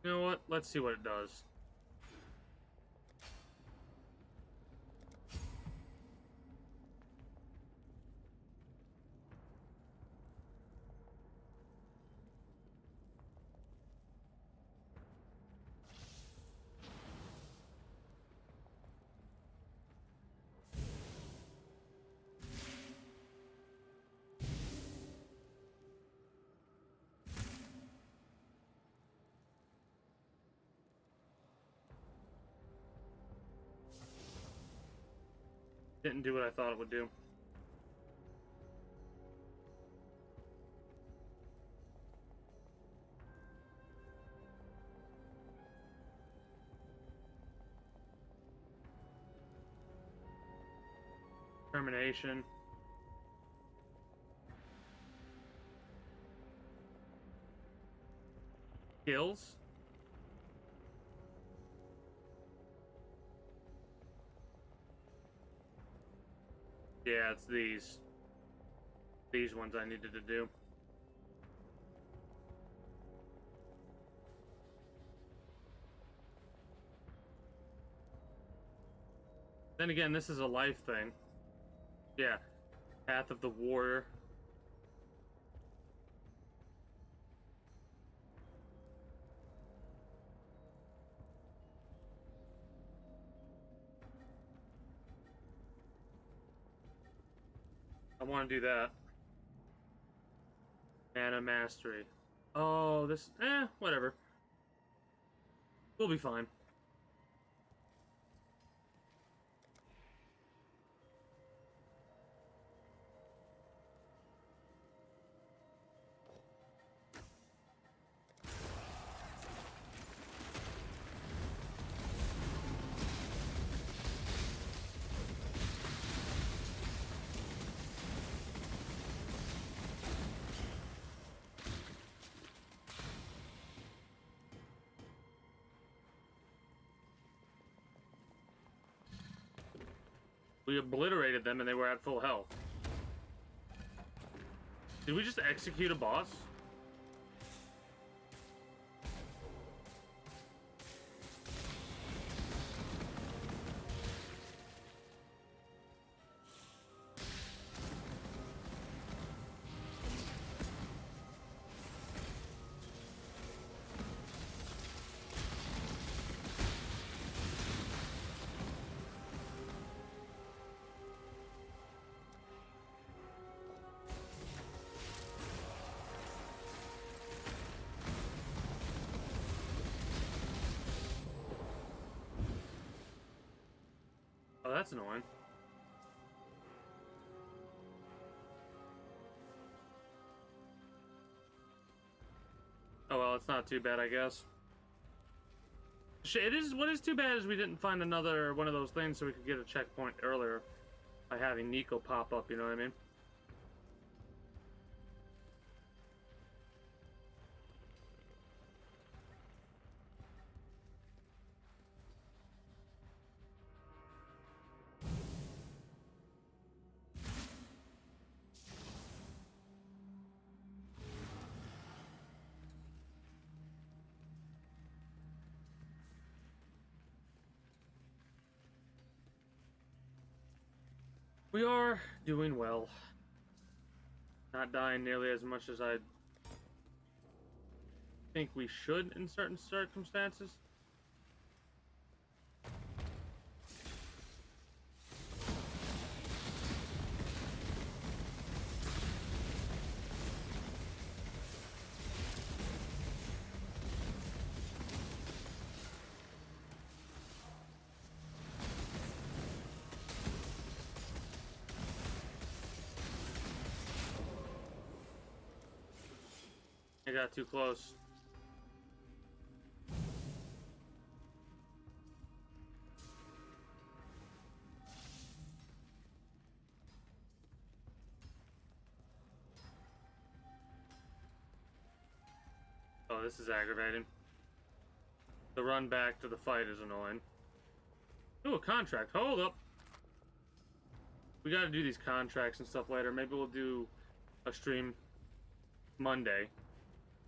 You know what? Let's see what it does. Didn't do what I thought it would do. Termination. Kills. Yeah, it's these. These ones I needed to do. Then again, this is a life thing. Yeah. Path of the Warrior. I want to do that. Mana Mastery. Oh, this... whatever. We'll be fine. We obliterated them and they were at full health. Did we just execute a boss? that's annoying. Oh well, it's not too bad, I guess. It is. What is too bad is we didn't find another one of those things so we could get a checkpoint earlier by having Nico pop up. You know what I mean? We are doing well. Not dying nearly as much as I think we should in certain circumstances. I got too close. Oh, this is aggravating. The run back to the fight is annoying. Ooh, a contract. Hold up. We gotta do these contracts and stuff later. Maybe we'll do a stream Monday.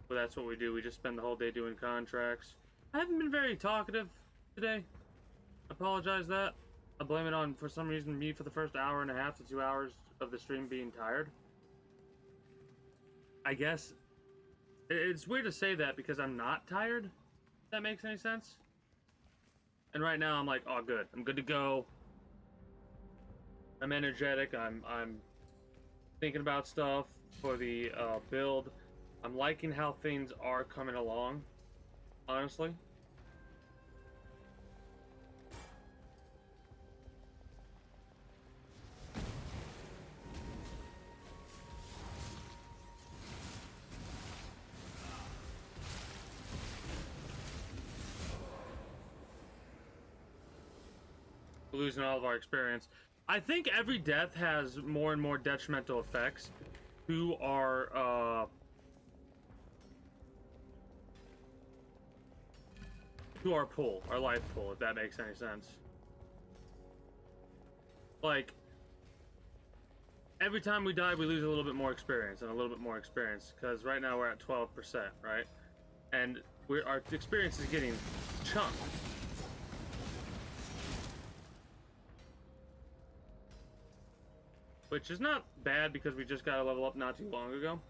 But that's what we do. We just spend the whole day doing contracts. I haven't been very talkative today. I apologize that. I blame it on, for some reason, me for the first hour and a half to 2 hours of the stream being tired. I guess it's weird to say that because I'm not tired. If that makes any sense. And right now I'm like, oh good. I'm good to go. I'm energetic. I'm thinking about stuff for the build. I'm liking how things are coming along, honestly. We're losing all of our experience. I think every death has more and more detrimental effects to our pool, our life pool, if that makes any sense. Like, every time we die, we lose a little bit more experience and a little bit more experience, because right now we're at 12%, right? And our experience is getting chunked. Which is not bad because we just got to level up not too long ago.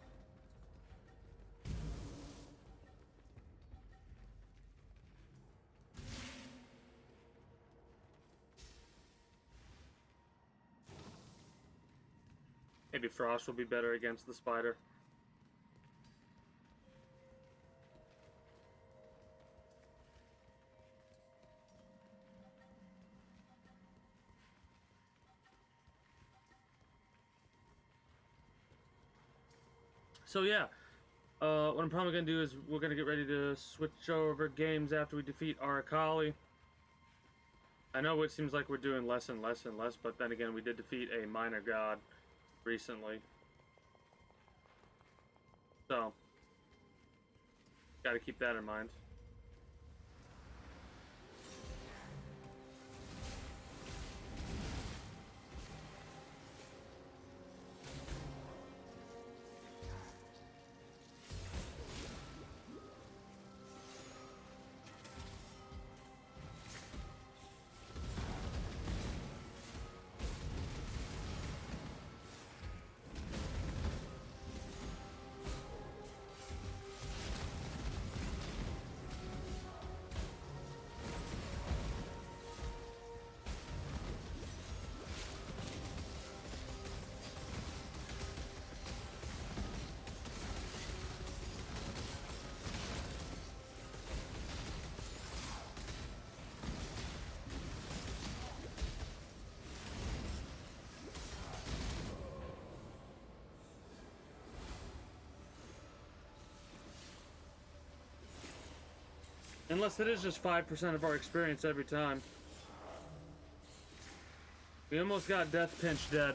Maybe Frost will be better against the spider. So yeah, what I'm probably going to do is we're going to get ready to switch over games after we defeat Archali. I know it seems like we're doing less and less and less, but then again, we did defeat a minor god recently. So, got to keep that in mind. Unless it is just 5% of our experience every time. We almost got Death Pinch dead.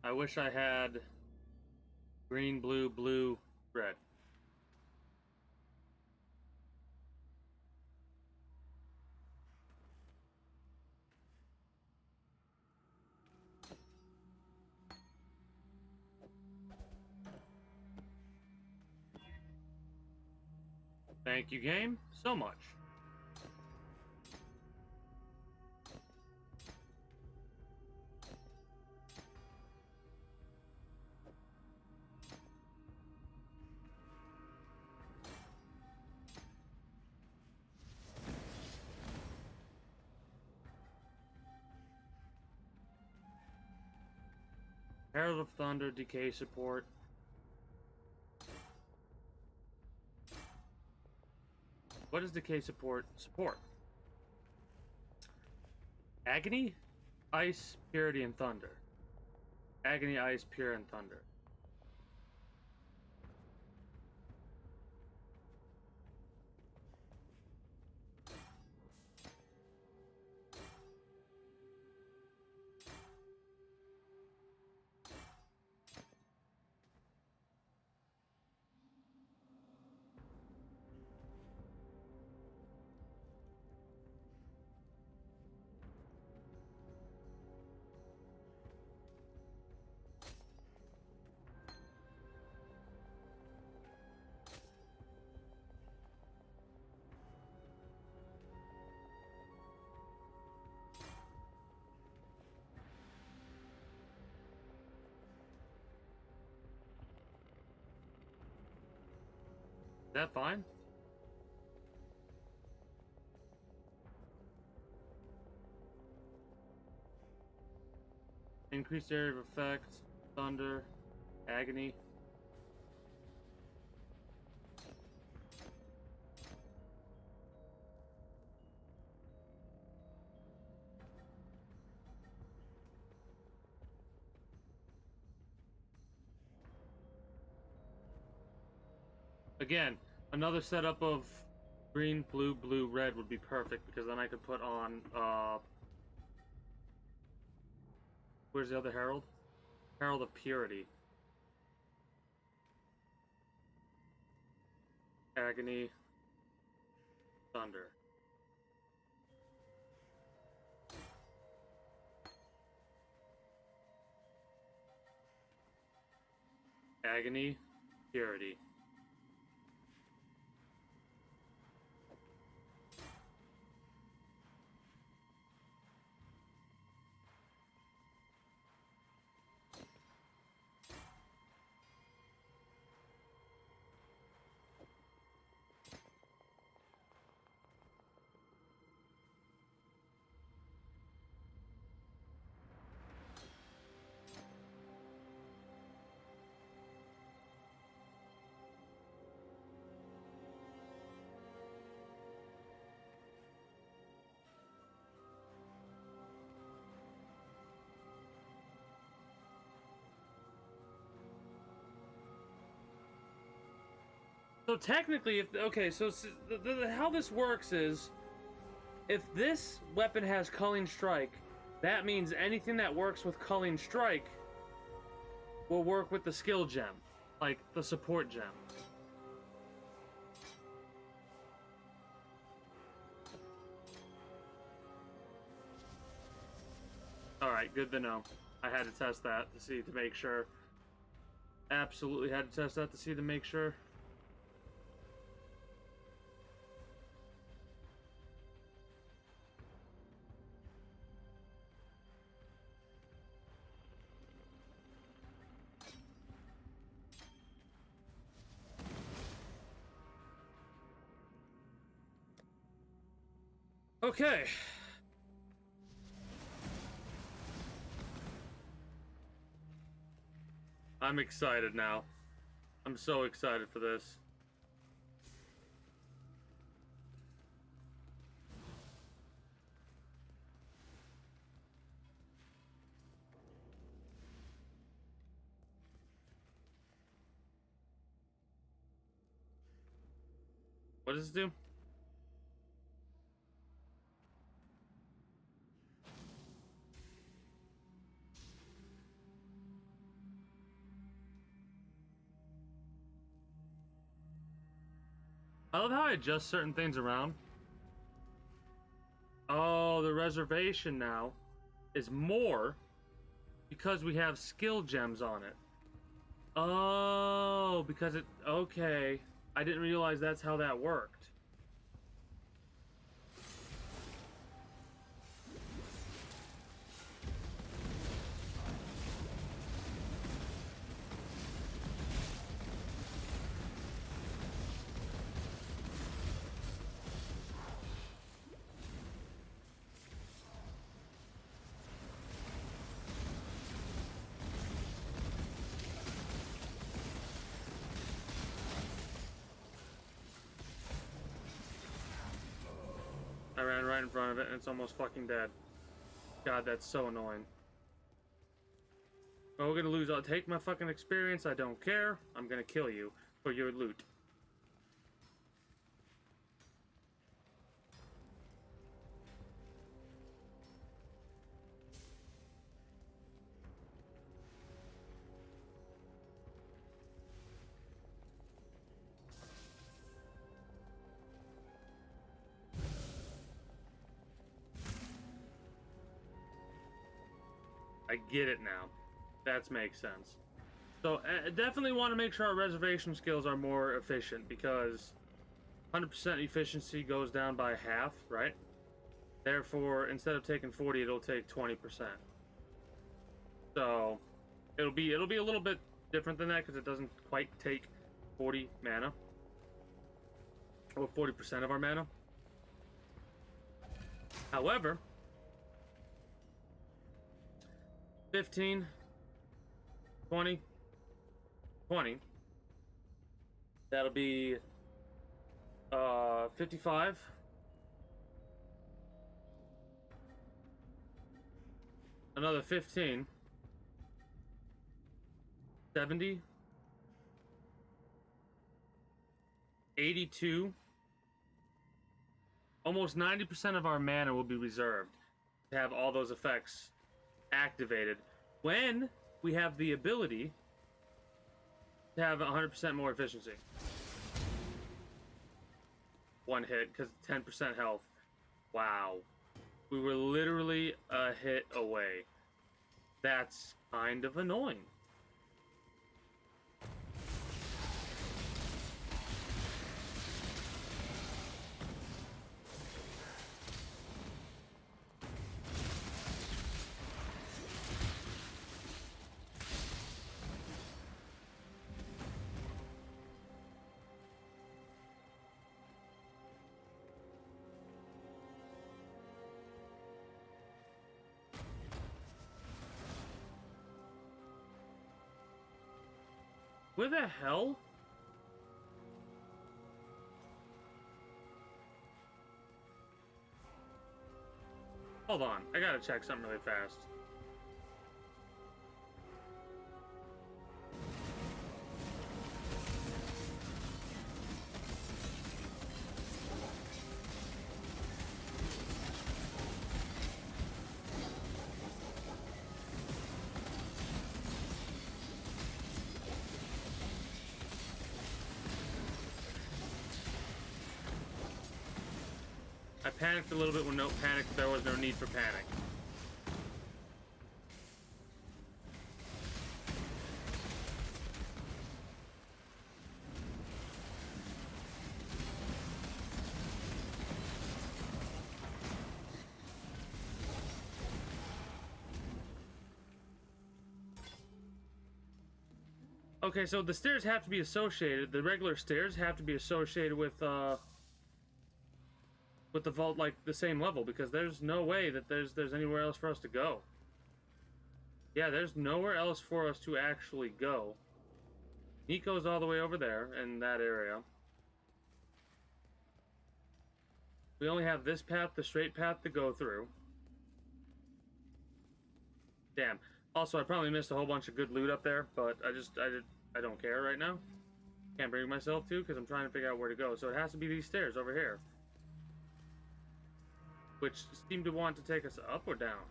I wish I had green, blue, blue, red. Thank you, game, so much. Herald of Thunder, decay support. What is decay support? Support. Agony, Ice, Purity, and Thunder. Agony, Ice, Pure, and Thunder. Is that fine? Increased area of effect, thunder, agony. Again, another setup of green, blue, blue, red would be perfect because then I could put on, where's the other Herald? Herald of Purity. Agony. Thunder. Agony. Purity. So technically, if okay, so how this works is, if this weapon has Culling Strike, that means anything that works with Culling Strike will work with the skill gem, like the support gem. Alright, good to know. I had to test that to make sure. Absolutely had to test that to make sure. Okay. I'm excited now. I'm so excited for this. What does this do? I love how I adjust certain things around. Oh, the reservation now is more because we have skill gems on it. Oh, because it... Okay. I didn't realize that's how that worked. I ran right in front of it and it's almost fucking dead. God, that's so annoying. Oh, we're gonna lose. I'll take my fucking experience. I don't care. I'm gonna kill you for your loot. I get it now. That makes sense. So definitely want to make sure our reservation skills are more efficient because 100% efficiency goes down by half, right? Therefore, instead of taking 40, it'll take 20%. So it'll be a little bit different than that because it doesn't quite take 40 mana or 40% of our mana. However, 15, 20, 20. That'll be 55. Another 15. 70. 82. Almost 90% of our mana will be reserved to have all those effects activated when we have the ability to have 100% more efficiency. One hit because 10% health. Wow. We were literally a hit away. That's kind of annoying. Where the hell? Hold on, I gotta check something really fast. I panicked a little bit when there was no need for panic. Okay, so the stairs have to be associated. The regular stairs have to be associated with with the vault like the same level, because there's no way that there's anywhere else for us to go. Yeah, there's nowhere else for us to actually go. Nico's all the way over there in that area. We only have this path, the straight path, to go through. Damn. Also, I probably missed a whole bunch of good loot up there, but I don't care right now. Can't bring myself to, because I'm trying to figure out where to go. So it has to be these stairs over here, which seem to want to take us up or down.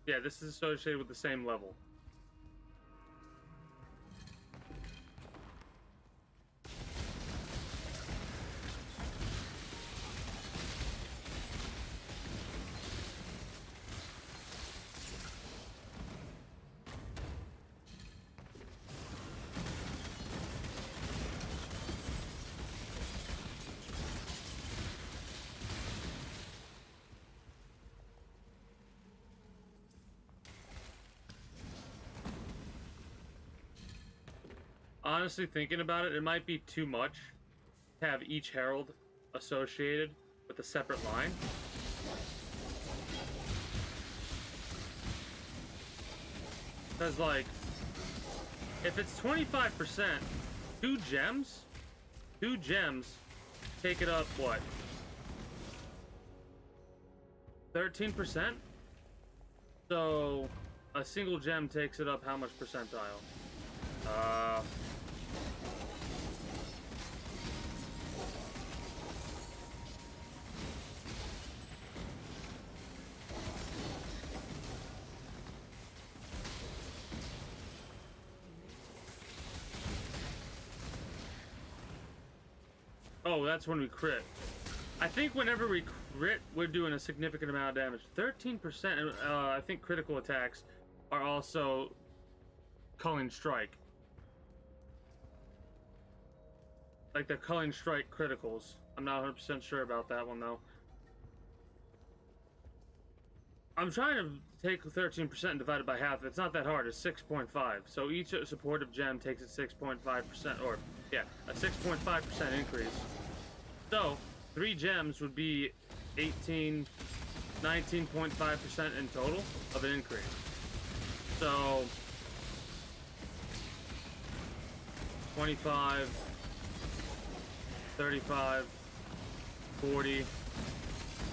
Yeah, this is associated with the same level. Honestly, thinking about it, it might be too much to have each herald associated with a separate line. Because, like, if it's 25%, two gems take it up, what? 13%? So, a single gem takes it up how much percentile? Oh, that's when we crit. I think whenever we crit, we're doing a significant amount of damage. 13%, I think critical attacks are also Culling Strike. Like they're Culling Strike criticals. I'm not 100% sure about that one, though. I'm trying to take 13% and divide it by half. It's not that hard. It's 6.5. So each supportive gem takes a 6.5%, or yeah, a 6.5% increase. So 3 gems would be 19.5% in total of an increase. So 25, 35, 40,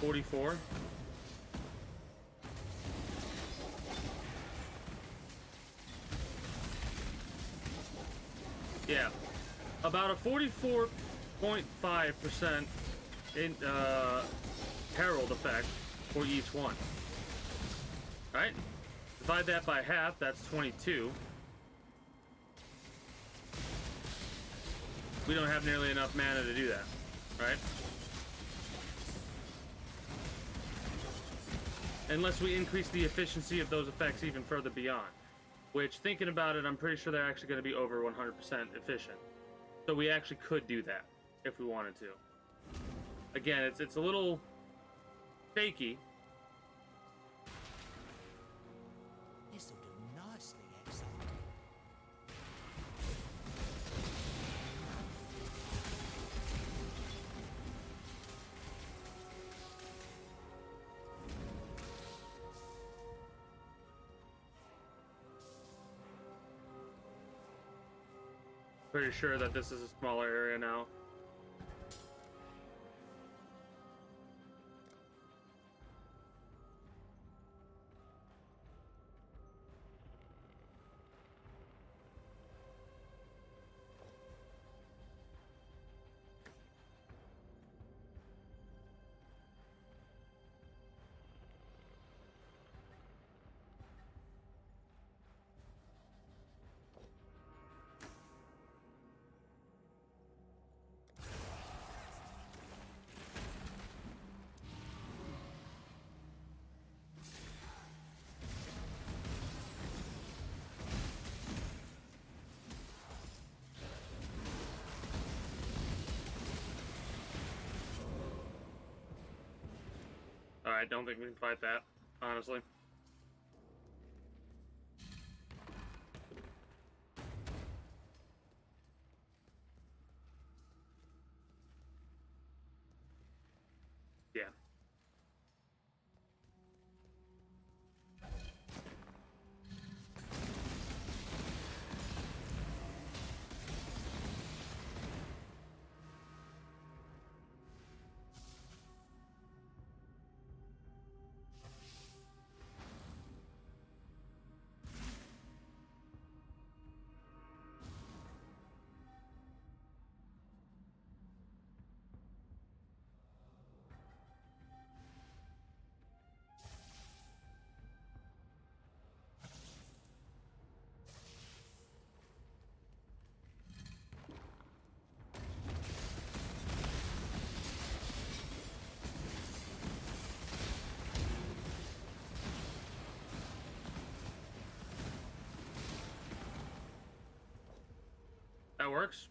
44. Yeah, about a 44.5% in herald effect for each one. Right? Divide that by half, that's 22. We don't have nearly enough mana to do that, right? Unless we increase the efficiency of those effects even further beyond. Which, thinking about it, I'm pretty sure they're actually going to be over 100% efficient. So we actually could do that if we wanted to. Again, it's a little shaky. This'll do nicely, Exile. Pretty sure that this is a smaller area now. I don't think we can fight that, honestly. That works.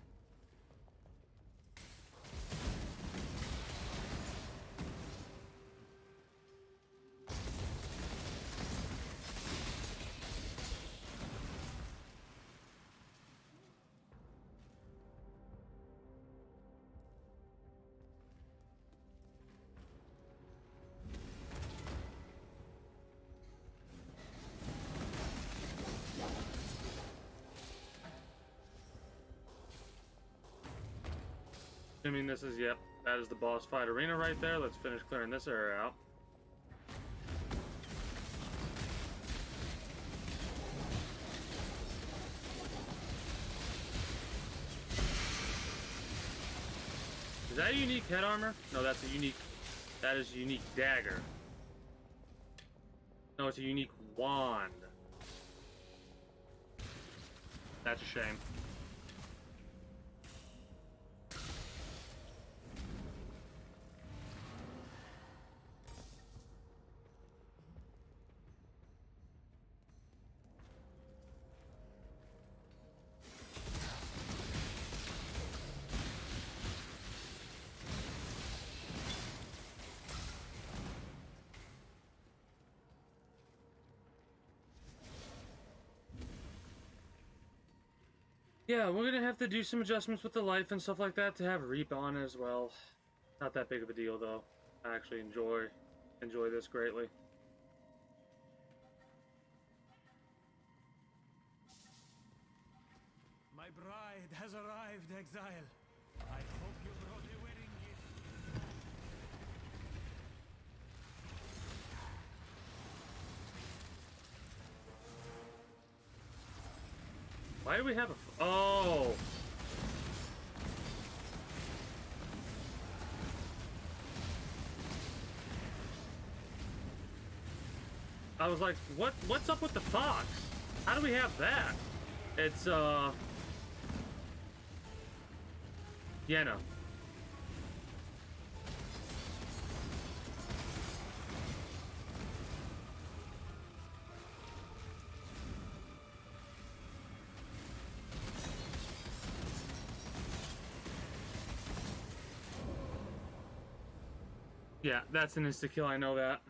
Assuming this is, yep, that is the boss fight arena right there. Let's finish clearing this area out. Is that a unique head armor? No, that's a unique, that is a unique dagger. No, it's a unique wand. That's a shame. Yeah, we're gonna have to do some adjustments with the life and stuff like that to have Reap on as well. Not that big of a deal though. I actually enjoy this greatly. My bride has arrived, Exile. I hope you brought a wedding gift. Why do we have a... Oh! I was like, what's up with the fox? How do we have that? It's, Yenna. Yeah, that's an insta-kill, I know that.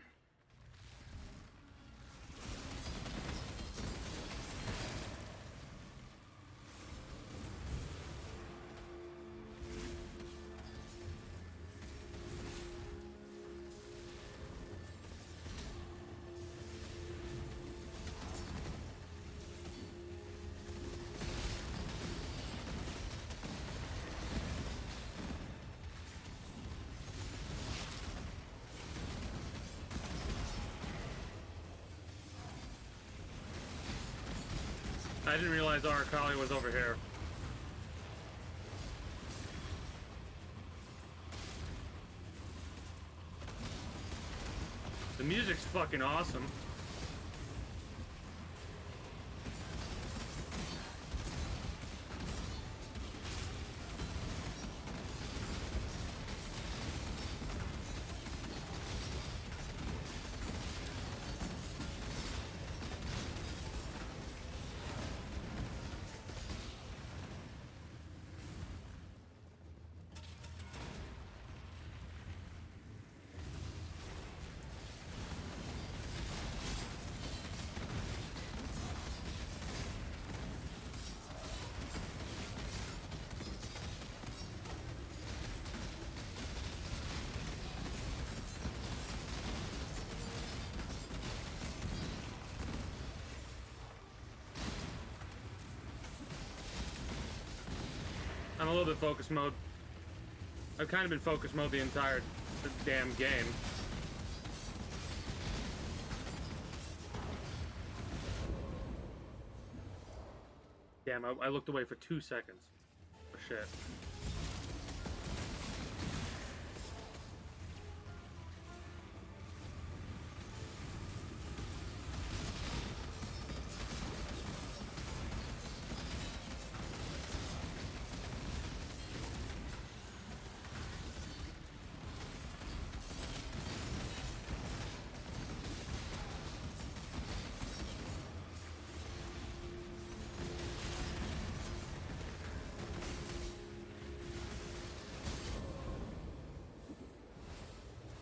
I didn't realize our Kali was over here. The music's fucking awesome. I'm a little bit focus mode. I've kind of been focus mode the entire damn game. Damn, I looked away for 2 seconds. Oh, shit.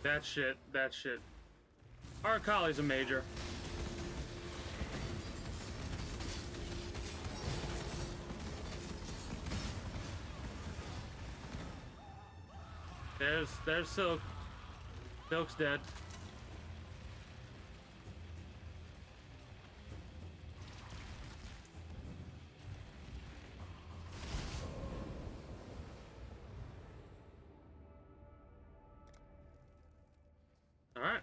That shit. Arcali's a major. There's Silk. Silk's dead. All right.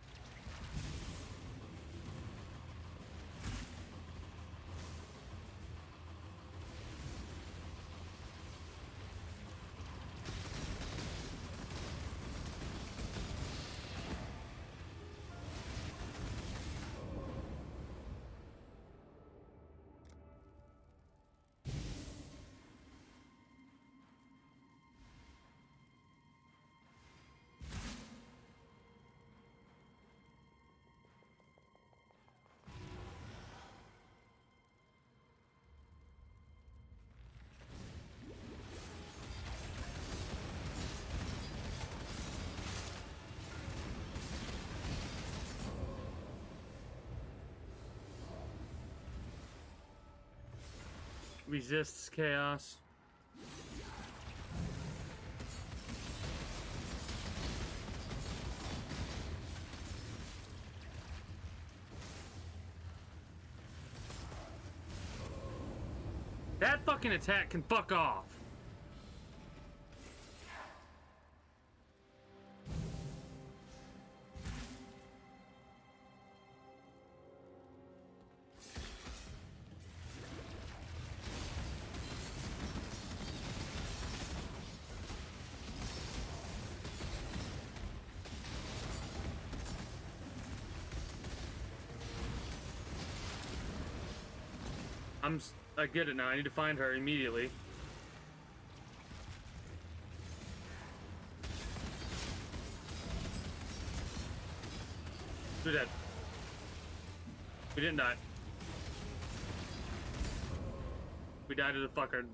Resists chaos. That fucking attack can fuck off. I get it now. I need to find her immediately. We're dead. We didn't die. We died to the fucker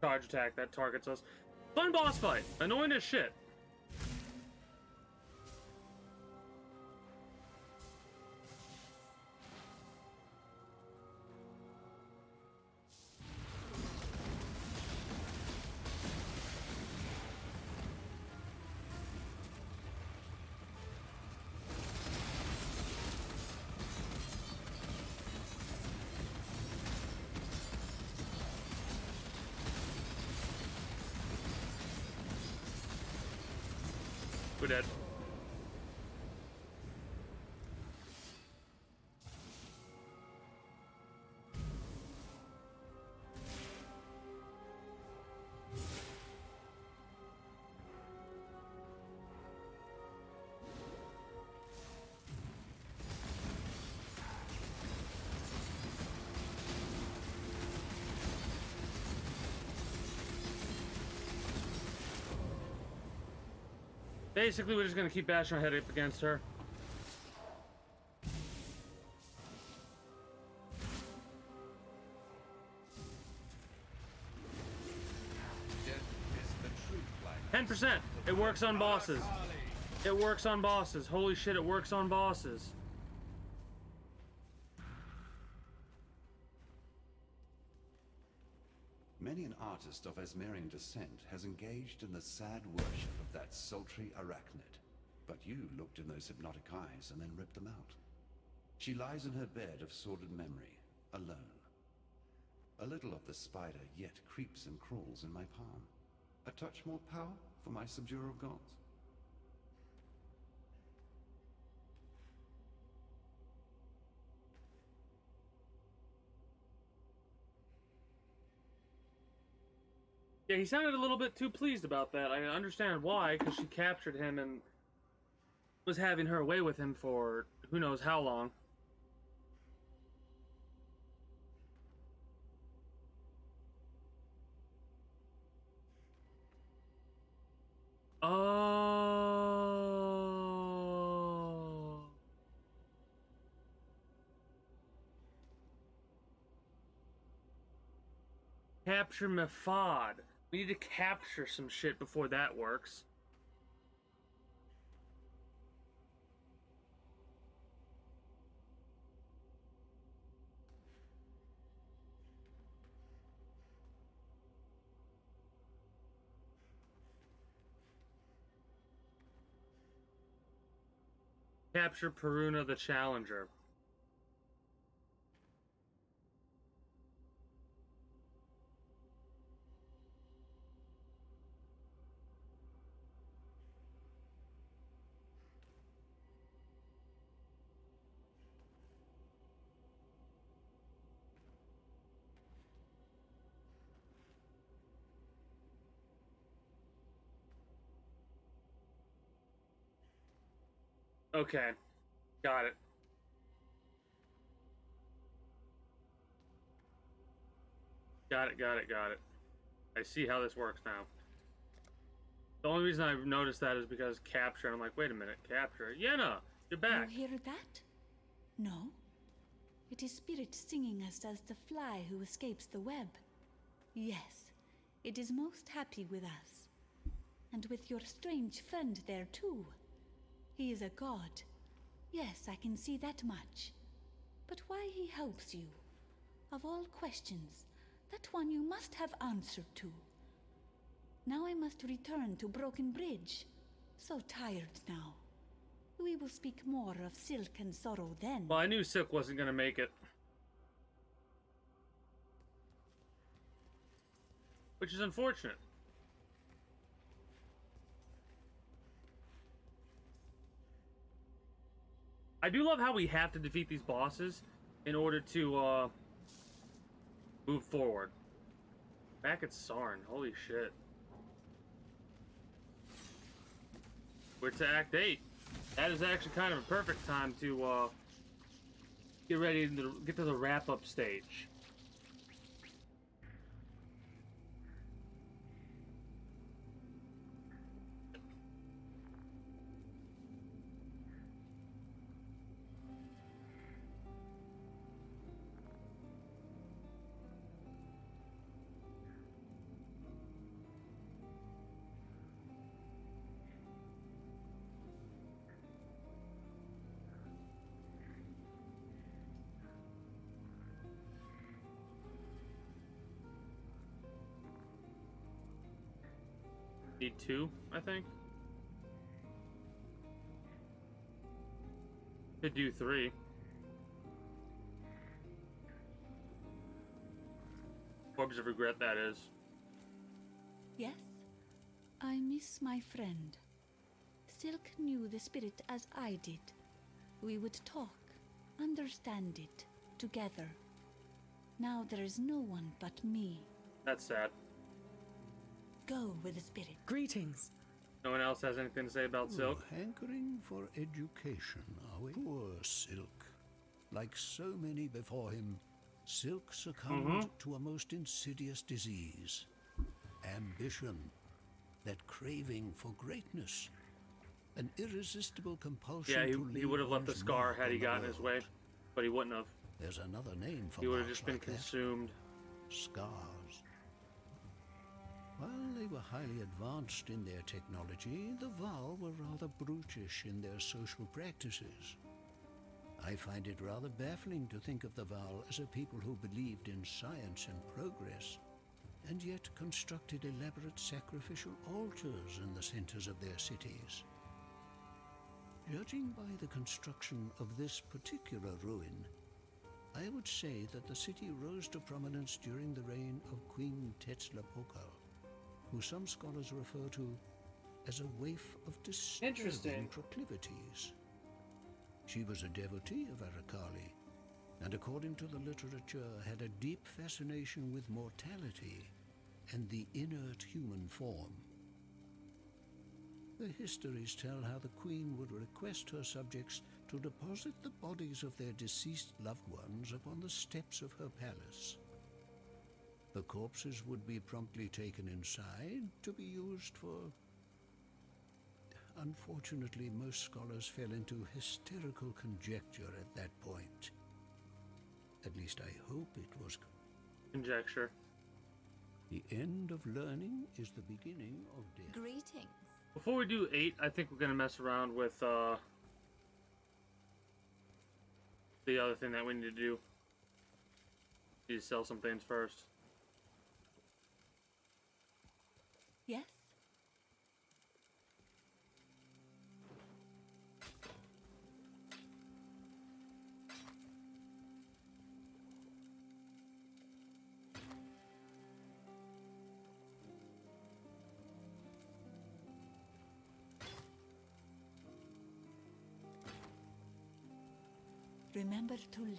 charge attack that targets us. Fun boss fight. Annoying as shit. We're dead. Basically, we're just gonna keep bashing our head up against her. Death is the true flag. 10%. It works on bosses. It works on bosses. Holy shit, it works on bosses. Many an artist of Esmerian descent has engaged in the sad worship of that sultry arachnid. But you looked in those hypnotic eyes and then ripped them out. She lies in her bed of sordid memory, alone. A little of the spider yet creeps and crawls in my palm. A touch more power for my subduer of gods. Yeah, he sounded a little bit too pleased about that. I understand why, because she captured him and was having her away with him for who knows how long. Oh. Capture Mefod. We need to capture some shit before that works. Capture Peruna the Challenger. Okay, got it. Got it. I see how this works now. The only reason I've noticed that is because capture. I'm like, wait a minute, capture. Yenna, you're back. You hear that? No? It is spirit singing as does the fly who escapes the web. Yes, it is most happy with us. And with your strange friend there too. He is a god. Yes, I can see that much. But why he helps you? Of all questions, that one you must have answered to. Now I must return to Broken Bridge. So tired now. We will speak more of Silk and Sorrow then. Well, I knew Silk wasn't gonna make it. Which is unfortunate. I do love how we have to defeat these bosses in order to move forward. Back at Sarn, holy shit. We're to Act 8. That is actually kind of a perfect time to get ready to get to the wrap-up stage. Need 2, I think. Could do 3. Orbs of Regret, that is. Yes? I miss my friend. Silk knew the spirit as I did. We would talk, understand it, together. Now there is no one but me. That's sad. Go with the spirit. Greetings. No one else has anything to say about Silk? Hankering for education, are we? Poor Silk. Like so many before him, Silk succumbed to a most insidious disease. Ambition. That craving for greatness. An irresistible compulsion to he would have left the leave scar one's had he mark on gotten the his world. way, but he wouldn't have. There's another name for He would have marks just been like that. consumed. Scars. While they were highly advanced in their technology, the Val were rather brutish in their social practices. I find it rather baffling to think of the Val as a people who believed in science and progress, and yet constructed elaborate sacrificial altars in the centers of their cities. Judging by the construction of this particular ruin, I would say that the city rose to prominence during the reign of Queen Tetzlapokal, who some scholars refer to as a waif of disturbing proclivities. She was a devotee of Arakali, and according to the literature had a deep fascination with mortality and the inert human form. The histories tell how the queen would request her subjects to deposit the bodies of their deceased loved ones upon the steps of her palace. The corpses would be promptly taken inside to be used for... Unfortunately, most scholars fell into hysterical conjecture at that point. At least I hope it was conjecture. The end of learning is the beginning of death. Greetings. Before we do 8, I think we're gonna mess around with the other thing that we need to do. Need to sell some things first. Yes? Remember to live.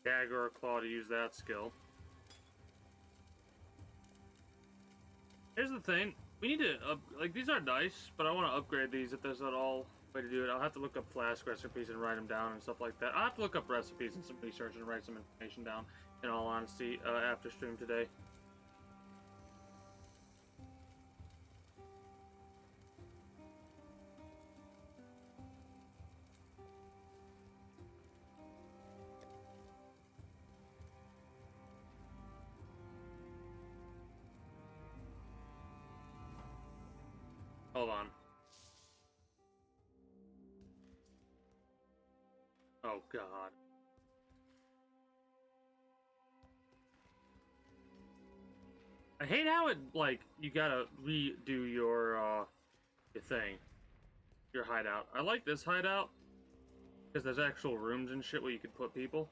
Dagger or claw to use that skill. Here's the thing. We need to like, these are nice, but I want to upgrade these if there's at all way to do it. I'll have to look up flask recipes and write them down and stuff like that. I'll have to look up recipes and some research and write some information down, in all honesty, after stream today. Hold on. Oh, God. I hate how it, like, you gotta redo your thing. Your hideout. I like this hideout, because there's actual rooms and shit where you could put people.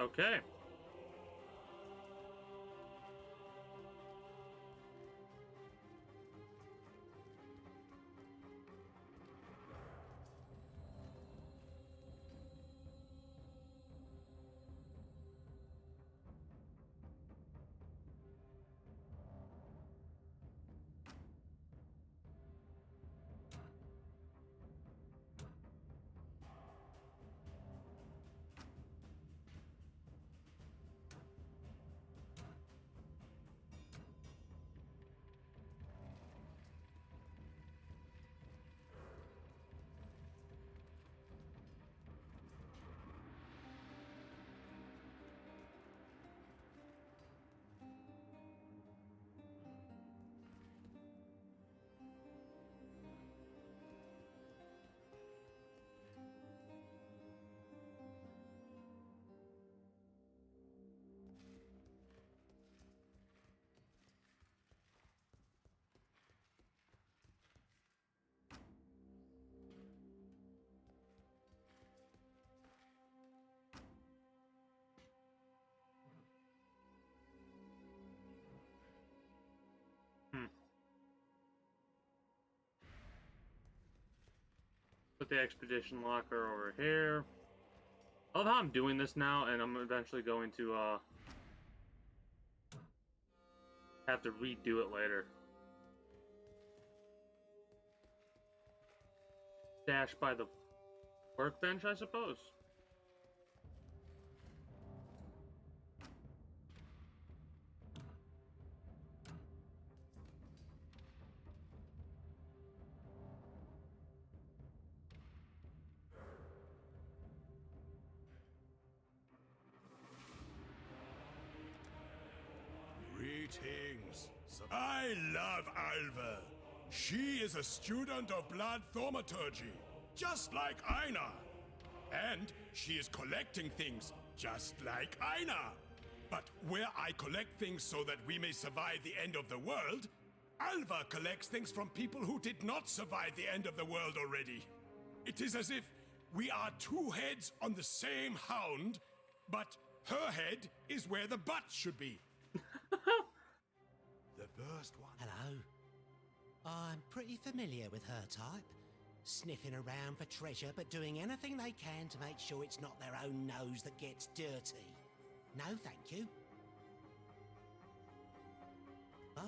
Okay. Put the expedition locker over here. I love how I'm doing this now, and I'm eventually going to have to redo it later. Dash by the workbench, I suppose. Greetings. I love Alva. She is a student of blood thaumaturgy, just like Einar. And she is collecting things, just like Einar. But where I collect things so that we may survive the end of the world, Alva collects things from people who did not survive the end of the world already. It is as if we are two heads on the same hound, but her head is where the butt should be. The first one. Hello. I'm pretty familiar with her type. Sniffing around for treasure, but doing anything they can to make sure it's not their own nose that gets dirty. No, thank you. Bye.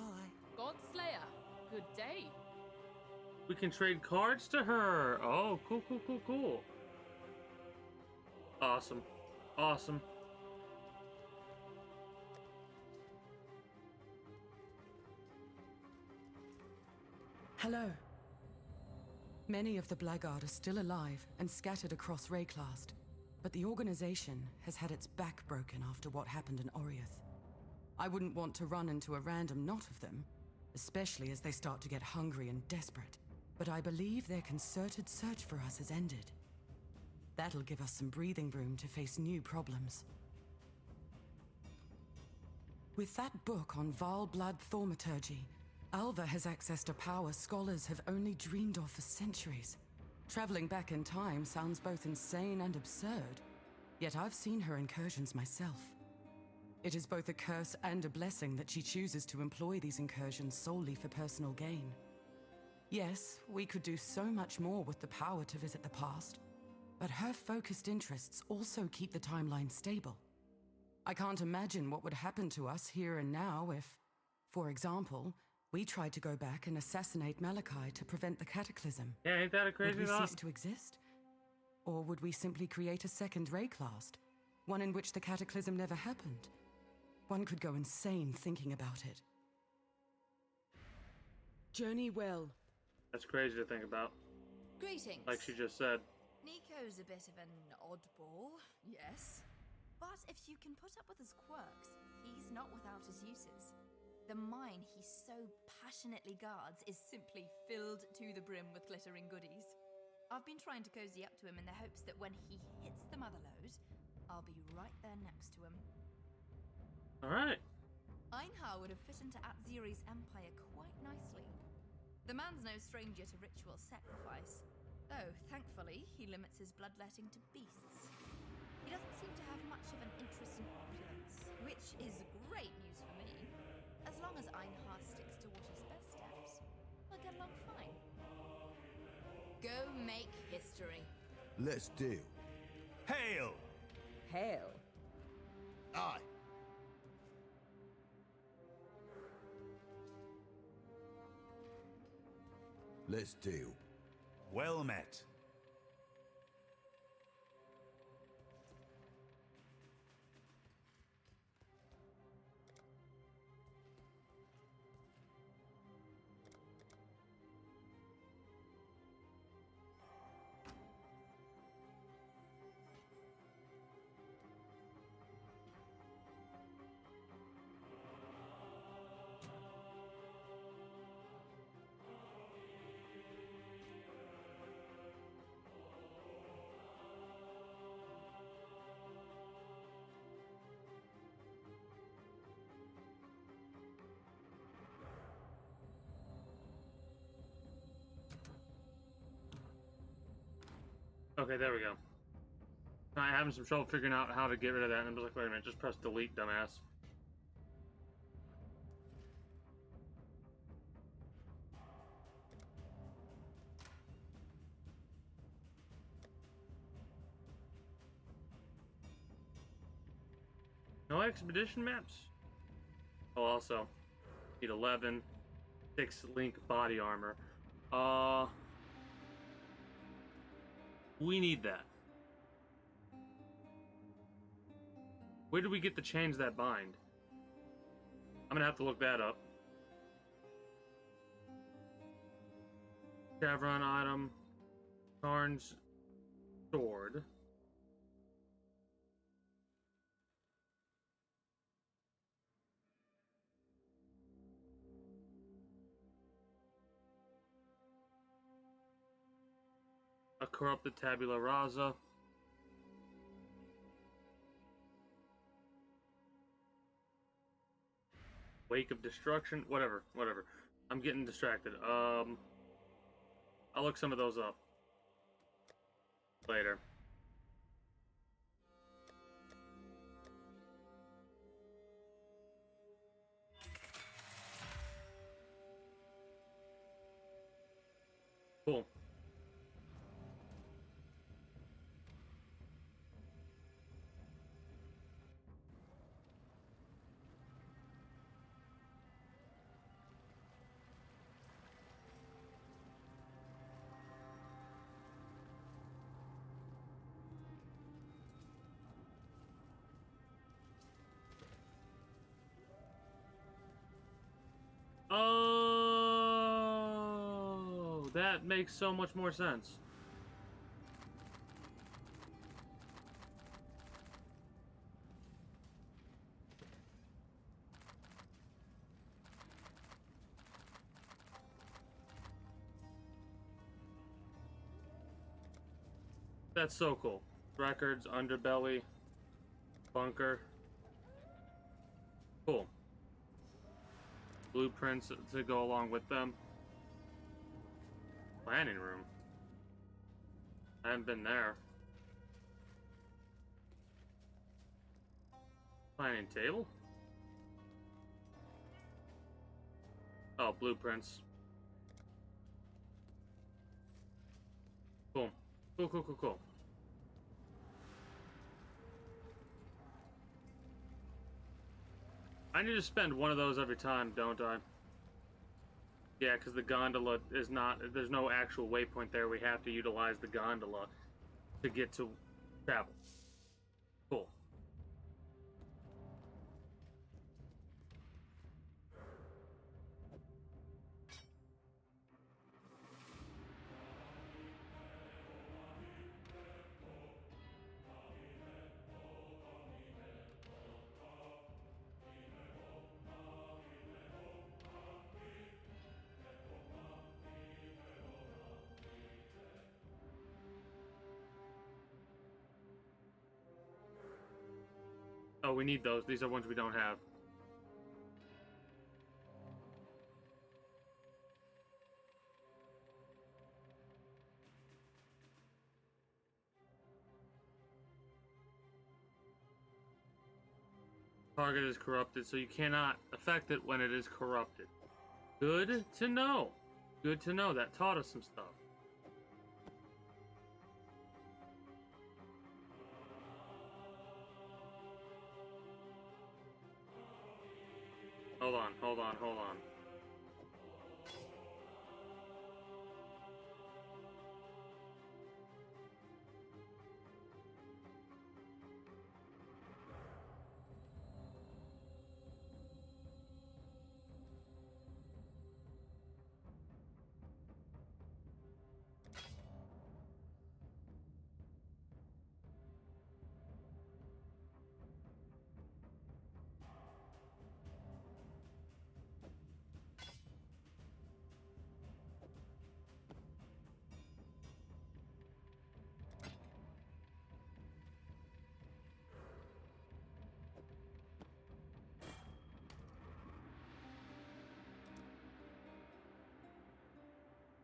Godslayer, good day. We can trade cards to her. Oh, cool, cool, cool, cool. Awesome. Awesome. Hello. Many of the Blackguard are still alive and scattered across Rayclast, but the organization has had its back broken after what happened in Oriath. I wouldn't want to run into a random knot of them, especially as they start to get hungry and desperate, but I believe their concerted search for us has ended. That'll give us some breathing room to face new problems. With that book on Val blood thaumaturgy, Alva has access to power scholars have only dreamed of for centuries. Traveling back in time sounds both insane and absurd, yet I've seen her incursions myself. It is both a curse and a blessing that she chooses to employ these incursions solely for personal gain. Yes, we could do so much more with the power to visit the past, but her focused interests also keep the timeline stable. I can't imagine what would happen to us here and now if, for example, we tried to go back and assassinate Malachi to prevent the cataclysm. Yeah, ain't that a crazy thought? Would we thought? cease to exist? Or would we simply create a second Rayclast? One in which the cataclysm never happened? One could go insane thinking about it. Journey well. That's crazy to think about. Greetings. Like she just said. Nico's a bit of an oddball, yes. But if you can put up with his quirks, he's not without his uses. The mine he so passionately guards is simply filled to the brim with glittering goodies. I've been trying to cozy up to him in the hopes that when he hits the motherlode, I'll be right there next to him. Alright. Einhar would have fit into Atziri's empire quite nicely. The man's no stranger to ritual sacrifice, though thankfully he limits his bloodletting to beasts. He doesn't seem to have much of an interest in opulence, which is great news for me. As long as Einhar sticks to what he's best at, we'll get along fine. Go make history. Let's deal. Hail! Hail. Aye. Let's deal. Well met. Okay, there we go. I'm having some trouble figuring out how to get rid of that, and I was like, wait a minute, just press delete, dumbass. No expedition maps? Oh, also, need 11, 6 link body armor. We need that. Where do we get the chains that bind? I'm gonna have to look that up. Chevron item. Tarn's sword. A corrupted tabula rasa. Wake of destruction. Whatever. I'm getting distracted. I'll look some of those up later. Cool. Oh, that makes so much more sense. That's so cool. Records, underbelly, bunker. Cool. Blueprints to go along with them. Planning room. I haven't been there. Planning table? Oh, blueprints. Cool. Cool. I need to spend one of those every time, don't I? Yeah, because the gondola is not... There's no actual waypoint there. We have to utilize the gondola to get to travel. Cool. Oh, we need those. These are ones we don't have. Target is corrupted, so you cannot affect it when it is corrupted. Good to know. Good to know. That taught us some stuff. Hold on.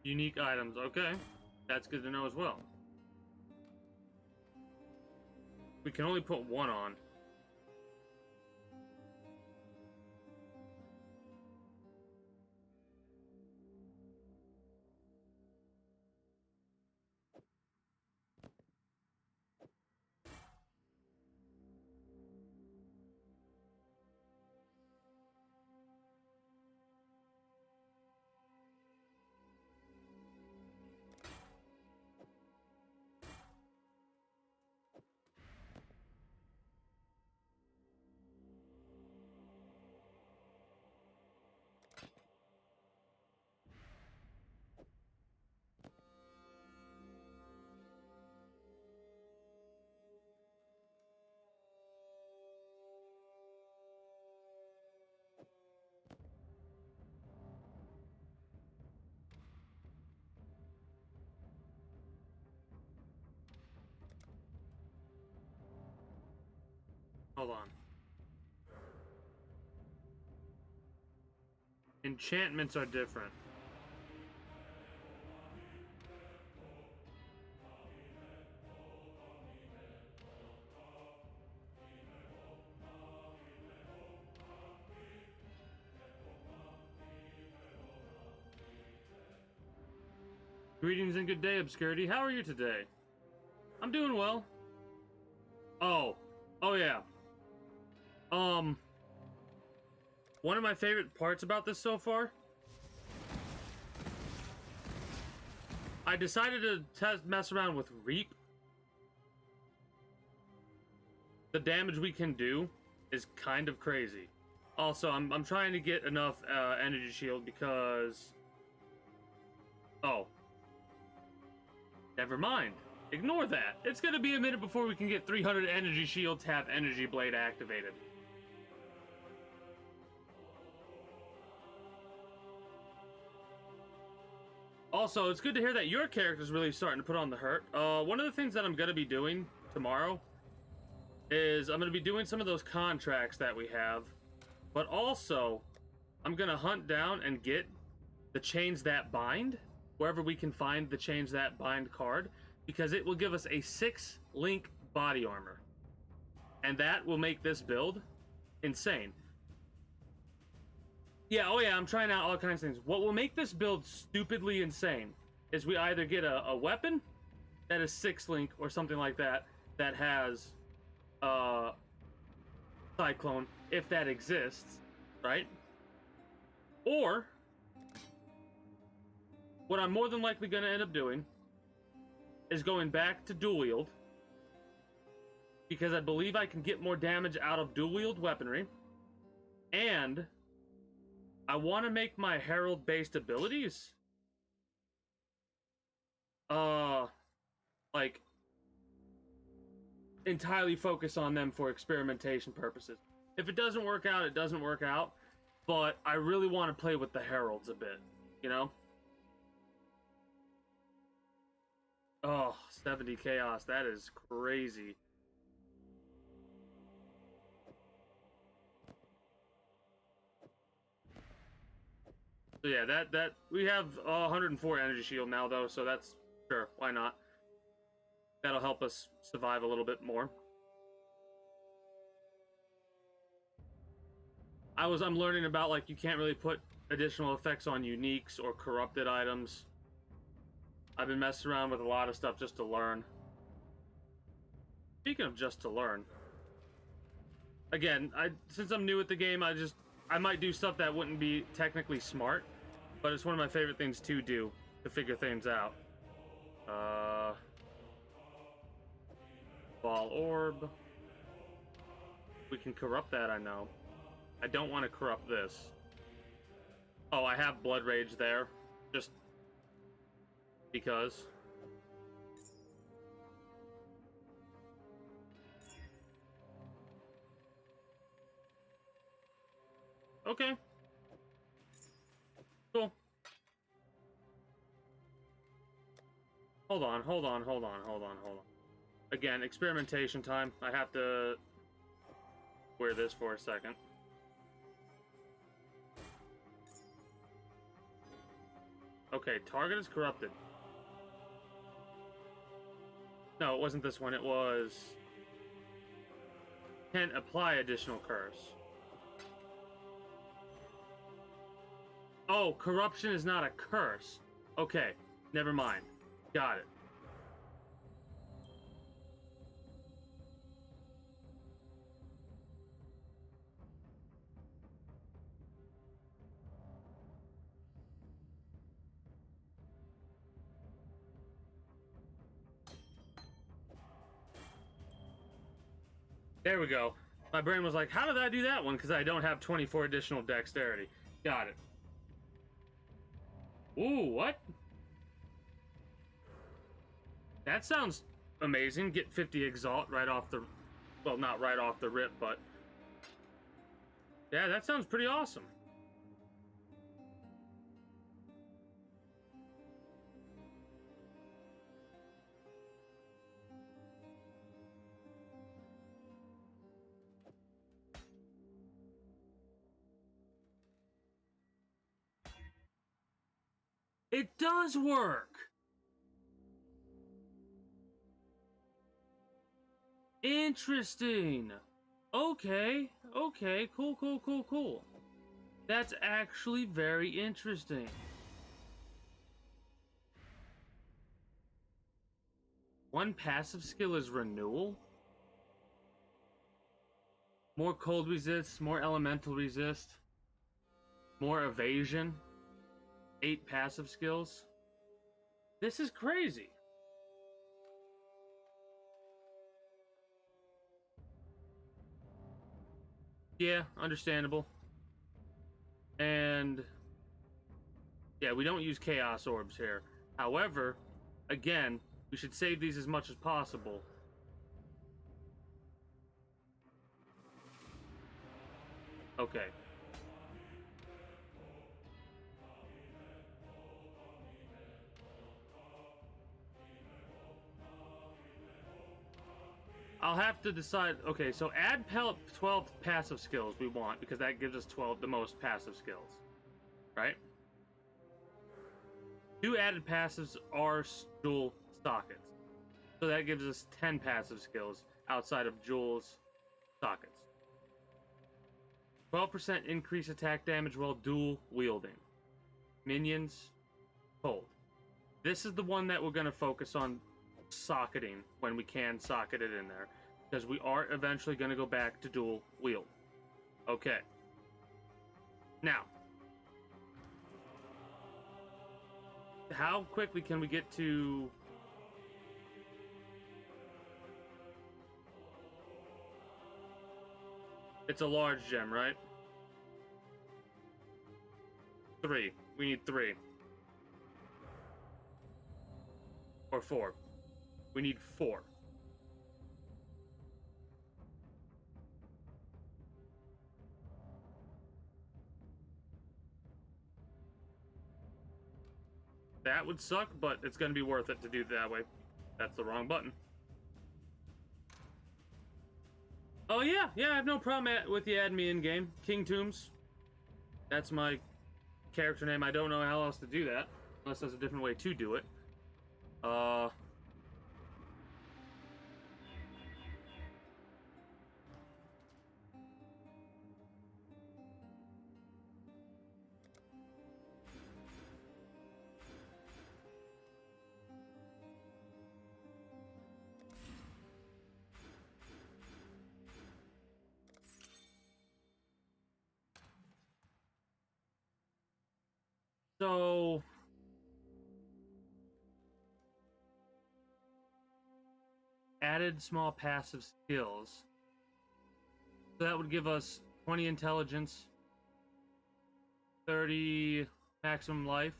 Unique items. Okay. That's good to know as well. We can only put one on. Hold on. Enchantments are different. Greetings and good day, Obscurity. How are you today? I'm doing well. Oh yeah. One of my favorite parts about this so far, I decided to mess around with Reap. The damage we can do is kind of crazy. Also, I'm trying to get enough energy shield because... Oh. Never mind. Ignore that. It's gonna be a minute before we can get 300 energy shield to have Energy Blade activated. Also, it's good to hear that your character's really starting to put on the hurt. One of the things that I'm gonna be doing tomorrow is I'm gonna be doing some of those contracts that we have, but also I'm gonna hunt down and get the Chains That Bind, wherever we can find the Chains That Bind card, because it will give us a 6-link body armor. And that will make this build insane. Yeah, oh yeah, I'm trying out all kinds of things. What will make this build stupidly insane is we either get a weapon that is 6-link or something like that, that has Cyclone, if that exists, right? Or what I'm more than likely going to end up doing is going back to dual wield, because I believe I can get more damage out of dual wield weaponry, and I want to make my Herald based abilities like entirely focus on them for experimentation purposes. If it doesn't work out, it doesn't work out, but I really want to play with the Heralds a bit, you know? Oh, 70 chaos, that is crazy. So yeah, that we have 104 energy shield now though, so that's sure, why not? That'll help us survive a little bit more. I'm learning about, like, you can't really put additional effects on uniques or corrupted items. I've been messing around with a lot of stuff just to learn. Speaking of just to learn, again, since I'm new at the game, I might do stuff that wouldn't be technically smart, but it's one of my favorite things to do to figure things out. Ball orb. We can corrupt that, I know. I don't want to corrupt this. Oh, I have Blood Rage there. Just because. Okay. Cool. Hold on. Again, experimentation time. I have to wear this for a second. Okay, target is corrupted. No, it wasn't this one. It was... Can't apply additional curse. Oh, corruption is not a curse. Okay, never mind. Got it. There we go. My brain was like, how did I do that one? Because I don't have 24 additional dexterity. Got it. Ooh, what? That sounds amazing. Get 50 Exalt right off the... Well, not right off the rip, but... Yeah, that sounds pretty awesome. It does work! Interesting. Okay, okay, cool. That's actually very interesting. One passive skill is renewal. More cold resist, more elemental resist, more evasion. 8 passive skills. This is crazy. Yeah, understandable. And yeah, we don't use chaos orbs here. However, again, we should save these as much as possible. Okay. I'll have to decide. Okay, so add 12 passive skills we want, because that gives us 12 the most passive skills. Right? 2 added passives are dual sockets. So that gives us 10 passive skills outside of Jewel's sockets. 12% increase attack damage while dual wielding. Minions, cold. This is the one that we're going to focus on socketing when we can socket it in there, because we are eventually going to go back to dual wield. Okay. Now, how quickly can we get to... It's a large gem, right? 3. We need 3. Or 4. We need 4. That would suck, but it's going to be worth it to do it that way. That's the wrong button. Oh yeah, I have no problem with you adding me in game. King Tombs. That's my character name. I don't know how else to do that, unless there's a different way to do it. So added small passive skills. So that would give us 20 intelligence, 30 maximum life.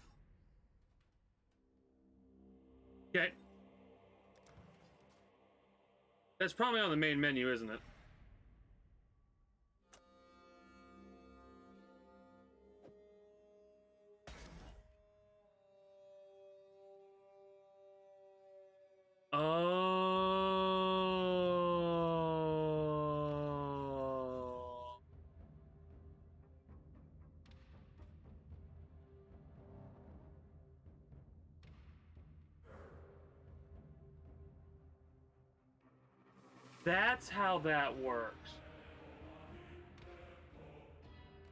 Okay. That's probably on the main menu, isn't it? Oh. That's how that works.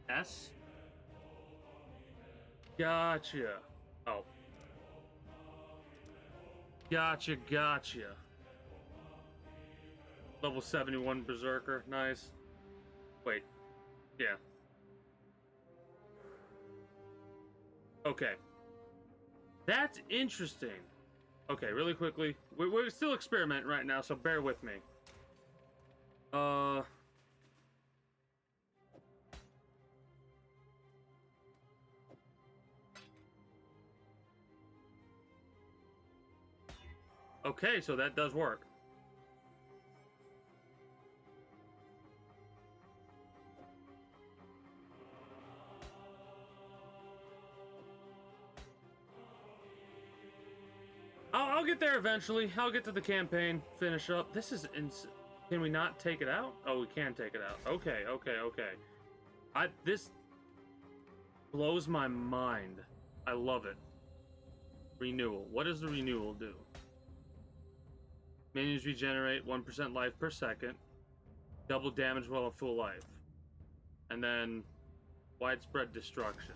S? Gotcha. Oh. Gotcha. Level 71 Berserker. Nice. Wait. Yeah. Okay. That's interesting. Okay, really quickly. We're still experimenting right now, so bear with me. Okay, so that does work. I'll get there eventually. I'll get to the campaign, finish up. This is can we not take it out? Oh, we can take it out. Okay. This blows my mind. I love it. Renewal. What does the renewal do? Minions regenerate 1% life per second. Double damage while at full life. And then widespread destruction.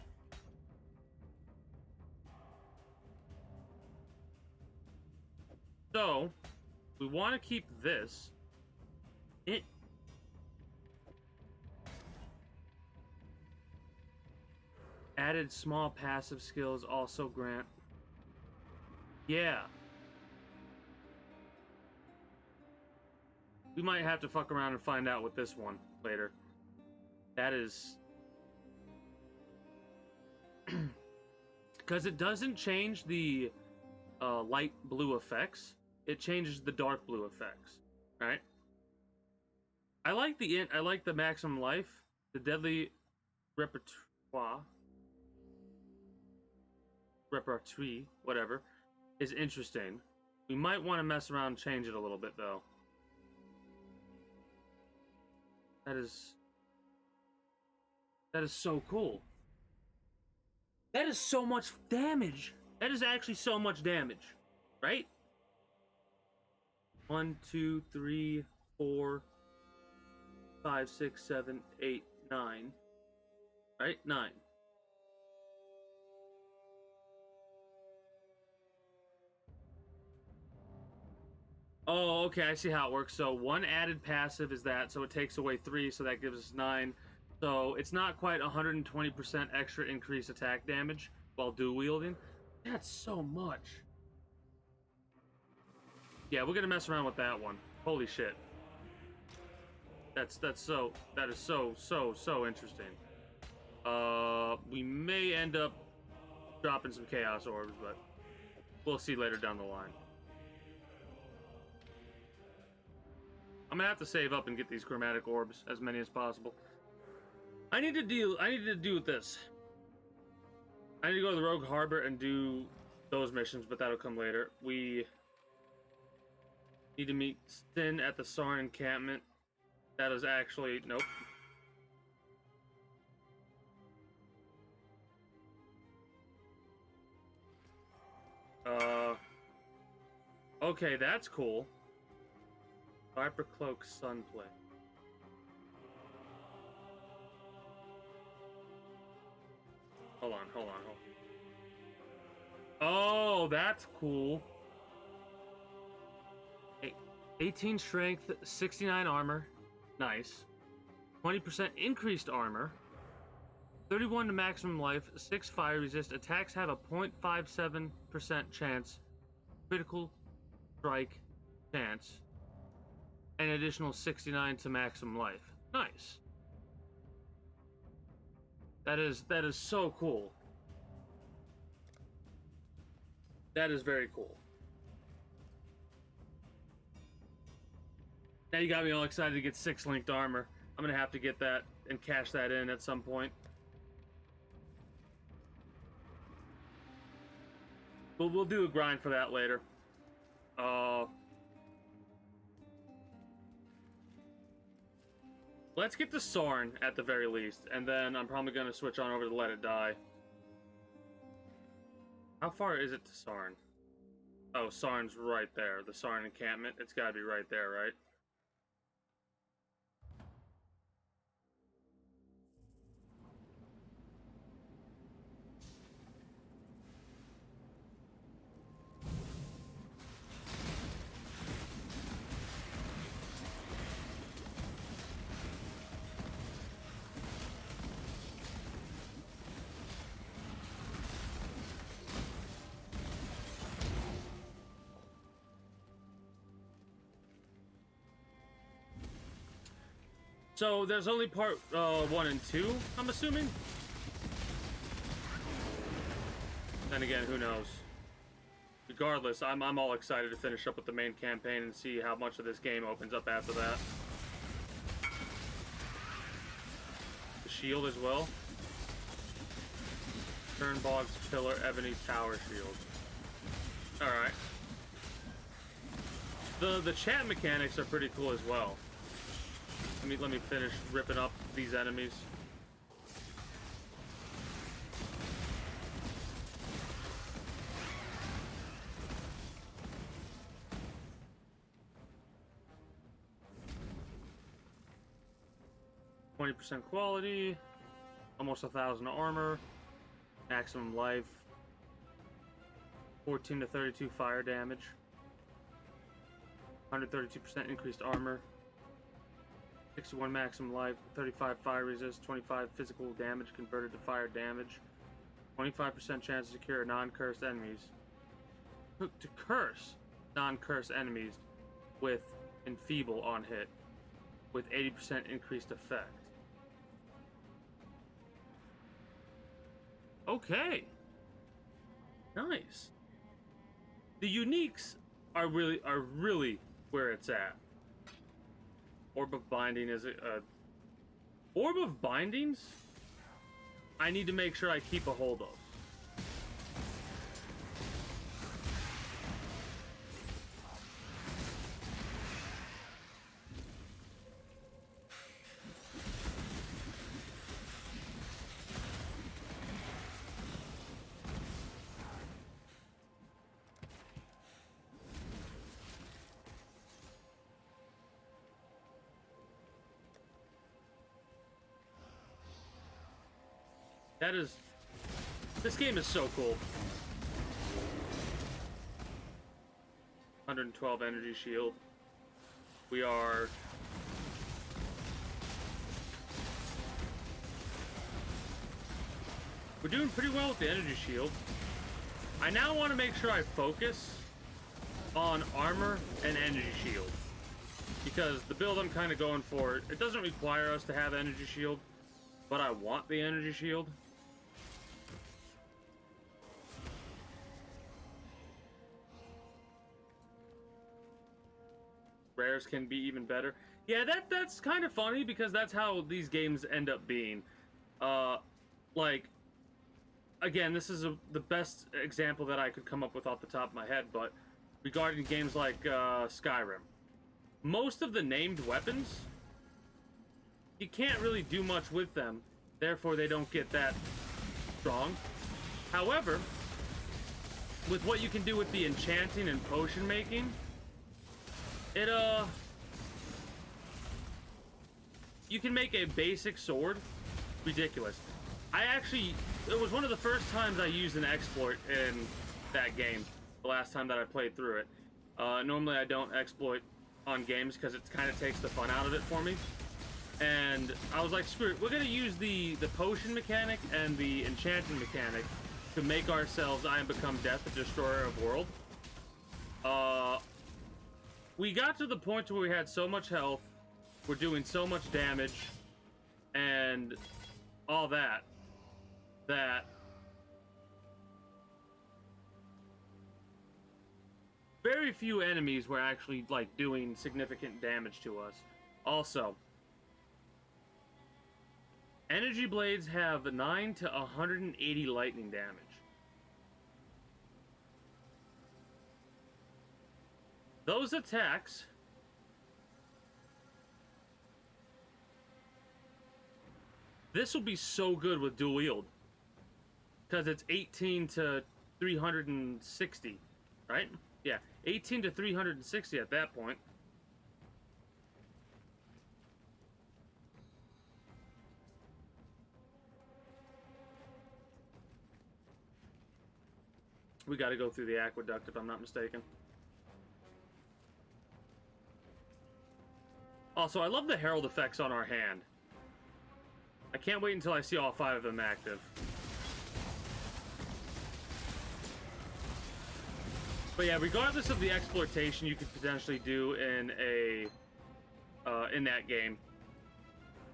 So, we want to keep this. Added small passive skills also grant. Yeah. We might have to fuck around and find out with this one later. That is... Because it doesn't change the light blue effects. It changes the dark blue effects. Right? I like the maximum life. The deadly repertoire, whatever, is interesting. We might want to mess around and change it a little bit, though. That is so cool. That is so much damage. That is actually so much damage, right? 1, 2, 3, 4, 5, 6, 7, 8, 9. Right? 9. Oh, okay, I see how it works. So 1 added passive is that, so it takes away 3, so that gives us 9. So it's not quite 120% extra increased attack damage while dual wielding. That's so much. Yeah, we're gonna mess around with that one. Holy shit. That is so interesting. We may end up dropping some chaos orbs, but we'll see later down the line. I'm gonna have to save up and get these chromatic orbs, as many as possible. I need to deal with this. I need to go to the Rogue Harbor and do those missions, but that'll come later. We need to meet Sin at the Sarn encampment. That is actually... Nope. Okay, that's cool. Hypercloak Sunplay. Hold on. Oh, that's cool. 18 strength, 69 armor. Nice. 20% increased armor. 31 to maximum life, 6 fire resist. Attacks have a 0.57% chance. Critical strike chance. An additional 69 to maximum life. Nice. That is so cool. That is very cool. Now you got me all excited to get 6 linked armor. I'm gonna have to get that and cash that in at some point. But we'll do a grind for that later. Let's get to Sarn at the very least, and then I'm probably gonna switch on over to Let It Die. How far is it to Sarn? Oh, Sarn's right there. The Sarn encampment. It's gotta be right there, right? So there's only part 1 and 2, I'm assuming? Then again, who knows? Regardless, I'm all excited to finish up with the main campaign and see how much of this game opens up after that. The shield as well. Turnbog's Pillar, Ebony Tower Shield. Alright. The chat mechanics are pretty cool as well. Let me finish ripping up these enemies. 20% quality, almost 1,000 armor, maximum life, 14 to 32 fire damage, 132% increased armor, 61 maximum life, 35 fire resist, 25 physical damage converted to fire damage, 25% chance to secure non-cursed enemies. To curse non-cursed enemies with enfeeble on hit, with 80% increased effect. Okay. Nice. The uniques are really where it's at. Orb of Binding is a Orb of Bindings? I need to make sure I keep a hold of. This game is so cool. 112 energy shield. We're doing pretty well with the energy shield. I now want to make sure I focus on armor and energy shield, because the build I'm kind of going for, it doesn't require us to have energy shield, but I want the energy shield. Rares can be even better. Yeah, that's kind of funny, because that's how these games end up being. Like, again, this is the best example that I could come up with off the top of my head, but regarding games like Skyrim, most of the named weapons, you can't really do much with them, therefore they don't get that strong. However, with what you can do with the enchanting and potion making, you can make a basic sword ridiculous. It was one of the first times I used an exploit in that game, the last time that I played through it. Normally I don't exploit on games because it kind of takes the fun out of it for me. And I was like, screw it, we're gonna use the potion mechanic and the enchanting mechanic to make ourselves I Am Become Death, the Destroyer of World. We got to the point where we had so much health, we're doing so much damage, and all that very few enemies were actually, like, doing significant damage to us. Also, energy blades have 9 to 180 lightning damage. Those attacks this will be so good with dual wield, because it's 18 to 360, right? Yeah, 18 to 360 at that point. We got to go through the aqueduct, if I'm not mistaken. Also, I love the herald effects on our hand. I can't wait until I see all 5 of them active. But yeah, regardless of the exploitation you could potentially do in that game,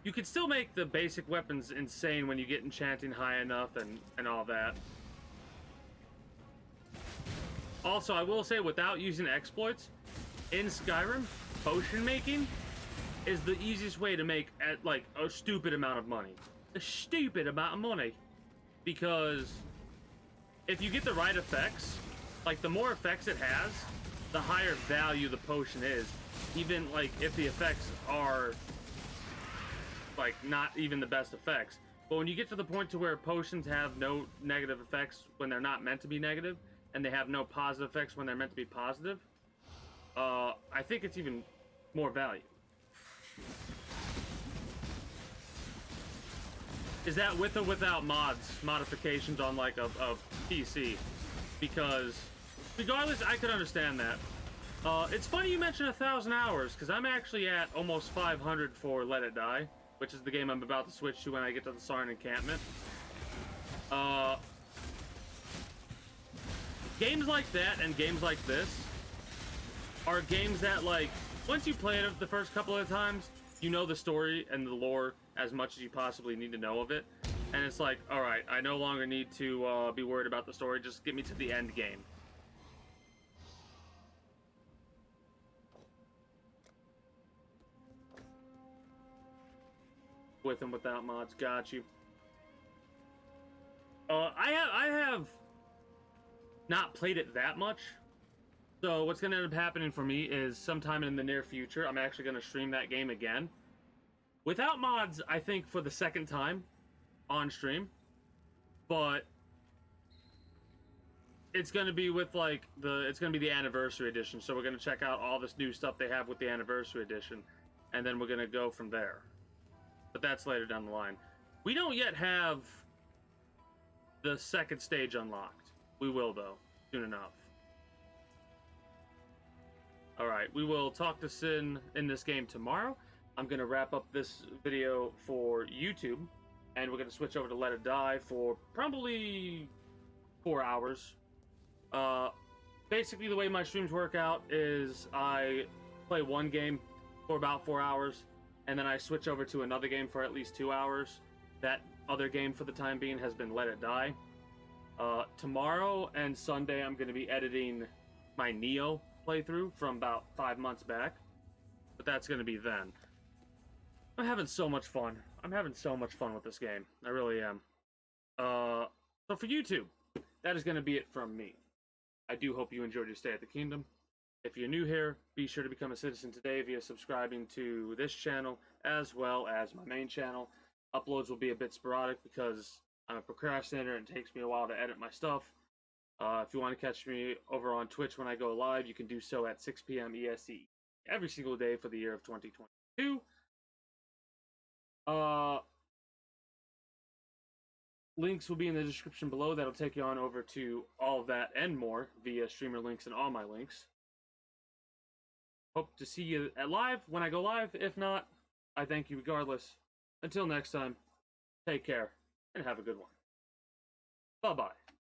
you can still make the basic weapons insane when you get enchanting high enough and all that. Also, I will say, without using exploits, in Skyrim, potion making is the easiest way to make like a stupid amount of money. A stupid amount of money. Because if you get the right effects, like the more effects it has, the higher value the potion is. Even like if the effects are like not even the best effects. But when you get to the point to where potions have no negative effects when they're not meant to be negative, and they have no positive effects when they're meant to be positive, I think it's even more value. is that with or without modifications on like a PC? Because regardless, I could understand that. It's funny you mentioned 1,000 hours, because I'm actually at almost 500 for Let It Die, which is the game I'm about to switch to when I get to the Sarn encampment. Games like that and games like this are games that, like, once you play it the first couple of times, you know the story and the lore as much as you possibly need to know of it. And it's like, alright, I no longer need to be worried about the story, just get me to the end game. With and without mods, got you. I have not played it that much. So what's gonna end up happening for me is sometime in the near future, I'm actually gonna stream that game again. Without mods, I think for the second time on stream. But it's gonna be with like it's gonna be the anniversary edition. So we're gonna check out all this new stuff they have with the anniversary edition, and then we're gonna go from there. But that's later down the line. We don't yet have the second stage unlocked. We will, though, soon enough. Alright, we will talk to Sin in this game tomorrow. I'm going to wrap up this video for YouTube, and we're going to switch over to Let It Die for probably 4 hours. Basically, the way my streams work out is I play one game for about 4 hours, and then I switch over to another game for at least 2 hours. That other game for the time being has been Let It Die. Tomorrow and Sunday I'm going to be editing my Neo playthrough from about 5 months back. But that's going to be then. I'm having so much fun. I'm having so much fun with this game. I really am. So for YouTube, that is going to be it from me. I do hope you enjoyed your stay at the Kingdom. If you're new here, be sure to become a citizen today via subscribing to this channel as well as my main channel. Uploads will be a bit sporadic because I'm a procrastinator and it takes me a while to edit my stuff. If you want to catch me over on Twitch when I go live, you can do so at 6 p.m. EST every single day for the year of 2022. Links will be in the description below. That'll take you on over to all of that and more via streamer links and all my links. Hope to see you at live when I go live. If not, I thank you regardless. Until next time, take care and have a good one. Bye-bye.